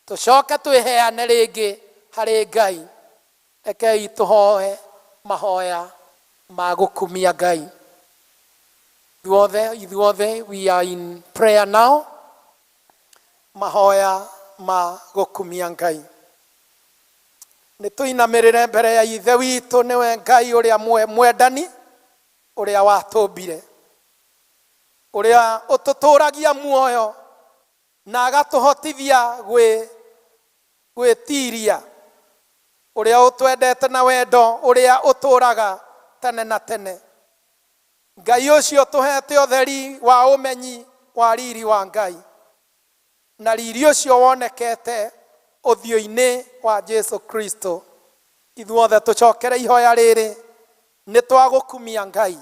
tũcoke twĩheane rĩngĩ harĩ Ngai. Rekei tũhoe mahoya ma gũkumia Ngai. Ithuothe we are in prayer now. Mahoya ma gũkumia Ngai. Nĩ tũinamĩrĩre mbere ya ithe witũ, nĩwe Ngai ũrĩa mwendani, ũrĩa watũmbire, ũrĩa ũtũtũragia muoyo na agatũhotithia gwĩtiria, ũrĩa ũtwendete na wendo ũrĩa ũtũraga tene na tene. Ngai ũcio tũhete ũtheri wa ũmenyi wa riri wa Ngai, na riri ũcio wonekete ũthiũ-inĩ wa Jesu Kristo. Ithuothe tũcokere ihoya rĩrĩ, nĩ twagũkumia Ngai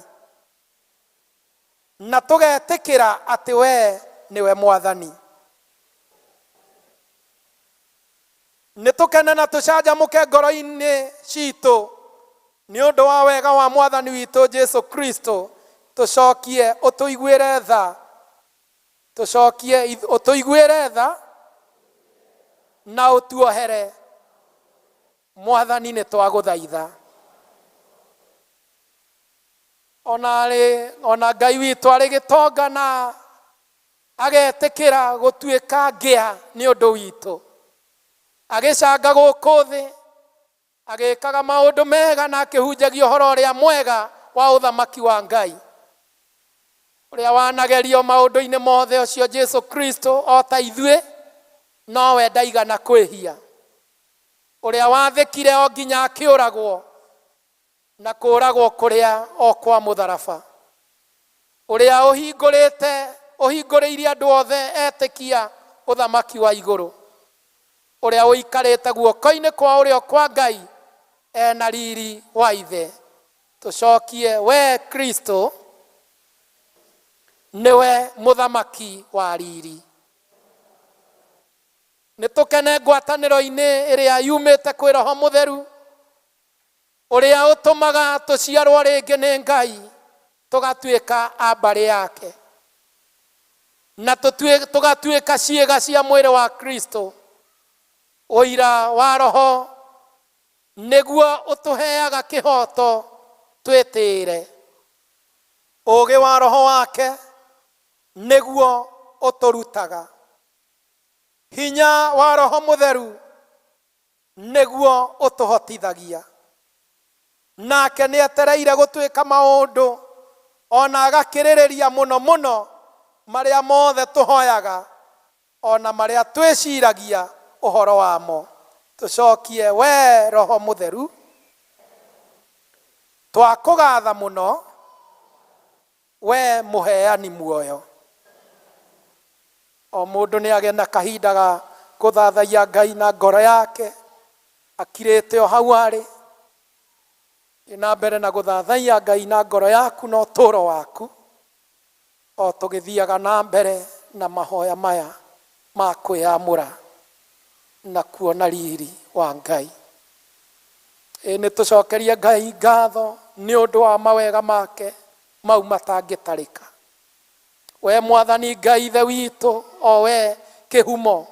na tũgetĩkĩra atĩ we nĩwe Mwathani. Nĩ tũkene na tũcanjamũke ngoro-inĩ citũ nĩ ũndũ wa wega wa Mwathani witũ Jesu Kristo. Tũcokie ũtũiguĩre tha, na ũtuohere. Mwathani nĩ twagũthaitha. Ona Ngai witũ arĩ gĩtonga na agetĩkĩra gũtuĩka ngĩa nĩ ũndũ witũ, agĩcanga gũkũ thĩ, agĩkaga maũndũ mega na akĩhunjagia ũhoro ũrĩa mwega wa ũthamaki wa Ngai, ũrĩa wanagerio maũndũ-inĩ mothe ũcio Jesu Kristo o ta ithuĩ, nowe ndaigana kwĩhia, ũrĩa wathĩkire o nginya akĩũragwo na kũũragwo kũrĩa o kwa mũtharaba, ũrĩa ũhingũrĩirie andũ othe etĩkia ũthamaki wa igũrũ, ũrĩa ũikarĩte guoko-inĩ kwa ũrĩo kwa Ngai ena riri wa ithe. Tũcokie we Kristo nĩwe mũthamaki wa riri. Nĩ tũkene ngwatanĩro-inĩ ĩrĩa yumĩte kwĩ Roho Mũtheru, ũrĩa ũtũmaga tũciarwo rĩngĩ nĩ Ngai, tũgatuĩka a mbarĩ yake, na tũgatuĩka ciĩga cia mwĩrĩ wa Kristo. Ũira wa Roho nĩguo ũtũheaga kĩhoto twĩtĩĩre, ũũgĩ wa Roho wake nĩguo ũtũrutaga, hinya wa roho mutheru niguo utuhotithagia nake ni etereire gutwika maundu ona agakiririria muno muno maria mothe tuhoyaga ona maria twiciragia uhoro wamo. Tucokie we roho mutheru twakugatha muno we muheani muoyo. O mundu ni agena kahinda ga kuthathaia Ngai na ngoro yake akirite o hau ari ina mbere na guthathaia Ngai na ngoro yaku no turo waku o tugithiaga na mbere na mahoya maya ma kwiyamura na kuona riri wa Ngai. Ni tucokerie Ngai ngatho ni undu wa mawega make mau matangitarika. We Mwathani Ngai ithe witu, o we kihumo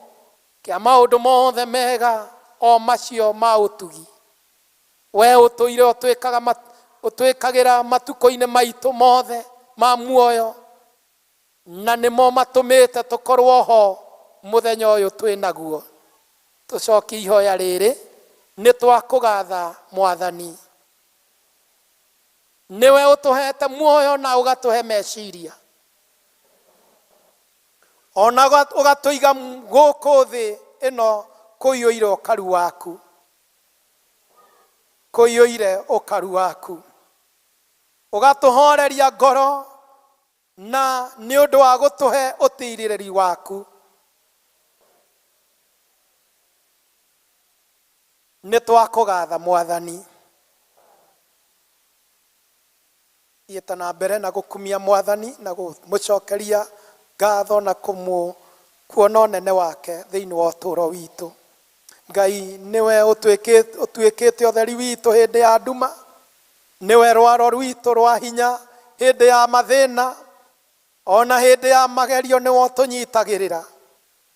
kia maundu mothe mega o macio ma utugi. We utuire utwikagira matuko-ini maitu mothe ma muoyo na nimo matumite tukorwo ho muthenya uyu twinaguo. Tucokie ihoya riri ni twakugatha Mwathani. Niwe utuhete muoyo na ugatuhe meciria ona ugatuiga guku thi ino kuiyuire ukaru waku, kuiyuire ukaru waku, ugatuhoreria ngoro na ni undu wa gutuhe utiririri waku. Ni twakugatha Mwathani. Thiete na mbere na gukumia Mwathani na gumucokeria ngatho na kuona unene wake thiini wa uturo witu. Ngai niwe utwikite utheri witu hindi ya nduma, niwe rwaro rwitu rwa hinya hindi ya mathina, ona hindi ya magerio niwe utunyitagirira.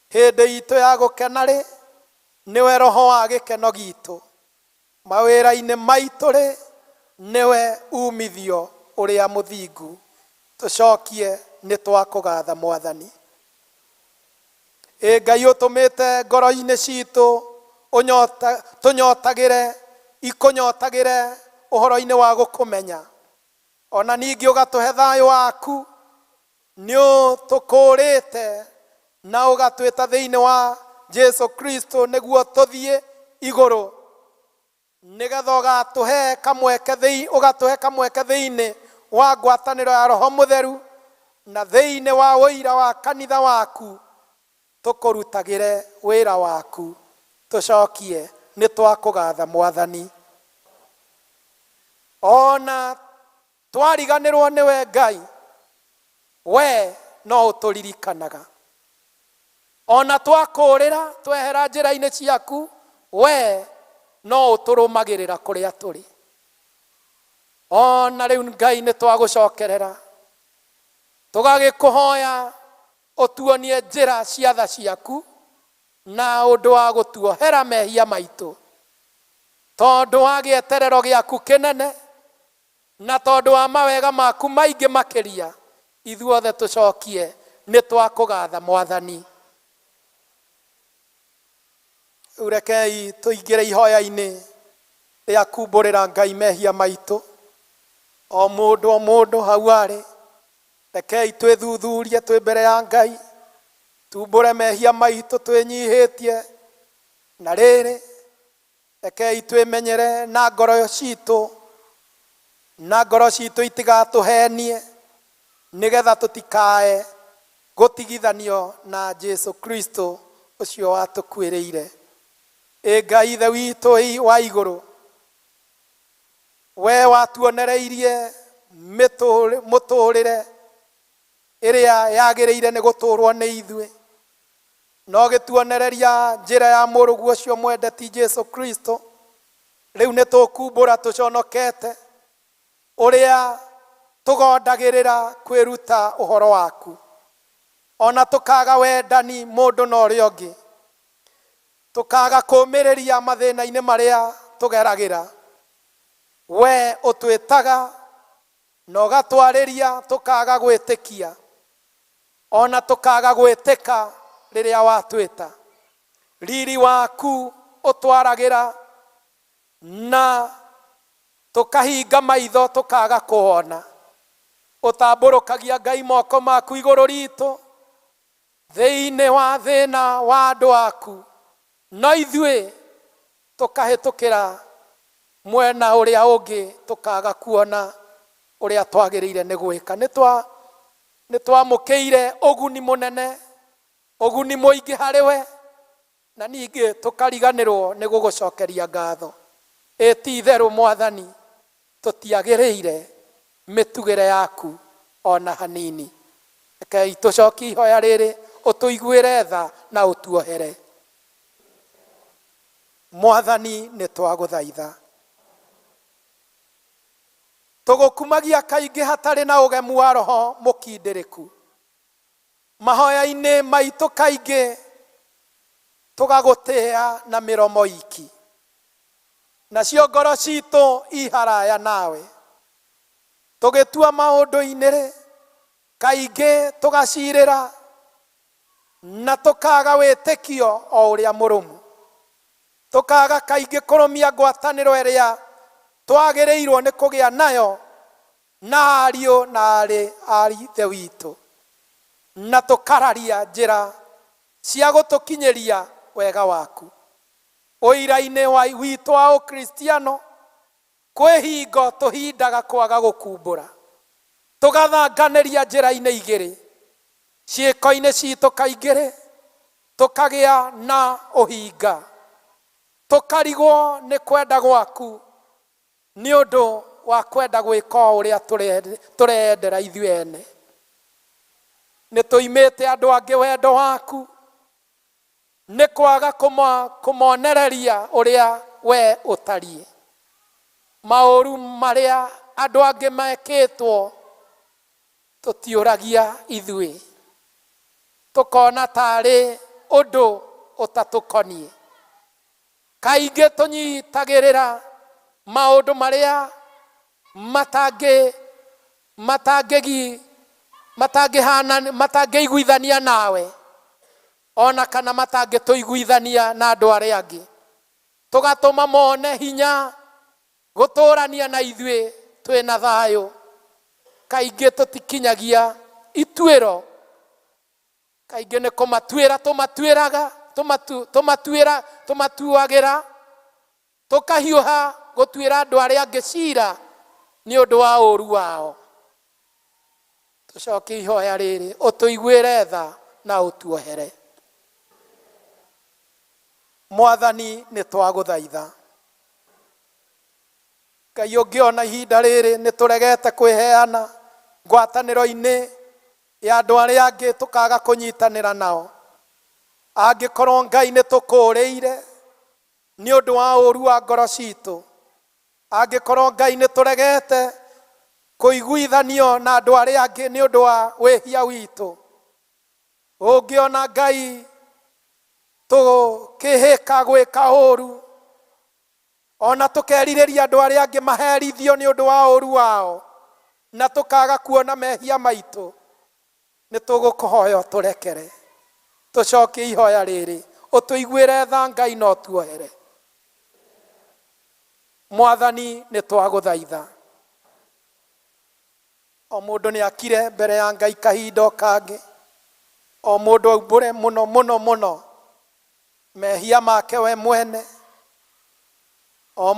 Hindi itu ya gukena ri niwe roho wa gikeno gitu. Mawira-ini maitu ri niwe umithio uria muthingu. Tucokie ni twakugatha Mwathani. Ngai utumite ngoro-ini citu tunyotagire ikunyotagire uhoro-ini wa gukumenya. Ona ningi ugatuhe thayo waku ni utukurite na ugatwita thiini wa Jesu Kristo niguo tuthie iguru. Nigetha ugatuhe kamweke thiini wa ngwataniro ya roho mutheru na thiini wa wira wa kanitha waku tukurutagire wira waku. Tucokie ni twakugatha Mwathani. Ona twariganirwo niwe Ngai, we no uturirikanaga. Ona twakurira twehera njira-ini ciaku, we no uturumagirira kuria turi. Ona riu Ngai ni twagucokerera tugagikuhoya utuonie njira cia tha ciaku na undu wa gutuohera mehia maitu, tondu wa gieterero giaku kinene na tondu wa mawega maku maingi makiria. Ithuothe tucokie ni twakugatha Mwathani. Urekei tuingire ihoya-ini ria kumburira Ngai mehia maitu. O mundu hau ari, rekei twithuthurie twi mbere ya Ngai, tumbure mehia maitu twinyihitie. Na riri rekei twimenyere na ngoro citu itigatuhenie, nigetha tutikae gutigithanio na Jesu Kristo ucio watukwiriire. Ngai ithe witu wa iguru, we watuonereirie muturire iria yagiriire ni guturwo ni ithue, no gituonereria njira ya murugu ucio mwendeti Jesu Kristo. Riu ni tukumbura tuconokete uria tugondagirira kwiruta uhoro waku, ona tukaga wendani mundu na uria ungi, tukaga kumiriria mathina-ini maria tugeragira. We utwitaga na ugatwariria tukaga gwitikia, ona tukaga gwitika riria watwita. riri waku utwaragira na tukahinga maitho tukaga kuona utamburukagia Ngai moko maku iguru ritu thiini wa thina wa andu aku no ithui tukahitukira mwena uria ungi tukaga kuona uria twagiriire ni gwika nitwamukiire uguni munene uguni muingi hariwe na ningi tukariganirwo ni gugucokeria ngatho eti theru Mwathani tutiagiriire mitugire yaku ona hanini kai tucoki ihoya riri utuiguire tha na utuohere Mwathani ni twaguthaitha tugukumagia kaingi hatari na ugemu wa roho mukindiriku mahoya-ini maitu kaingi tugagutia na miromo iki nacio ngoro citu iharaya nawe tugitua maundu-ini kaingi tugacirira na tukaga witikio o uria murumu tukaga kaingi kurumia ngwataniro iria twagiriirwo ni kugia nayo na ariu na ari ithe witu na tukararia njira cia gutukinyiria wega waku uira-ini witu wa ukristiano kwihingo tuhindaga kwaga gukumbura tugathanganiria njira-ini igiri ciiko-ini citu kaingiri tukagia na uhinga tukarigwo ni kwenda gwaku ni undu wa kwenda gwika uria turendera ithuĩ ene ni tuimite andu angi wendo waku ni kwaga kumonereria uria we utarie mauru maria andu angi mekitwo tutiuragia ithuĩ tukona tari undu utatukonie kaingi tunyitagirira maundu maria matangiguithania nawe ona kana matangituiguithania na andu aria angi tugatuma mone hinya guturania na ithuĩ twina thayu kaingi tutikinyagia ituĩro kaingi ni kumatuĩra tumatuagira tukahiuha gutuĩra andu aria angi cira ni undu wa ũru wao tucokie ihoya riri utuiguire tha na utuohere Mwathani ni twaguthaitha Ngai ungiona ihinda riri ni turegete kwiheana ngwataniro-ini ya andu aria angi tukaga kunyitanira nao angikorwo Ngai ni tukuriire ni undu wa ũru wa ngoro citu angikorwo Ngai ni turegete kuiguithanio na andu aria angi ni undu wa wihia witu ungiona Ngai tukihika gwika ũru ona tukeririria andu aria angi maherithio ni undu wa ũru wao na tukaga kuona mehia maitu ni tugukuhoya turekere tucokie ihoya riri utuiguire tha Ngai no tuohere Mwathani ni twaguthaitha o mundu ni akire mbere ya Ngai kahindo kangi o mundu aumbure muno mehia make we mwene o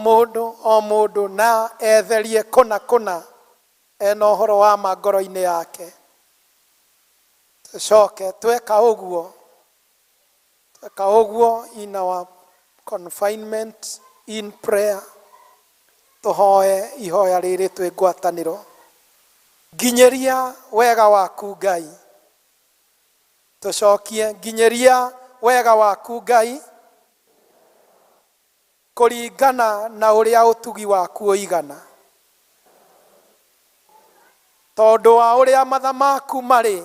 mundu na etherie kuna ena uhoro wa ngoro-ini yake tucoke tweka uguo in our confinement in prayer tuhoe ihoya riri twi ngwataniro nginyeria wega waku Ngai tucokie nginyeria wega waku Ngai kuringana na uria utugi waku uigana tondu wa uria matha maku mari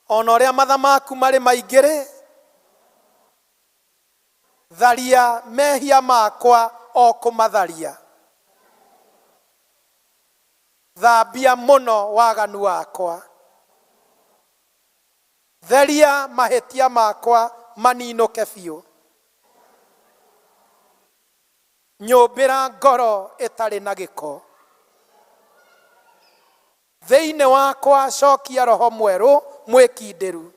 ona uria matha maku mari maingiri tharia mehia makwa o kumatharia thambia muno waganu wakwa theria mahetia makwa maninoke biũ, nyũmbĩra ngoro ĩtarĩ na gĩko, thĩinĩ wakwa cokia roho mwerũ mwĩkindĩru.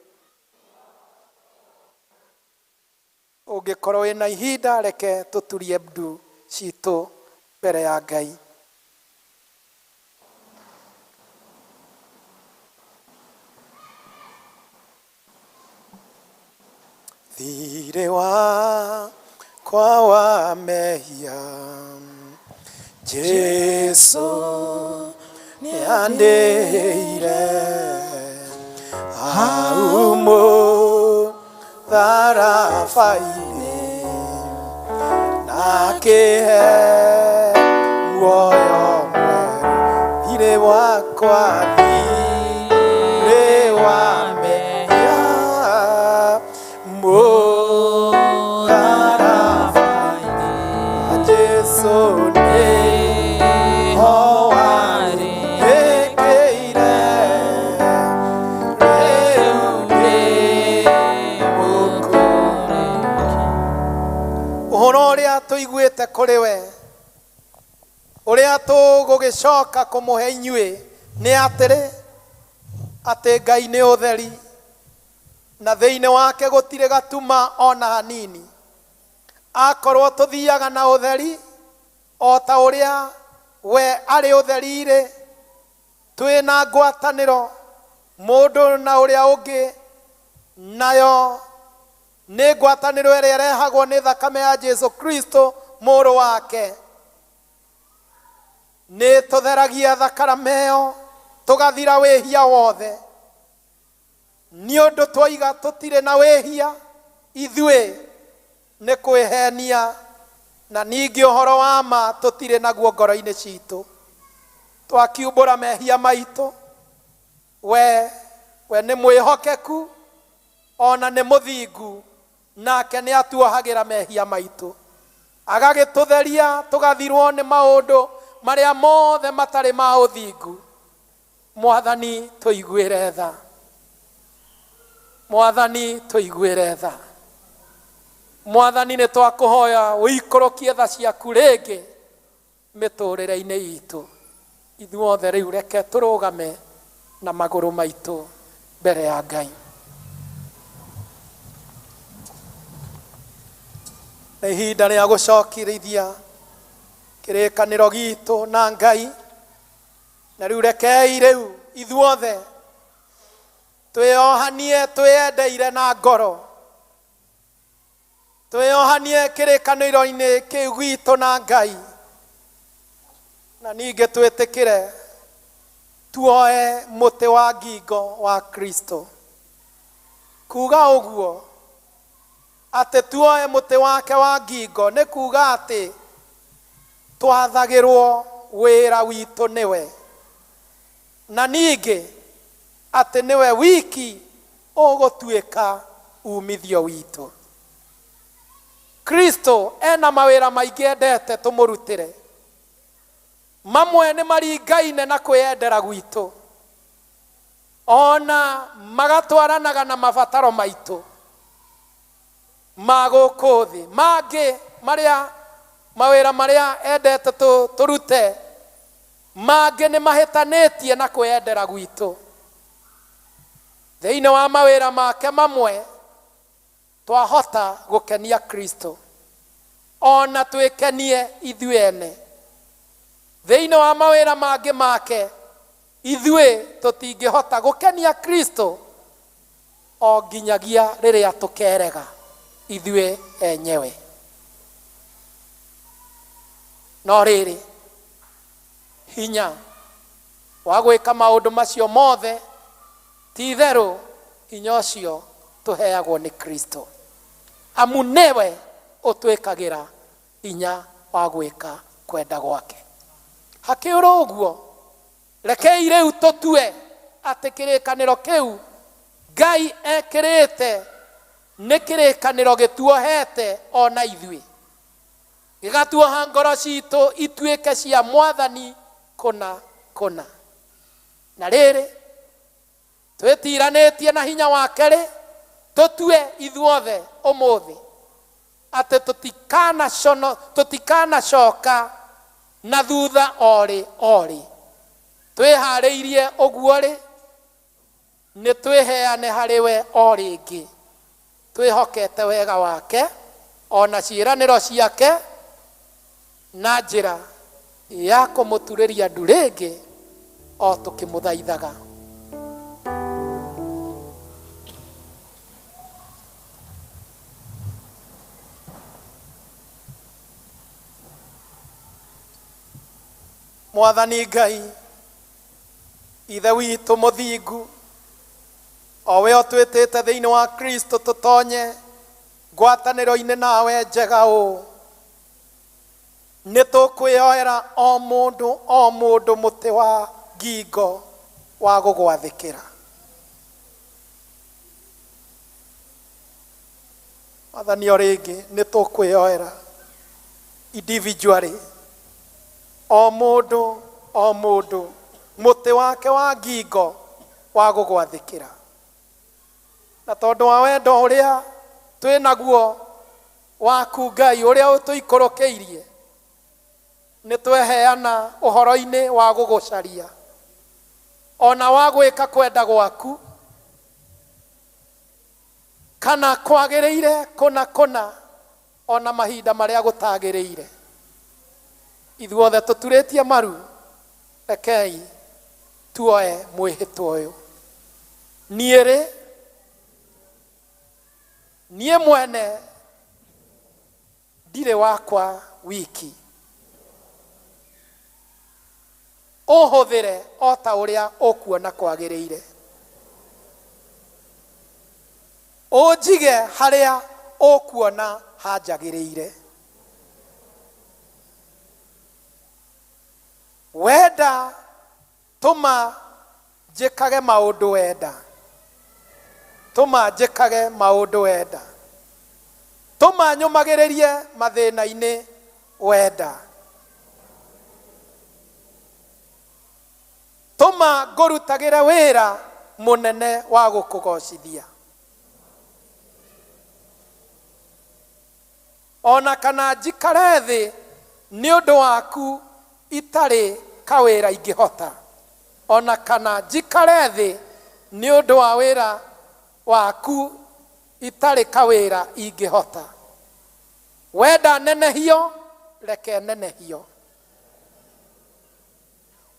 Ũngĩkorwo wĩna ihinda, reke tũturie ndu citũ mbere ya Ngai. Thirĩ wakwa wa mehia, Jesu nĩandĩhĩire hau mũtharaba-inĩ, na akĩhe muoyo mwerũ. Thirĩ wakwa, thirĩ wa mehia, mũtharaba-inĩ, Jesu nĩho warĩhĩkĩire, rĩu ndĩmũkũrĩkia. Ũhoro ũrĩa tũiguĩte kũrĩ we, ũrĩa tũgũgĩcoka kũmũhe inyuĩ, nĩ atĩrĩ, atĩ Ngai nĩ ũtheri, na thĩinĩ wake gũtirĩ gatuma ona hanini. Akorwo tũthiaga na ũtheri, o ta ũrĩa we arĩ ũtheri-rĩ, twĩ na ngwatanĩro mũndũ na ũrĩa ũngĩ, nayo nĩ ngwatanĩro ĩrĩa ĩrehagwo nĩ thakame ya Jesu Kristo mũrũ wake. Nĩ tũtheragia thakame ĩyo, tũgathira wĩhia wothe. Nĩ ũndũ twoiga tũtirĩ na wĩhia, ithuĩ nĩ kwĩhenia, na ningĩ ũhoro wa ma tũtirĩ naguo ngoro-inĩ citũ. Twakiumbũra mehia maitũ, we nĩ mwĩhokeku, ona nĩ mũthingu, nake nĩ atuohagĩra mehia maitũ, agagĩtũtheria tũgathirwo nĩ maũndũ marĩa mothe matarĩ ma ũthingu. Mwathani tũiguĩre tha, Mwathani tũiguĩre tha. Mwathani nĩ twakũhoya ũikũrũkie tha ciaku rĩngĩ mĩtũrĩre-inĩ itũ. Ithuothe rĩu reke tũrũgame na magũrũ maitũ mbere ya Ngai. Nĩ ihinda rĩa gũcokithia kĩrĩkanĩro gitũ na Ngai, na rĩu rekei rĩu ithuothe twĩohanie twĩendeire na ngoro, twĩohanie kĩrĩkanĩro-inĩ kĩu gitũ na Ngai, na ningĩ twĩtĩkĩre tuoe mũtĩ wa ngingo wa Kristo. Kuga ũguo atĩ tuoe mũtĩ wake wa ngingo nĩ kuga atĩ twathagĩrwo wĩra witũ nĩwe, na ningĩ atĩ nĩwe wiki ũgũtuĩka umithio witũ. Kristo ena mawĩra maingĩ endete tũmũrutĩre. Mamwe nĩ maringaine na kwĩendera gwitũ, ona magatwaranaga na mabataro maitũ ma gũkũ thĩ. Mangĩ mawĩra marĩa endete tũrute, mangĩ nĩ mahĩtanĩtie na kwĩendera gwitũ. Thĩinĩ wa mawĩra make mamwe twahota gũkenia Kristo, ona twĩkenie ithuĩ ene. Thĩinĩ wa mawĩra mangĩ make ithuĩ tũtingĩhota gũkenia Kristo o nginyagia rĩrĩa tũkerega ithuĩ enyewe. No rĩrĩ, hinya wa gwĩka maũndũ macio mothe, ti itherũ hinya ũcio tũheagwo nĩ Kristo, amu nĩwe ũtwĩkagĩra hinya wa gwĩka kwenda gwake. Hakĩũrwo ũguo, rekei rĩu tũtue atĩ kĩrĩkanĩro kĩu Ngai ekĩrĩte nĩ kĩrĩkanĩro gĩtuohete ona ithuĩ, gĩgatuoha ngoro citũ ituĩke cia Mwathani kũna kũna. Na rĩrĩ, twitiranĩtie na hinya wake rĩ tũtue ithuothe ũmũthĩ atĩ tũtikanacoka na thutha orĩ twĩharĩirie ũguo rĩ nĩ twĩheane harĩ we o rĩngĩ twĩhokete wega wake ona ciĩranĩro ciake na njĩra ya kũmũturĩria ndu rĩngĩ o tũkĩmũthaithaga. Mwathani Ngai ithe witũ mũthingu o we ũtwĩtĩte thĩinĩ wa Kristo tũtonye ngwatanĩro-inĩ nawe njega ũũ nĩ tũkwĩyoera o mũndũ mũtĩ wa ngingo wa gũgwathĩkĩra. Mwathani o rĩngĩ nĩ tũkwĩyoera individually o mũndũ mũtĩ wake wa ngingo wa gũgwathĩkĩra, na tondũ wa wendo ũrĩa twĩ naguo waku Ngai ũrĩa ũtũikũrũkĩirie nĩ tweheana ũhoro-inĩ wa gũgũcaria ona wa gwĩka kwenda gwaku kana kwagĩrĩire kũna ona mahinda marĩa gũtagĩrĩire. Ithuothe tũturĩtie maru, rekei tuoe mwĩhĩtwa ũyũ. Niĩ mwene ndirĩ wakwa wiki, ũhũthĩre o ta ũrĩa ũkuona kwagĩrĩire, ũnjige harĩa ũkuona hanjagĩrĩire. Wenda tũma njĩkage maũndũ wenda, tũma njĩkage maũndũ wenda, tũma nyũmagĩrĩrie mathĩna-inĩ wenda, tũma ngũrutagĩre wĩra mũnene wa gũkũgocithia, ona kana njikare thĩ nĩ ũndũ waku itarĩ kawĩra ingĩhota, ona kana njikare thĩ nĩ ũndũ wa wĩra waku itarĩ kawĩra ingĩhota. Wenda nenehio reke nenehio,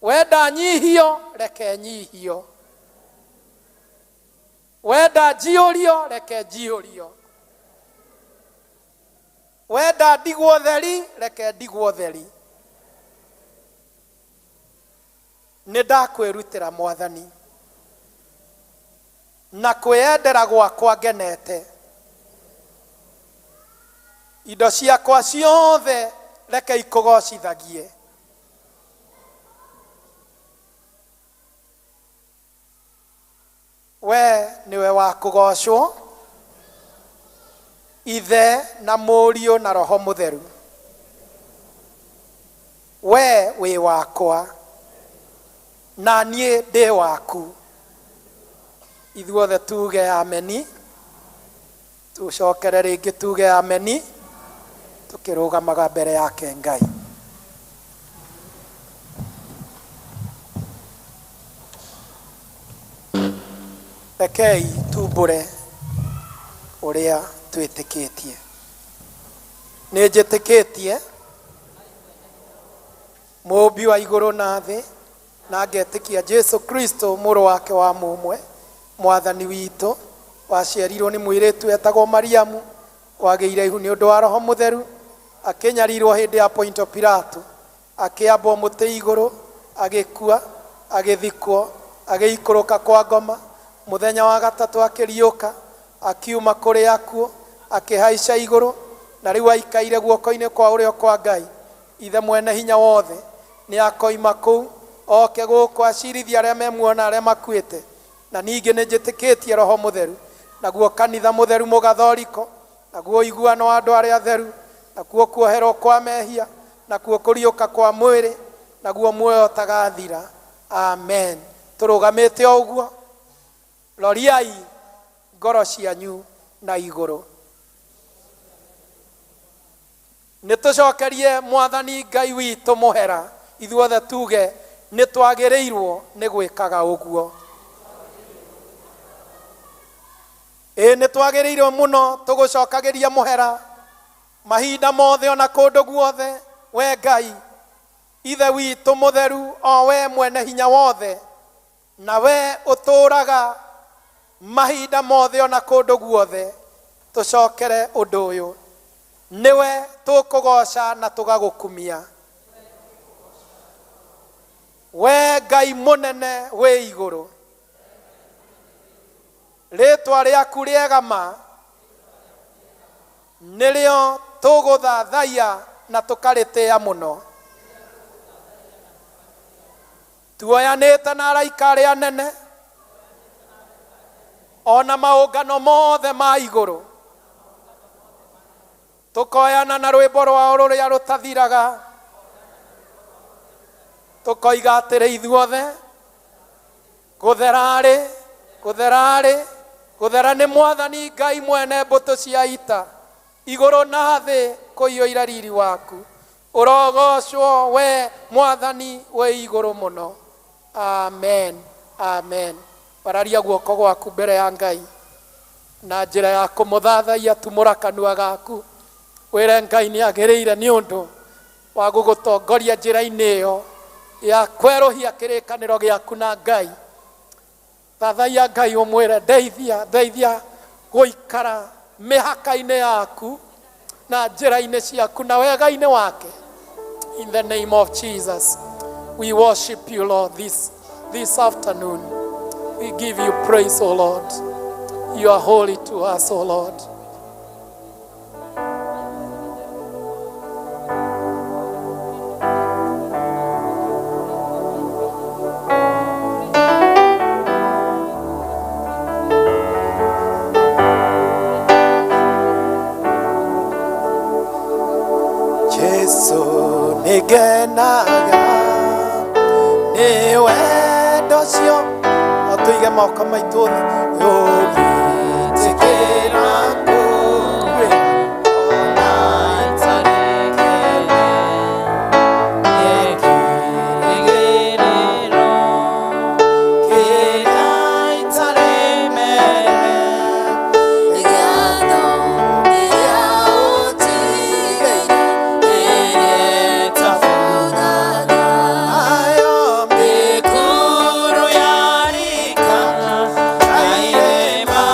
wenda nyihio reke nyihio, wenda njiyũrio reke njiyũrio, wenda ndigwo theri reke ndigwo theri. Nĩ ndakwĩrutĩra Mwathani na kwĩyendera gwakwa ngenete, indo ciakwa ciothe reke ikũgocithagie. We niwe wa kũgocwo, Ithe na Mũriũ na Roho Mũtheru. We wĩ wakwa na niĩ ndĩ waku. Ithuothe tuge ameni, tucokere rĩngĩ tuge ameni, tukĩrũgamaga mbere yake Ngai. Rekei tumbũre ũrĩa twĩtĩkĩtie. Nĩ njĩtĩkĩtie Mũmbi wa igũrũ na thĩ, na ngetĩkia Jesu Kristo mũrũ wake wa mũmwe, Mwathani witũ, waciarirwo nĩ mũirĩtu etagwo Mariamu, wagĩire ihu nĩ ũndũ wa Roho Mũtheru, akĩnyarirwo hĩndĩ ya Ponto Pilato, akĩambwo mũtĩ igũrũ, agĩkua, agĩthikwo, agĩikũrũka kwa ngoma, mũthenya wa gatatũ akĩriũka, akiuma kũrĩ akuo, akĩhaica igũrũ, na rĩu aikaire guoko-inĩ kwa ũrĩo kwa Ngai. Ithe mwene hinya wothe nĩ akoima kũu, oke gũkũ acirithia arĩa memuona arĩa makuĩte. Na ningĩ nĩ njĩtĩkĩtie Roho Mũtheru, naguo kanitha mũtheru mũgathoriko, naguo iguano wa andũ arĩa atheru, nakuo kuoherwo kwa mehia, nakuo kũriũka kwa mwĩrĩ, naguo muoyo ũtagathira. Amen. Tũrũgamĩte o ũguo. roriai ngoro cianyu na igũrũ. Nĩtũcokerie Mwathani Ngai witũ mũhera, ithuothe tuge nĩtwagĩrĩirwo nĩ gwĩkaga ũguo. Nĩtwagĩrĩirwo mũno tũgũcokagĩria mũhera mahinda mothe ona kũndũ guothe. We Ngai ithe witũ mũtheru, o we mwene hinya wothe, na we ũtũũraga mahinda mothe ona kũndũ guothe, tũcokere ũndũ ũyũ. Nĩwe tũkũgoca na tũgagũkumia. We Ngai mũnene wĩ igũrũ, rĩtwa rĩaku rĩega ma nĩrĩo tũgũthathaiya na tũkarĩtĩĩa mũno. Tuoyanĩte na araika arĩa anene, ona maũngano mothe ma igũrũ, tũkoyana na rwĩmbo rwao rũrĩa rũtathiraga, tũkoiga atĩrĩ ithuothe, gũtherarĩ, gũtherarĩ, gũthera nĩ Mwathani Ngai mwene mbũtũ cia ita, igũrũ na thĩ kũiyũire riri waku. Ũrogocwo we Mwathani wĩ igũrũ mũno. Amen, amen. Bararia guoko gwaku mbere ya Ngai na njĩra ya kũmũthathaiya, tumũra kanua gaku, wĩre Ngai nĩ agĩrĩire nĩ ũndũ wa gũgũtongoria njĩra-inĩ ĩyo ya kwerũhia kĩrĩkanĩro gĩaku na Ngai. Thathaia Ngai ũmwĩre ndeithia, ndeithia gũikara mĩhaka-inĩ yaku na njĩra-inĩ ciaku na wega-inĩ wake. In the name of Jesus, we worship you, Lord, this afternoon. We give you praise, O Lord. You are holy to us, O Lord. Jesu nigenaga ni wendo cio otuige moko maitũ thĩ ũgĩtĩkĩra kũngwĩ ona itarekere ekirĩgĩrĩro kĩrĩa itaremere igano rĩrĩa ũtigĩire tabunaga ayo mĩkuru yarika kairema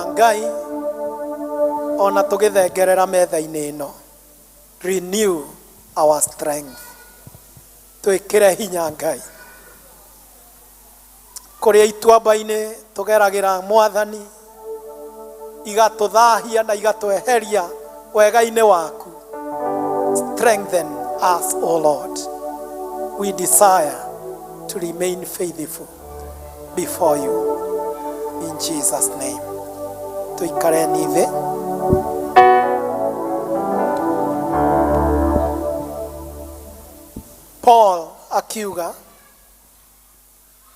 tũkĩhoya Ngai ona tũgĩthengerera metha-inĩ ĩno, renew our strength, twĩkĩre hinya Ngai kũrĩa ituamba-inĩ tũgeragĩra Mwathani igatũthahia na igatweheria wega-inĩ waku. Strengthen us, O Lord. We desire to remain faithful before you. In Jesus' name. Tuikare nive. Paul akiuga,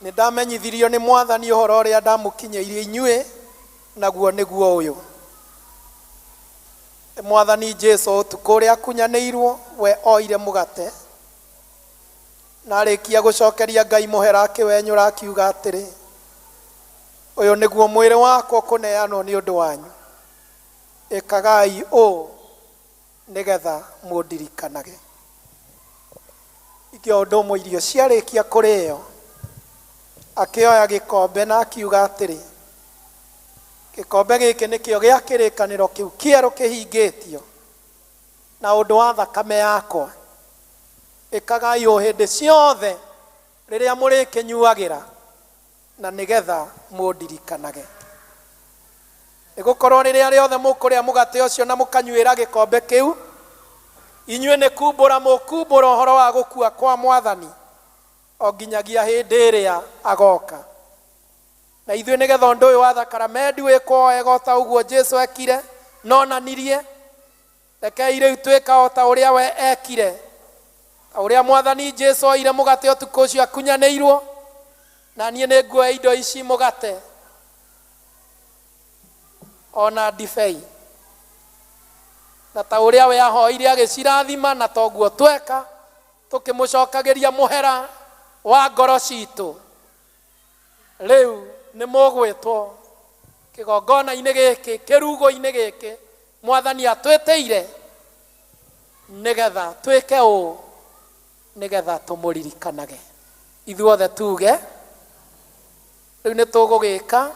nĩndamenyithirio nĩ Mwathani ũhoro ũrĩa ndamukinyĩirie inyuĩ, naguo nĩguo ũyũ. Mwathani Jesu ũtukũ ũrĩa akunyanĩirwo, we oire mũgate na arĩkia gũcokeria Ngai mũhera akĩwenyũra akiuga atĩrĩ, ũyũ nĩguo mwĩrĩ wakwa ũkũneanwo nĩ ũndũ wanyu, ĩkagai ũũ nĩgetha mũndirikanage. Ikĩo ũndũ ũmwe irio ciarĩkia kũrĩo, akĩoya gĩkombe na akiuga atĩrĩ, gĩkombe gĩkĩ nĩkĩo gĩa kĩrĩkanĩro kĩu kĩerũ kĩhingĩtio na ũndũ wa thakame yakwa, ĩkagai ũũ hĩndĩ ciothe rĩrĩa mũrĩkĩnyuagĩra, na nĩgetha mũndirikanage. Nĩgũkorwo rĩrĩa rĩothe mũkũrĩa mũgate ũcio na mũkanyuĩra gĩkombe kĩu, inyuĩ nĩ kumbũra mũkumbũra ũhoro wa gũkua kwa Mwathani o nginyagia hĩndĩ ĩrĩa agoka. Na ithuĩ nĩgetha ũndũ ũyũ wa thakramenti wĩkwo wega o ta ũguo Jesu ekire na onanirie, rekei rĩu twĩka o ta ũrĩa we ekire, ta ũrĩa Mwathani Jesu oire mũgate ũtukũ ũcio akunyanĩirwo, na niĩ nĩ nguoya indo ici mũgate ona ndibei, na ta ũrĩa we ahoire agĩcirathima, na toguo tweka tũkĩmũcokagĩria mũhera wa ngoro citũ. Rĩu nĩ mũgwĩtwo kĩgongona-inĩ gĩkĩ, kĩrugo-inĩ gĩkĩ Mwathani atwĩtĩire, nĩgetha twĩke ũũ, nĩgetha tũmũririkanage. Ithuothe tuge rĩu nĩ tũgũgĩka.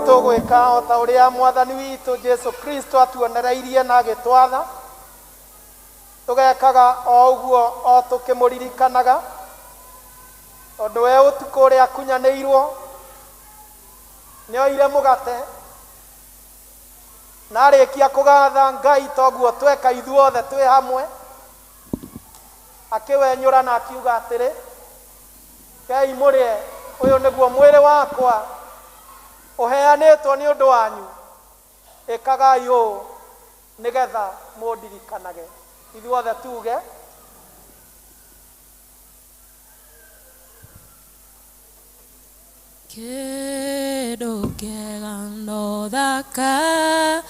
Tũgwĩka o ta ũrĩa Mwathani witũ Jesu Kristo atuonereirie na agĩtwatha, tũgekaga o ũguo o tũkĩmũririkanaga, tondũ we ũtukũ ũrĩa akunyanĩirwo nĩ oire mũgate na arĩkia kũgatha Ngai, toguo tweka ithuothe twĩ hamwe, akĩwenyũra na akiuga atĩrĩ, kei mũrĩe, ũyũ nĩguo mwĩrĩ wakwa ũheanĩtwo nĩ ũndũ wanyu, ĩkagai ũũ nĩgetha mũndirikanage. Ithuothe tuge. Kĩndũ kĩega no thakame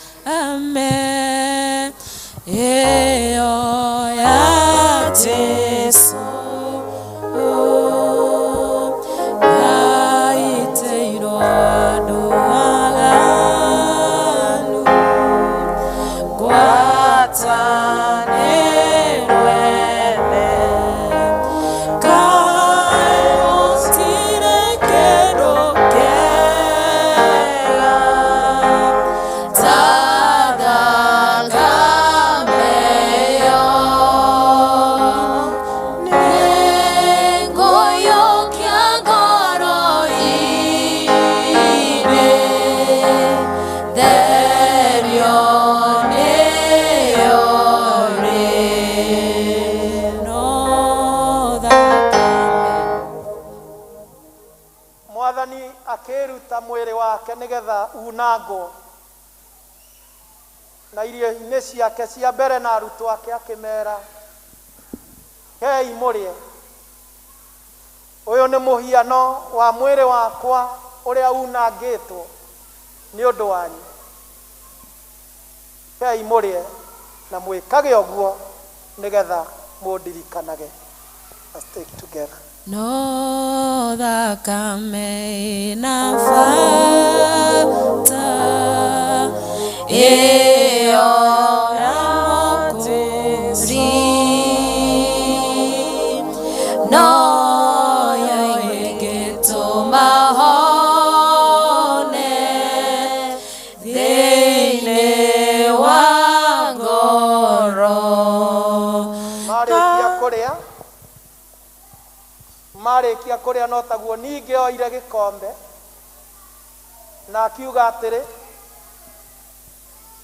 ĩyo ya Jesũ yaitĩirwo andũ aganu, ngwatanĩro ene kaĩ gũtirĩ kĩndũ kĩega ta thakame ĩyo akiruta mwiri wake nigetha unango na irio-inĩ ciake cia mbere na arutwo ake akĩmera hei mũrĩe ũyũ nĩ mũhiano wa mwĩrĩ wakwa ũrĩa unangĩtwo nĩ ũndũ wanyu hei mũrĩe na mwĩkage ũguo nigetha mũndirikanage. Let's take together. No thakame na fata eo ya mokuri no yoigeto mahone thĩinĩ wa ngoro. Marĩkia kũrĩa no taguo ningĩ oire gĩkombe na akiuga atĩrĩ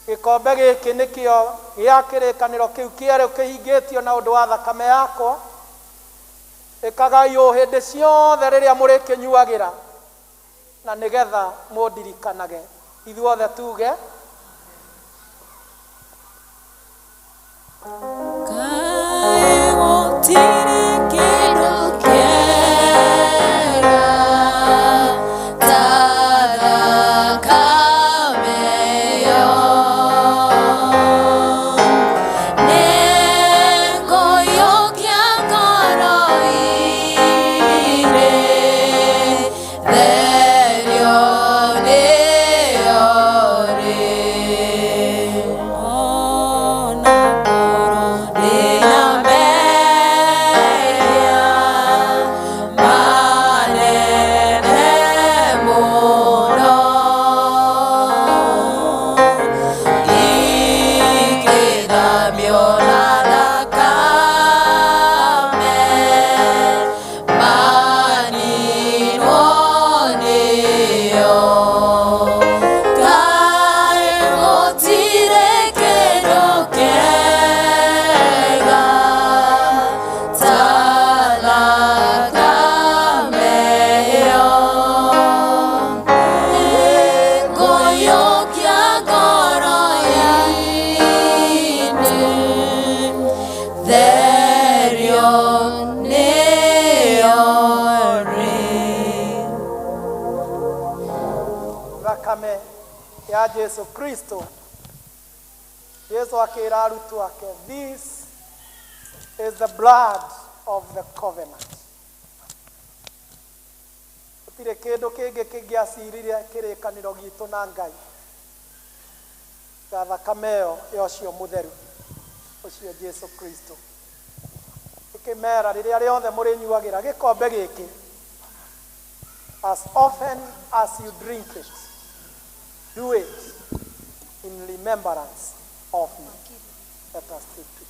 gĩkombe gĩkĩ nĩkĩo gĩa kĩrĩkanĩro kĩu kĩerũ kĩhingĩtio na ũndũ wa thakame yakwa ĩkagai ũũ hĩndĩ ciothe rĩrĩa mũrĩkĩnyuagĩra na nĩgetha mũndirikanage. Ithuothe tuge kaĩ gũtirĩ kĩndũ kĩega ta thakame ĩyo nĩngũiyũkia ngoro-inĩ therio nĩyo rĩ ona ngoro ndĩna mehia manene mũno ingĩthamio na thakame maninwo nĩyo kaĩ gũtirĩ kĩndũ kĩega ta thakame ĩyo ngũiyũkia ngoro-inĩ therio nĩyo rĩ. thakame ya Jesu Kristo. Yesu akĩra arutwo ake, this is the blood of the covenant. Gũtirĩ kĩndũ kĩngĩ kĩngĩacirire kĩrĩkanĩro gitũ na Ngai ta thakame ĩyo ya ũcio mũtheru ũcio Jesu Kristo. Ikĩmera rĩrĩa rĩothe mũrĩnyuagĩra gĩkombe gĩkĩ, as often as you drink it, do it in remembrance of me. Let us take it.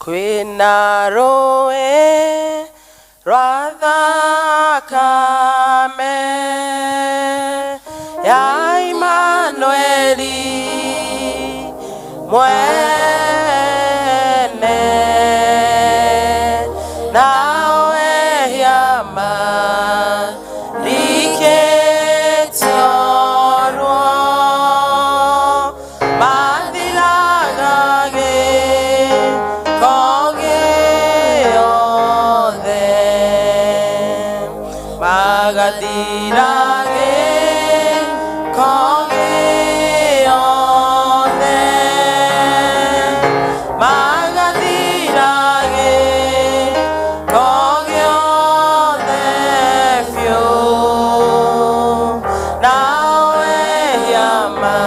Kwĩna rũĩ rwa thakame ya Imanueli mwene nawe hiama riketiorwo mathiragage kogĩothe magathirage kogĩothe magathirage kogĩothe biũ nawe hiama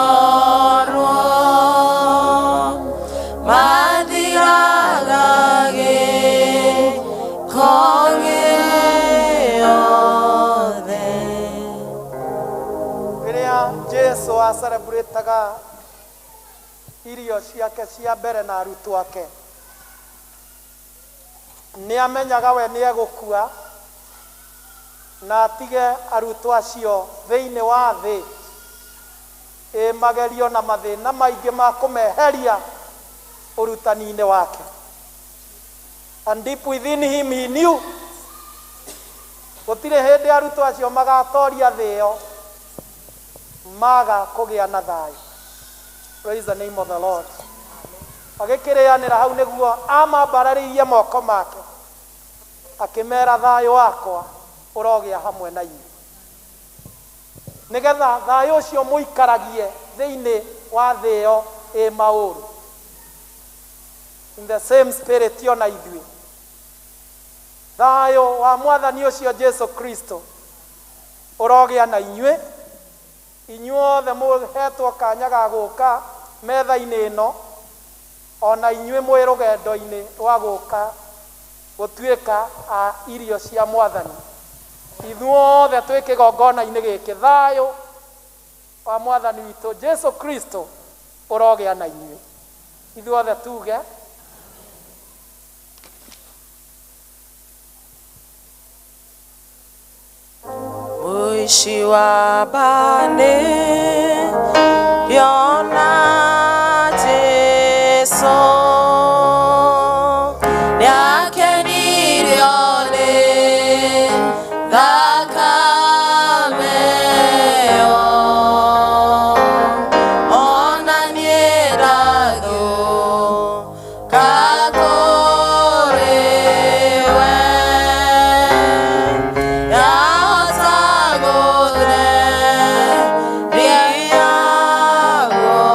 riketiorwo mathiragage kogĩothe. Rĩrĩa Jesu acelebrataga irio ciake cia mbere na arutwo ake, nĩ amenyaga we nĩ egũkua na atige arutwo acio thĩinĩ wa thĩ magerio na mathĩna maingĩ ma kũmeheria ũrutani-inĩ wake. And deep within him he knew gũtirĩ hĩndĩ arutwo acio magatoria thĩ ĩyo maga kũgĩa na thayũ. Praise the name of the Lord. Agĩkĩrĩanĩra hau nĩguo amambararĩirie moko make akĩmera thayũ wakwa ũrogĩa hamwe na inyuĩ, nĩgetha thayũ ũcio mũikaragie thĩinĩ wa thĩ ĩyo ĩ maũru. In the same spirit ona ithuĩ thayũ wa mwathani ũcio Jesu Kristo ũrogĩa na inyuĩ, inyuothe mũhetwo kanya ga gũka metha-inĩ ĩno, ona inyuĩ mwĩ rũgendo-inĩ rwa gũka gũtuĩka a irio cia mwathani. Ithuothe twĩ kĩgongona-inĩ gĩkĩ, thayũ wa mwathani witũ Jesu Kristo ũrogĩa na inyuĩ. Ithuothe tuge Muishi wa bane yona Jesu yakenione thakameo ona nierago kakorewe yahota gothe riago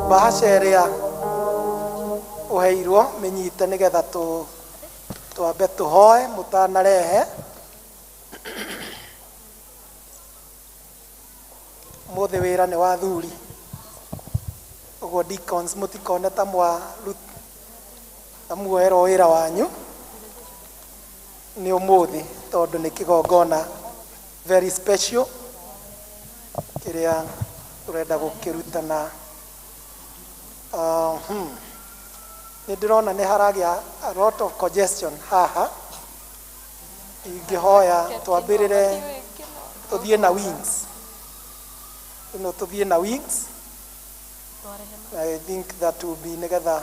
bahasha ĩrĩa ũheirwo mĩnyite nĩgetha twambe tũhoe mũtanarehe. Mũthĩ wĩra nĩ wa athuri, ũguo deacons mũtikone ta muoerwo wĩra wanyu nĩ ũmũthĩ, tondũ nĩ kĩgongona very special kĩrĩa tũrenda gũkĩruta na nĩ ndĩrona nĩ haragĩa a lot of congestion haha. Ingĩhoya twambĩrĩre tũthiĩ na wings, tũthiĩ na wings. I think that will be nĩgetha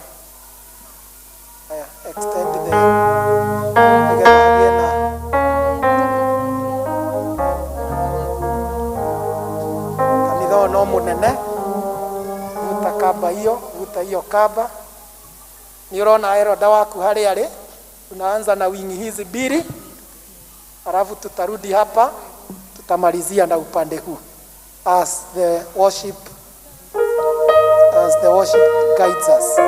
extend the nĩgetha agĩe na kanitha no mũnene. Vuta kamba hiyo, vuta hiyo kamba. Ni unaona eroda waku hali ale. Tunaanza na wing hizi mbili, alafu tutarudi hapa tutamalizia na upande huu as the worship guides us.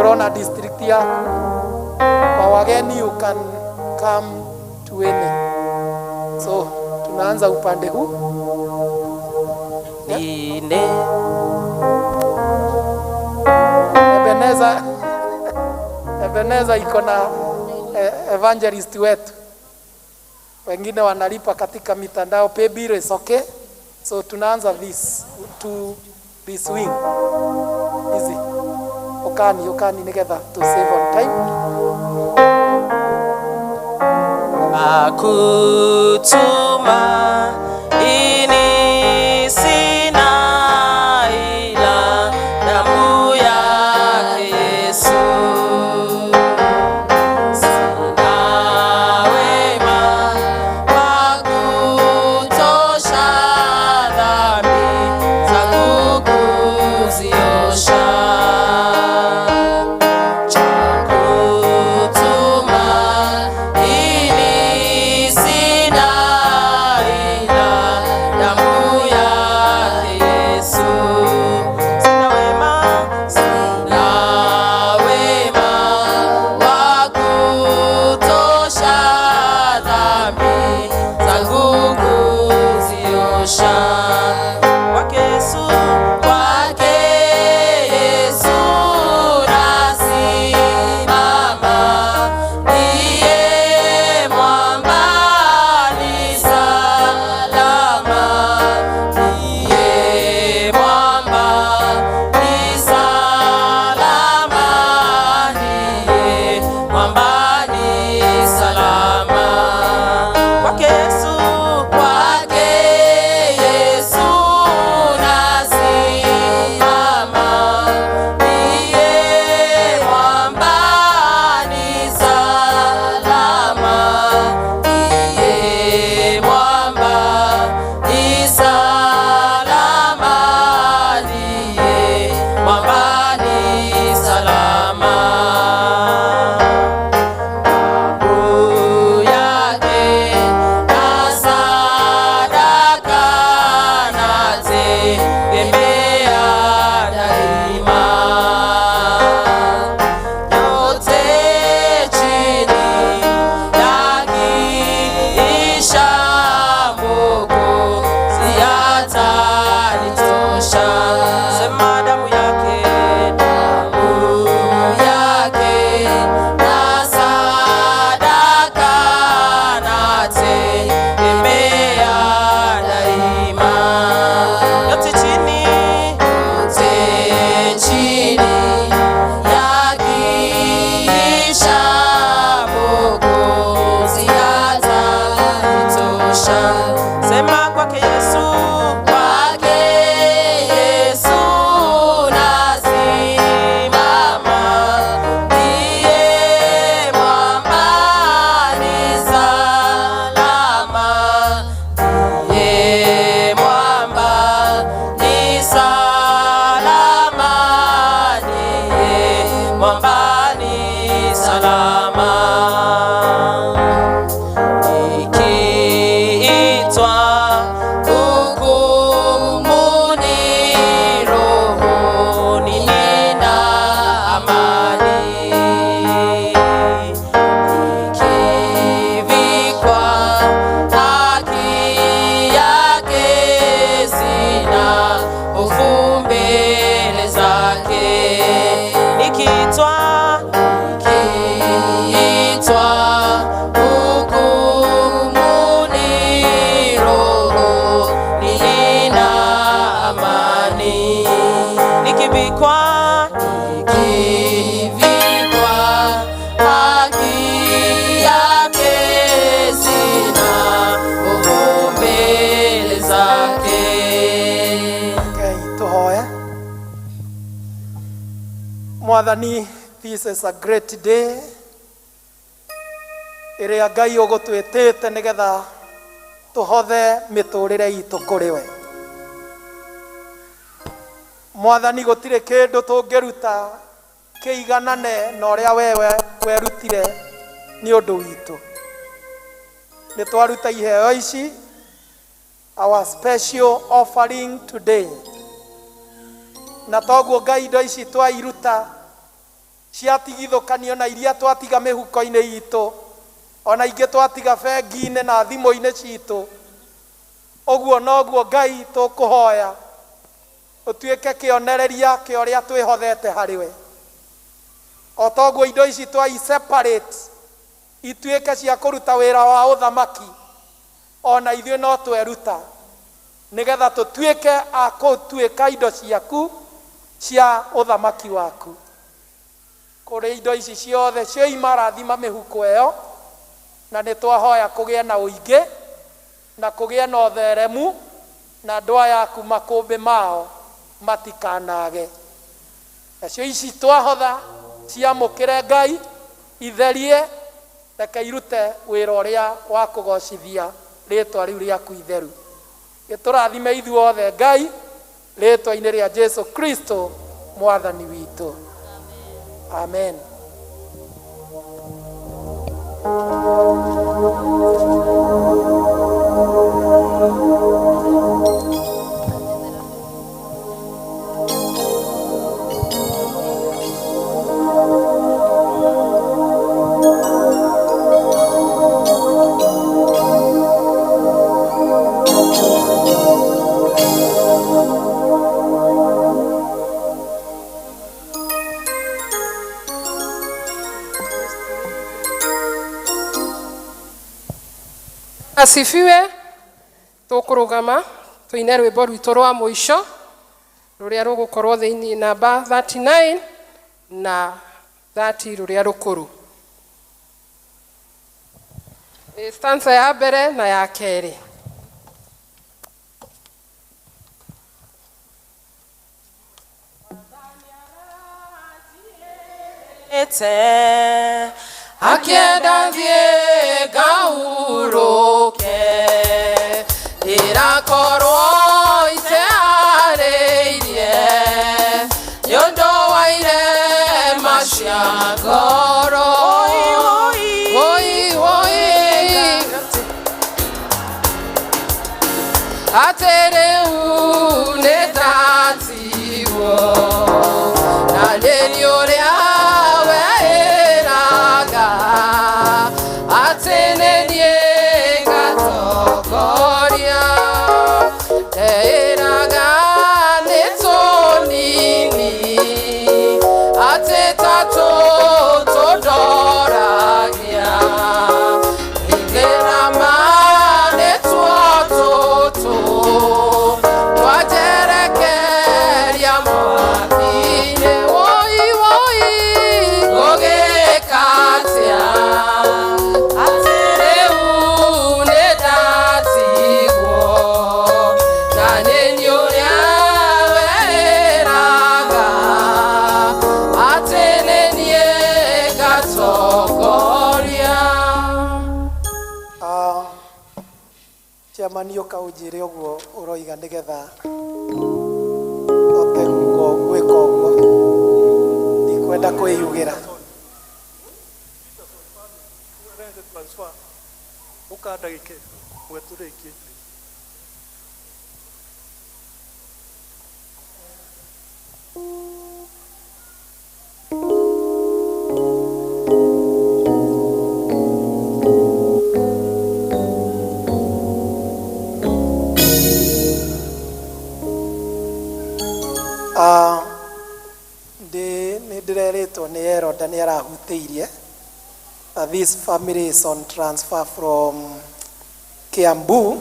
Unaona district yako kwa wageni, you can come to any. So tunaanza upande huu. Ebeneza iko na evangelist wetu, wengine wanalipa katika mitandao, pay bill is okay. So tunaanza this wing easy. Ukani nĩgetha to save on time. Akutuma ini sina ila damu ya Yesu. Ikiitwa hukumuni roho nikivikwa haki yake, sina hofu mbele zake. Okay, tuhoe. Mwathani, this is a great day ĩrĩa Ngai ũgũtwĩtĩte nĩgetha tũhothe mĩtũrĩre itũ kũrĩ we. Mwathani, gũtirĩ kĩndũ tũngĩruta kĩiganane na ũrĩa wewe werutire nĩ ũndũ witũ. Nĩ twaruta iheo ici, our special offering today. Na toguo Ngai indo ici twairuta ciatigithũkanio na iria twatiga mĩhuko-inĩ itũ, ona ingĩ twatiga bengi-inĩ na thimũ-inĩ citũ, ũguo noguo Ngai tũkũhoya ũtuĩke kĩonereria kĩa ũrĩa twĩhothete harĩ we. O toguo indo ici twai-separate ituĩke cia kũruta wĩra wa ũthamaki, ona ithuĩ no tweruta nĩgetha tũtuĩke a gũtuĩka indo ciaku cia ũthamaki waku. Kũrĩ indo ici ciothe cioima rathima mĩhuko ĩyo, na nĩ twahoya kũgĩa na ũingĩ na kũgĩa na ũtheremu, na andũ aya aku makũmbĩ mao matikanage. Nacio ici twahotha ciamũkĩre Ngai, itherie, reke irute wĩra ũrĩa wa kũgocithia rĩĩtwa rĩu rĩaku itheru. Gĩtũrathime ithuothe Ngai, rĩĩtwa-inĩ rĩa Jesu Kristo Mwathani witũ. Amen. Asifiwe. Tũkũrũgama tũine rwĩmbo rwitũ rwa mũico rũrĩa rũgũkorwo thĩinĩ namba 39 na 30 rũrĩa rũkũrũ. Stanza ya mbere na ya kerĩ. Akienda thiĩ ngahurũke, irakorwo iteharĩirie nĩ ũndũ wa irema cia ngoro. Atĩ rĩu nĩ ndatigwo na nĩ niĩ ũrĩa wĩraga, atĩ nĩ niĩ ngatongoria, ndĩraga nĩ tũnini, atĩ ta tũndoragia, ingĩrama nĩ tuo tũtũ twanjerekeria mwaki-inĩ. Woi gũgĩka atĩa, atĩ rĩu nĩ ndatigwo na nĩ niĩ ũrĩa wĩraga, atĩ nĩ niĩ ngatongoria. Chairman ũkaũnjĩre ũguo ũroiga nĩgetha hote gwĩka ũguo, ndikwenda kwĩyugĩra. Ukandagike gwetũrĩkie ndĩrerĩtwo nĩ Eroda nĩ arahutĩirie. This family is on transfer from Kiambu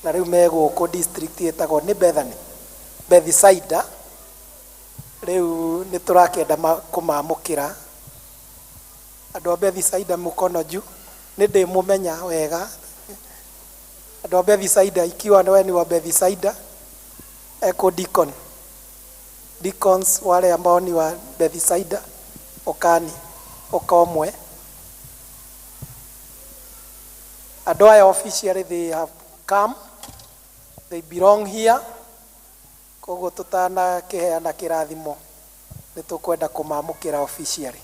na rĩu megũkũ district ĩtagwo nĩ Bethisida, Riu nĩ tũrakenda kũmamũkĩra andũ a Bethisaida mũkono juu. Nĩ ndĩmũmenya wega andũ a Bethisaida, ikiwa wewe ni wa Bethisaida, eko deacon, deacons wale ambao ni wa Bethisaida, okani okomwe. Andũ aya officially they have come, they belong here. Koguo tutana kiheana kirathimo nĩ tũkwenda kũmamũkĩra officially.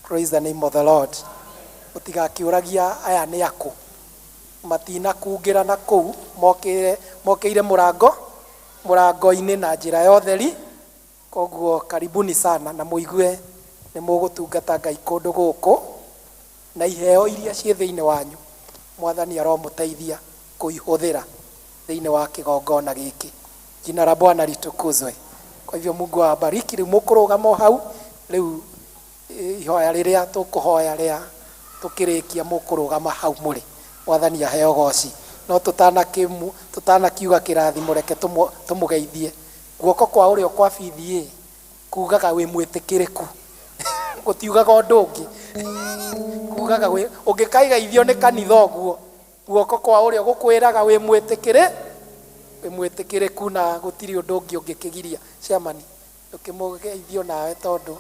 Praise the name of the Lord. Ũtigakiũragia aya nĩ akũ, matinakungĩra na kũu, mokĩire mũrango-inĩ na njĩra ya ũtheri. Koguo karibuni sana na mũigue nĩ mũgũtungata Ngai kũndũ gũkũ, na iheo iria ciĩ thĩinĩ wanyu Mwathani aromũteithia kũihũthĩra thĩinĩ wa kĩgongona gĩkĩ. Jina la Bwana litukuzwe. Kwa hivyo Mungu awabariki. Rĩu mũkũrũgama hau, rĩu ihoya rĩrĩa tũkũhoya rĩa tũkĩrĩkia mũkũrũgama hau mũrĩ. Mwathani aheo goci. No tũtanakiuga kĩrathimo reke tũmũgeithie. Guoko kwa ũrĩo kwa bithi kugaga wĩ mwĩtĩkĩrĩku. Gũtiugaga ũndũ ũngĩ. Kugaga wĩ ũngĩkaigeithio nĩ kanitha ũguo, guoko kwa ũrĩo gũkwĩraga wĩ mwĩtĩkĩrĩku na gũtirĩ ũndũ ũngĩ ũngĩkĩgiria. Ciamani ũkĩmũgeithio nawe tondũ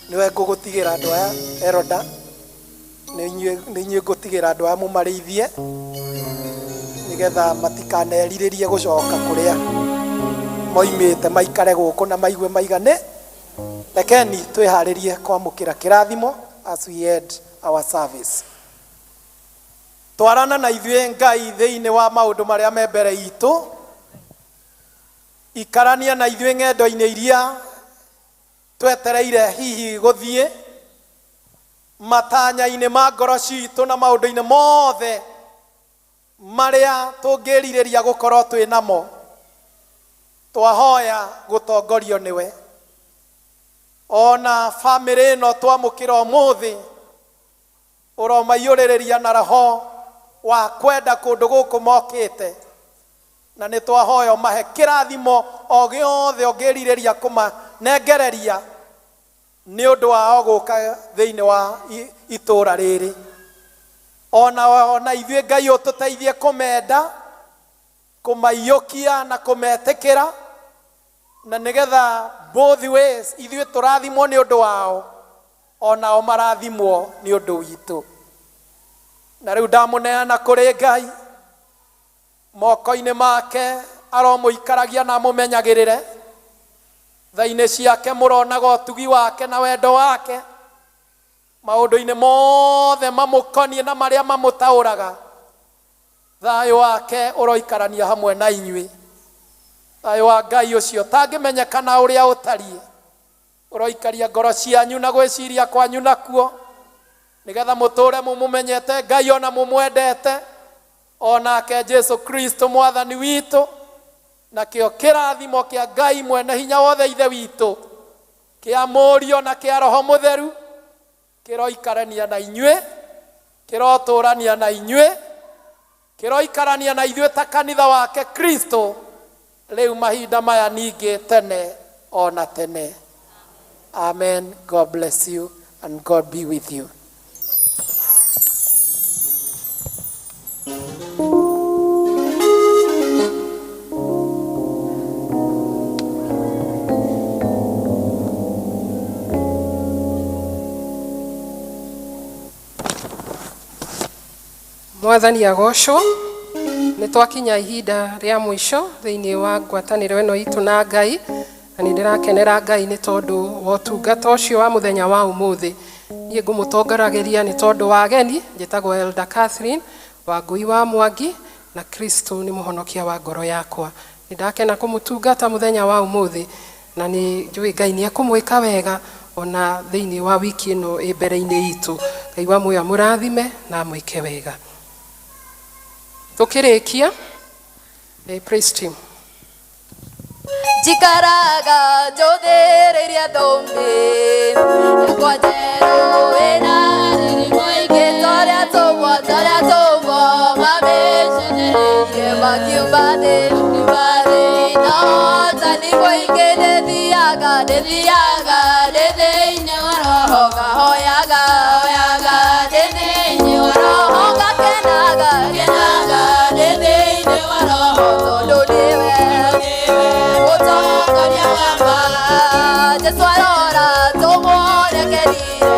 niwe ngũgũtigĩra andũ aya Eroda, nĩ inyuĩ ngũtigĩra andũ aya mũmarĩithie nĩgetha matikanerirĩrie gũcoka kũrĩa moimĩte, maikare gũkũ na maigue maigane. Rekeni twĩharĩrie kwamũkĩra kĩrathimo as we end our service. Twarana na ithuĩ Ngai thĩinĩ wa maũndũ marĩa me mbere itũ. Ikarania na ithuĩ ng'endo-inĩ iria twetereire hihi gũthiĩ, matanya-inĩ ma ngoro citũ na maũndũ-inĩ mothe marĩa tũngĩrirĩria gũkorwo twĩ namo. Twahoya gũtongorio nĩwe. Ona famĩlĩ ĩno twamũkĩra ũmũthĩ, ũromaiyũrĩrĩria na roho wa kwenda kũndũ gũkũ mokĩte, na nĩ twahoya mahe kĩrathimo o gĩothe ũngĩrirĩria kũmanengereria nĩ ũndũ wao gũka thĩinĩ wa itũũra rĩrĩ. Ona ithuĩ Ngai ũtũteithie kũmenda, kũmaiyũkia na kũmetĩkĩra, na nĩgetha both ways ithuĩ tũrathimwo nĩ ũndũ wao, onao marathimwo nĩ ũndũ witũ. Na rĩu ndamũneana kũrĩ Ngai, moko-inĩ make aromũikaragia na mũmenyagĩrĩre. Tha-inĩ ciake mũronaga ũtugi wake na wendo wake, maũndũ-inĩ mothe mamũkoniĩ na marĩa mamũtaũraga. Thayũ wake ũroikarania hamwe na inyuĩ. Thayũ wa Ngai ũcio tangĩmenyekana ũrĩa ũtariĩ, ũroikaria ngoro cianyu na gwĩciria kwanyu nakuo, nĩgetha mũtũũre mũmũmenyete Ngai ona mũmwendete, onake Jesu Kristo Mwathani witũ, na kĩo kĩrathimo kĩa Ngai mwene hinya wothe ithe witũ, kĩa Mũriũ na kĩa Roho Mũtheru kĩroikarania na inyuĩ, kĩrotũũrania na inyuĩ, kĩroikarania na ithuĩ ta kanitha wake Kristo, rĩu mahinda maya ningĩ tene ona tene. Amen. God bless you and God be with you. Mwathani agocwo. Nĩ twakinya ihinda rĩa mũico thĩinĩ wa ngwatanĩro ĩno itũ na Ngai, na nĩ ndĩrakenera Ngai nĩ tondũ wa ũtungata ũcio wa mũthenya wa ũmũthĩ. Niĩ ngũmũtongoragia nĩ tondũ wa ageni, njĩtagwo Elder Catherine Wangui wa Mwangi, na Kristo nĩ mũhonokia wa ngoro yakwa. Nĩ ndakena kũmũtungata mũthenya wa ũmũthĩ, na nĩ njũĩ Ngai nĩ ekũmwĩka wega ona thĩinĩ wa wiki ĩno ĩ mbere-inĩ itũ. Ngai wa muoyo mũrathime na mwĩke wega. Tukirikia, praise team. Jikaraga jodereria dombe kwa jero ena ni moike toria tobo mame shenere makiubade no tani moike de dia Hoyaga, ndithiaga, ndĩ thĩinĩ wa roho ngahoyaga, hoyaga, ndĩ thĩinĩ wa roho ngakenaga, kenaga, ndĩ thĩinĩ wa roho tondũ nĩwe mũtongoria wakwa. Jesũ arora tũmũrekerie